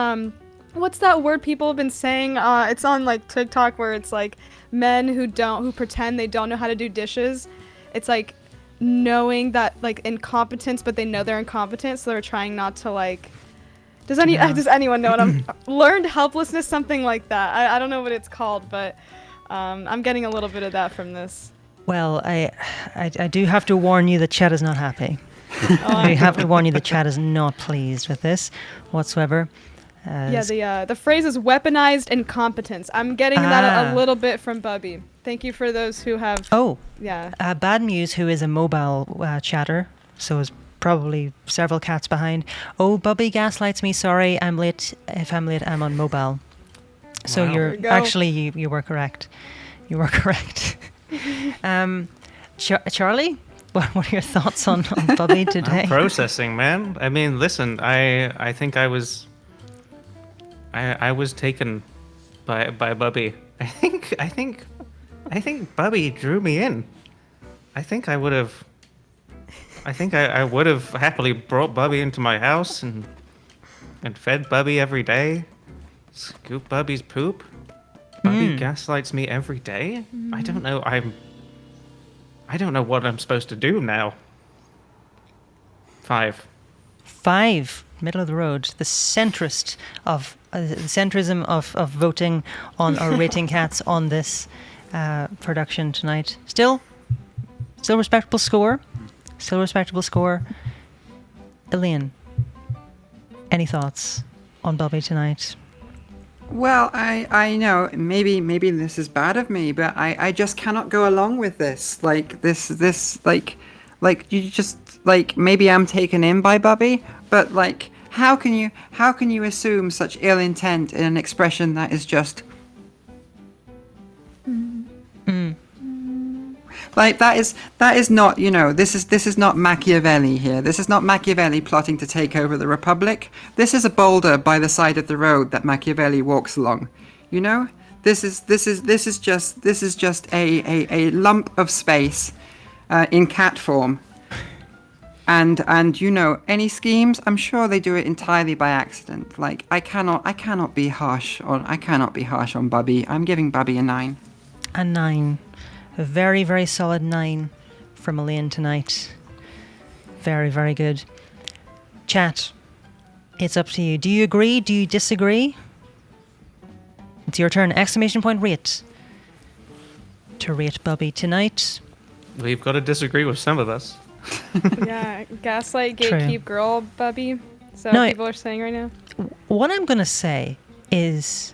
what's that word people have been saying? It's on like TikTok where it's like men who pretend they don't know how to do dishes. It's like knowing that like incompetence, but they know they're incompetent, so they're trying not to like. Does anyone know what I'm learned helplessness, something like that? I don't know what it's called, but I'm getting a little bit of that from this. Well, I do have to warn you that Chad is not happy. I have to warn you that Chad is not pleased with this whatsoever. The phrase is weaponized incompetence. I'm getting that a little bit from Bubby. Thank you for those who have. Oh. Yeah. Bad Muse, who is a mobile chatter, so is probably several cats behind. Oh, Bubby gaslights me. Sorry, I'm late. If I'm late, I'm on mobile. So Wow. you're actually you were correct. You were correct. Charlie, what are your thoughts on Bubby today? I'm processing, man. I mean, listen, I think I was taken by Bubby. I think Bubby drew me in. I think I would have happily brought Bubby into my house and fed Bubby every day. Scoop Bubby's poop. Bubby gaslights me every day. I don't know. I don't know what I'm supposed to do now. 5. 5, middle of the road. The centrism of voting on or rating cats on this production tonight. Still respectable score. Still respectable score. Elaine, any thoughts on Bubby tonight? Well, I know maybe this is bad of me, but I just cannot go along with this. Like this like you just like maybe I'm taken in by Bubby, but like how can you assume such ill intent in an expression that is just like that is not, you know, this is not Machiavelli here. This is not Machiavelli plotting to take over the Republic. This is a boulder by the side of the road that Machiavelli walks along. You know? This is just a lump of space in cat form. And you know, any schemes, I'm sure they do it entirely by accident. Like I cannot be harsh on Bubby. I'm giving Bubby a 9. A 9. A very, very solid 9 from Elaine tonight. Very, very good. Chat, it's up to you. Do you agree? Do you disagree? It's your turn. Exclamation point rate. To rate Bubby tonight. We've got to disagree with some of us. Yeah, gaslight, True. gatekeep, girl, Bubby. Is that No, what people are saying right now? What I'm going to say is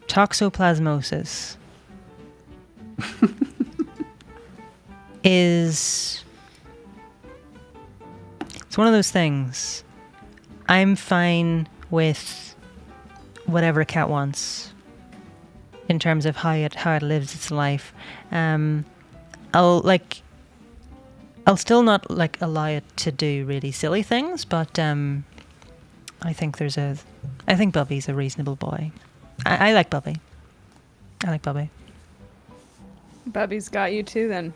toxoplasmosis it's one of those things. I'm fine with whatever a cat wants in terms of how it lives its life. I'll still not allow it to do really silly things, but I think Bubby's a reasonable boy. I like Bubby. Bubby's got you too then.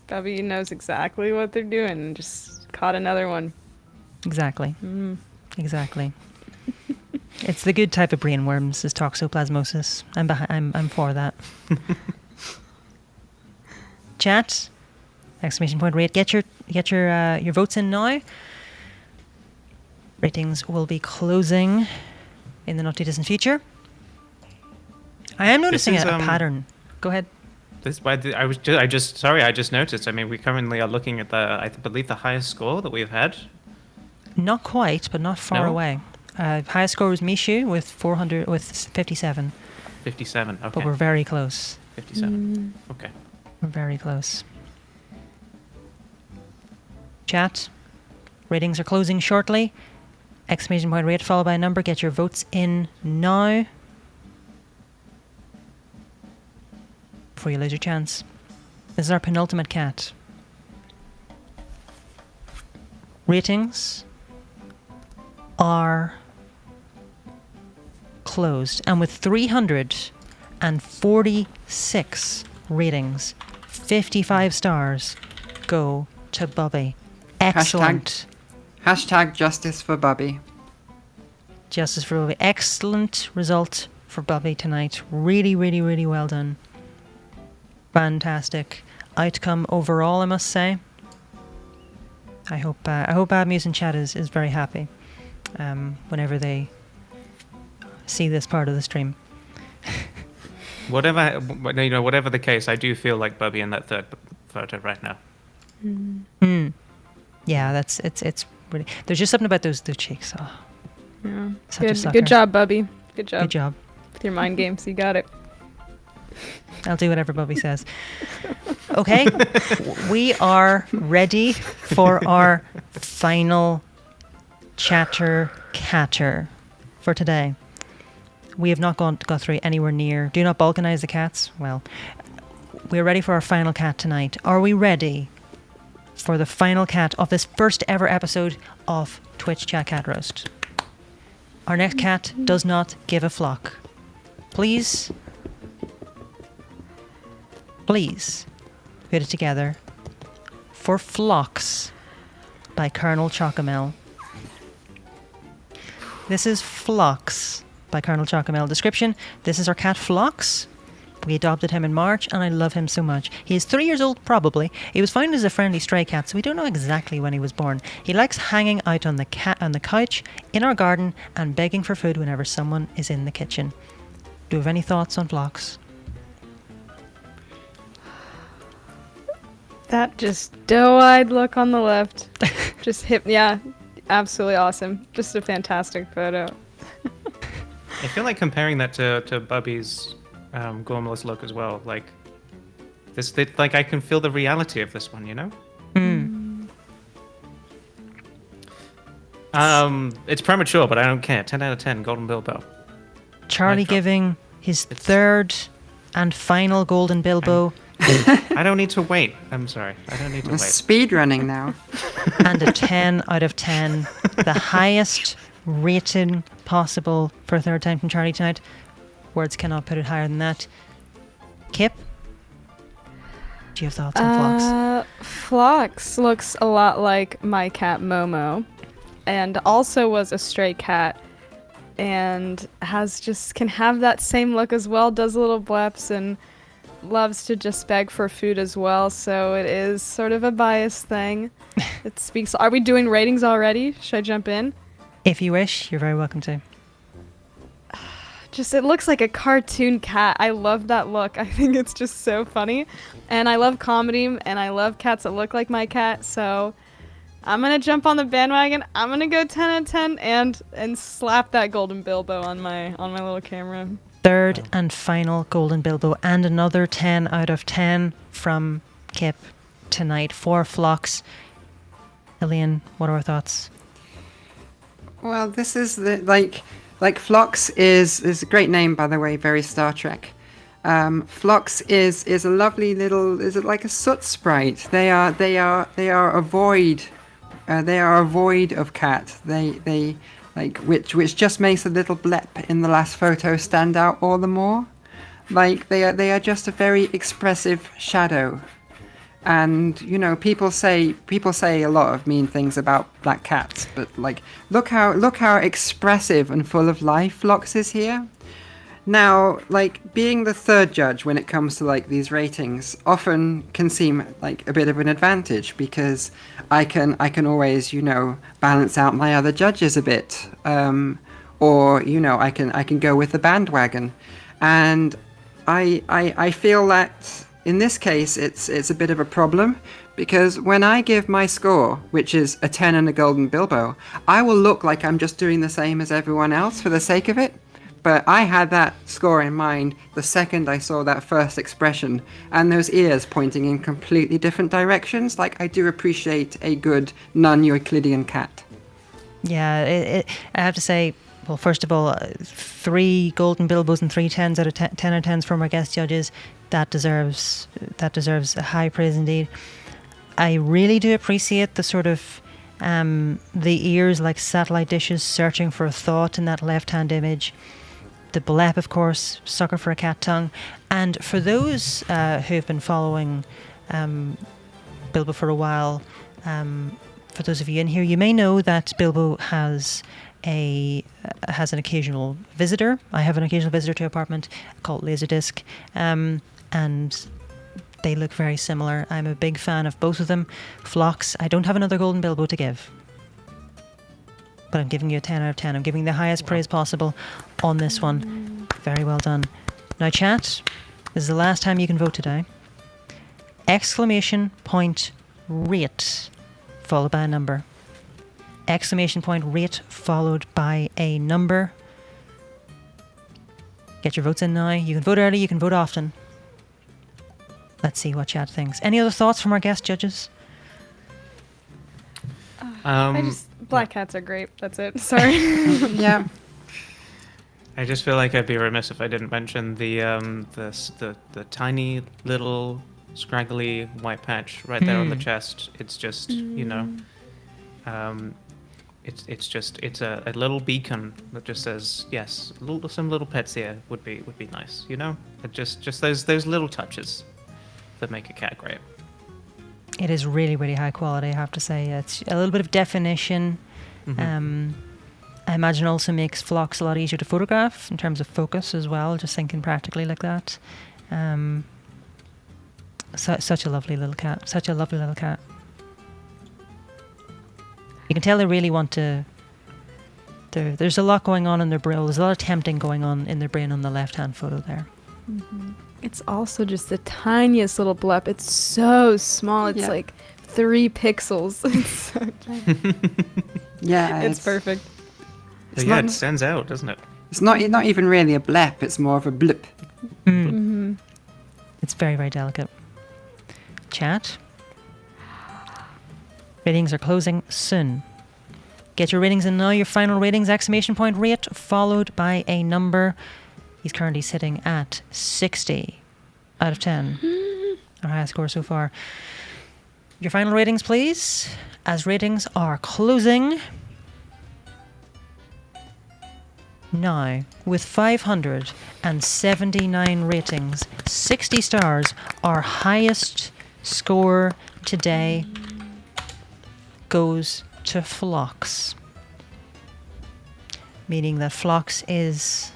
Bubby knows exactly what they're doing and just caught another one. Exactly. Exactly. It's the good type of brainworms is toxoplasmosis. I'm for that. Chat. Exclamation point rate. Get your votes in now. Ratings will be closing in the not too distant future. I am noticing a pattern. Go ahead. I just noticed. I mean, we currently are looking at I believe the highest score that we've had. Not quite, but not far away. Highest score was Mishu with 57. 57. Okay. But we're very close. 57. Okay. We're very close. Chat. Ratings are closing shortly. Exclamation point rate followed by a number. Get your votes in now. Before you lose your chance. This is our penultimate cat. Ratings are closed. And with 346 ratings, 55 stars go to Bubby. Excellent. Hashtag justice for Bubby. Justice for Bubby. Excellent result for Bubby tonight. Really, really, really well done. Fantastic outcome overall, I must say. I hope Bad Muse in chat is very happy whenever they see this part of the stream. Whatever the case, I do feel like Bubby in that third photo right now. Yeah, it's really. There's just something about those cheeks. Oh, Yeah. such a sucker. Good job, Bubby. Good job. Good job. With your mind games, you got it. I'll do whatever Bubby says. Okay, we are ready for our final chatter-catter for today. We have not got through anywhere near. Do not balkanize the cats. Well, we're ready for our final cat tonight. Are we ready for the final cat of this first ever episode of Twitch Chat Cat Roast? Our next cat does not give a flock. Please put it together for Phlox by Colonel Chocomel. This is Phlox by Colonel Chocomel. Description: this is our cat Phlox. We adopted him in March and I love him so much. He is 3 years old, probably. He was found as a friendly stray cat, so we don't know exactly when he was born. He likes hanging out on the couch, in our garden, and begging for food whenever someone is in the kitchen. Do you have any thoughts on Phlox? That just doe-eyed look on the left. Just yeah, absolutely awesome. Just a fantastic photo. I feel like comparing that to Bubby's gormless look as well. Like like I can feel the reality of this one, you know? It's premature, but I don't care. 10 out of 10, Golden Bilbo. Charlie giving his third and final Golden Bilbo. I don't need to wait. I'm sorry. I don't need to wait. Speed running now. And a 10 out of 10. The highest rating possible for a third time from Charlie tonight. Words cannot put it higher than that. Kip? Do you have thoughts on Phlox? Phlox looks a lot like my cat Momo, and also was a stray cat, and can have that same look as well. Does little bleps and loves to just beg for food as well. So it is sort of a biased thing. It speaks. Are we doing ratings already? Should I jump in? If you wish, you're very welcome to. It looks like a cartoon cat. I love that look. I think it's just so funny. And I love comedy, and I love cats that look like my cat, so I'm going to jump on the bandwagon. I'm going to go 10 out of 10 and slap that Golden Bilbo on my little camera. Third and final Golden Bilbo, and another 10 out of 10 from Kip tonight for Phlox. Elaine, what are our thoughts? Well, this is like Phlox is a great name, by the way, very Star Trek. Phlox is a lovely little, is it like a soot sprite? They are a void. They are a void of cat. They like which just makes a little blep in the last photo stand out all the more. Like they are just a very expressive shadow. And you know, people say a lot of mean things about black cats, but like look how expressive and full of life Phlox is here. Now, like being the third judge when it comes to like these ratings often can seem like a bit of an advantage, because I can always, you know, balance out my other judges a bit, or you know, I can go with the bandwagon, and I feel that in this case it's a bit of a problem, because when I give my score, which is a 10 and a Golden Bilbo, I will look like I'm just doing the same as everyone else for the sake of it. But I had that score in mind the second I saw that first expression, and those ears pointing in completely different directions. Like, I do appreciate a good non-Euclidean cat. Yeah, I have to say, well, first of all, 3 Golden Bilbos and 3 10s out of 10 out of 10s from our guest judges. That deserves a high praise indeed. I really do appreciate the sort of the ears like satellite dishes searching for a thought in that left-hand image. The blep, of course, sucker for a cat tongue. And for those who've been following Bilbo for a while. For those of you in here, you may know that Bilbo has an occasional visitor. I have an occasional visitor to our apartment called Laserdisc, and they look very similar. I'm a big fan of both of them. Phlox, I don't have another golden Bilbo to give, but I'm giving you a 10 out of 10. I'm giving the highest praise possible on this one. Very well done. Now, chat, this is the last time you can vote today. Exclamation point rate followed by a number. Exclamation point rate followed by a number. Get your votes in now. You can vote early, you can vote often. Let's see what chat thinks. Any other thoughts from our guest judges? Black cats are great. That's it. Sorry. Yeah. I just feel like I'd be remiss if I didn't mention the tiny little scraggly white patch right there on the chest. It's just it's a little beacon that just says yes. Some little pets here would be nice. It just those little touches that make a cat great. It is really, really high quality, I have to say. It's a little bit of definition. I imagine also makes Phlox a lot easier to photograph in terms of focus as well, just thinking practically like that. Such a lovely little cat. Such a lovely little cat. You can tell they really want to... There's a lot going on in their brain. There's a lot of tempting going on in their brain on the left-hand photo there. It's also just the tiniest little blep. It's so small. It's like 3 pixels. It's so tiny. Yeah. It's perfect. It stands out, doesn't it? It's not even really a blep. It's more of a blip. It's very, very delicate. Chat. Ratings are closing soon. Get your ratings in now. Your final ratings, exclamation point rate, followed by a number. He's currently sitting at 60 out of 10. Our highest score so far. Your final ratings, please. As ratings are closing now, with 579 ratings, 60 stars, our highest score today goes to Phlox. Meaning that Phlox is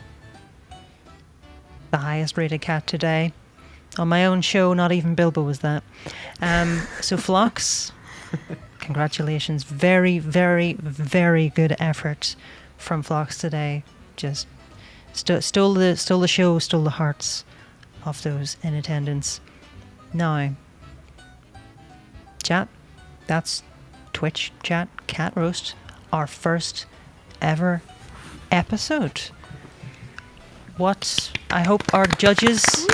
the highest rated cat today. On my own show, not even Bilbo was that. So Phlox, congratulations. Very, very, very good effort from Phlox today. Just stole the show, stole the hearts of those in attendance. Now, chat, that's Twitch chat, Cat Roast, our first ever episode. I hope our judges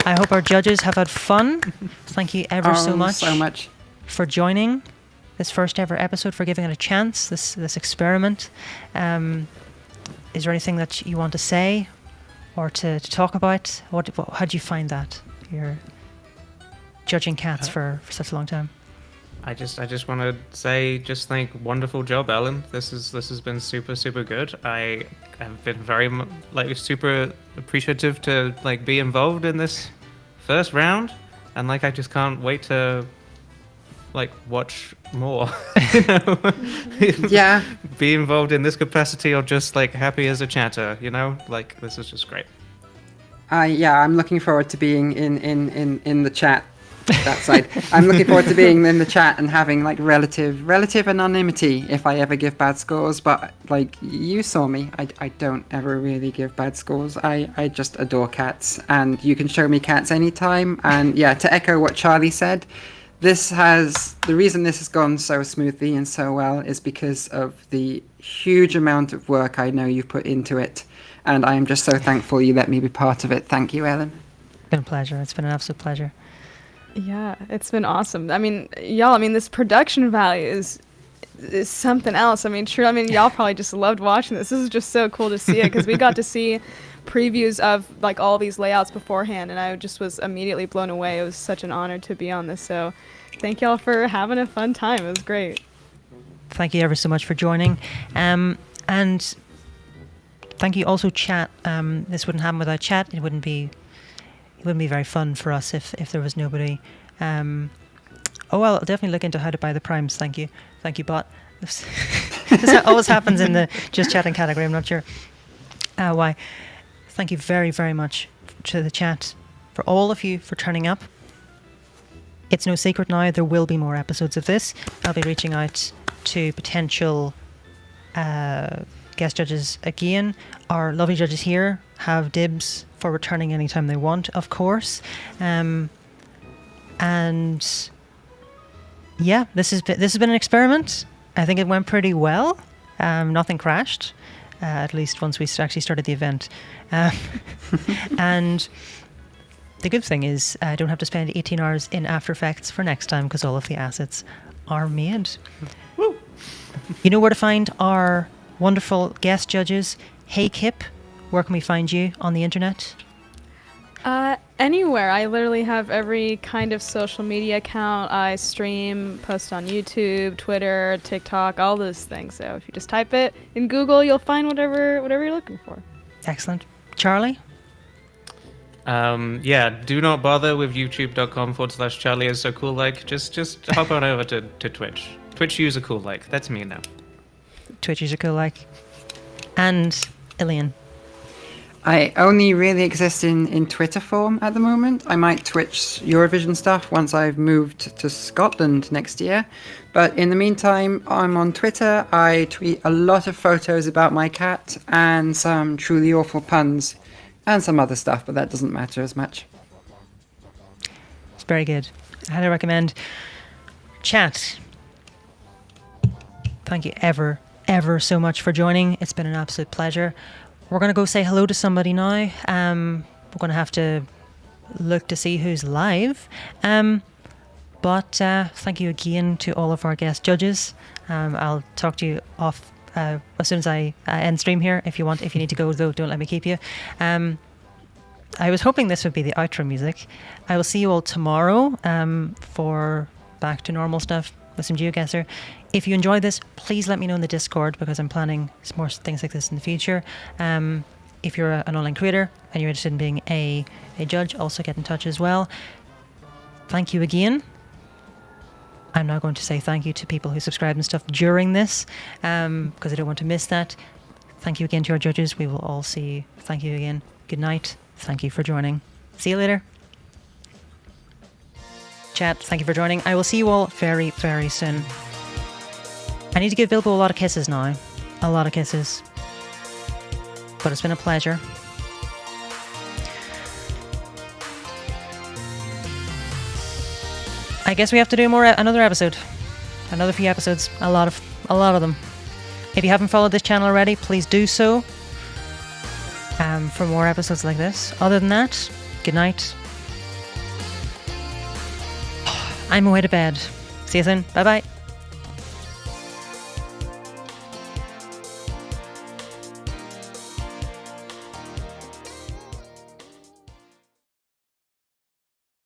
have had fun. Thank you ever so much for joining this first ever episode, for giving it a chance, this experiment. Is there anything that you want to say or to talk about? How do you find that? You're judging cats for such a long time. I just want to say, wonderful job, Ellen. This has been super, super good. I have been very super appreciative to be involved in this first round, and I just can't wait to watch more. Yeah. Be involved in this capacity, or just happy as a chatter. This is just great. I'm looking forward to being in the chat. That side. I'm looking forward to being in the chat and having relative anonymity if I ever give bad scores. But you saw me, I don't ever really give bad scores. I just adore cats, and you can show me cats anytime. And to echo what Charlie said, the reason this has gone so smoothly and so well is because of the huge amount of work I know you put into it, and I am just so thankful you let me be part of it. Thank you, Ellen. It's been a pleasure. It's been an absolute pleasure. Yeah, it's been awesome. I mean, y'all, this production value is something else. Y'all probably just loved watching this. This is just so cool to see it, because we got to see previews of all these layouts beforehand, and I just was immediately blown away. It was such an honor to be on this. So thank y'all for having a fun time. It was great. Thank you ever so much for joining. And thank you also, chat. This wouldn't happen without chat. It wouldn't be very fun for us if there was nobody I'll definitely look into how to buy the primes. Thank you, bot. This always happens in the just chatting category. I'm not sure why. Thank you very, very much to the chat, for all of you for turning up. It's no secret now, there will be more episodes of this. I'll be reaching out to potential guest judges again. Our lovely judges here have dibs for returning anytime they want, of course. And yeah, this has been an experiment. I think it went pretty well. Nothing crashed, at least once we actually started the event. And the good thing is I don't have to spend 18 hours in After Effects for next time because all of the assets are made. Woo! You know where to find our wonderful guest judges. heyKipp, where can we find you on the internet? Anywhere. I literally have every kind of social media account. I stream, post on YouTube, Twitter, TikTok, all those things. So if you just type it in Google, you'll find whatever you're looking for. Excellent. Charlie? Do not bother with youtube.com/Charlie is so coollike. Just hop on over to Twitch. Twitch user coollike. That's me now. Twitch user coollike. And Ilian? I only really exist in Twitter form at the moment. I might Twitch Eurovision stuff once I've moved to Scotland next year. But in the meantime, I'm on Twitter. I tweet a lot of photos about my cat and some truly awful puns and some other stuff, but that doesn't matter as much. It's very good. I highly recommend. Chat. Thank you ever so much for joining. It's been an absolute pleasure. We're going to go say hello to somebody now. We're going to have to look to see who's live. But thank you again to all of our guest judges. I'll talk to you off as soon as I end stream here. If you need to go, though, don't let me keep you. I was hoping this would be the outro music. I will see you all tomorrow for back to normal stuff with some GeoGuessr. If you enjoyed this, please let me know in the Discord because I'm planning some more things like this in the future. If you're an online creator and you're interested in being a judge, also get in touch as well. Thank you again. I'm now going to say thank you to people who subscribed and stuff during this because I don't want to miss that. Thank you again to our judges. We will all see you. Thank you again. Good night. Thank you for joining. See you later. Chat, thank you for joining. I will see you all very, very soon. I need to give Bilbo a lot of kisses now. A lot of kisses. But it's been a pleasure. I guess we have to do another episode. Another few episodes. A lot of them. If you haven't followed this channel already, please do so. For more episodes like this. Other than that, good night. I'm away to bed. See you soon. Bye bye.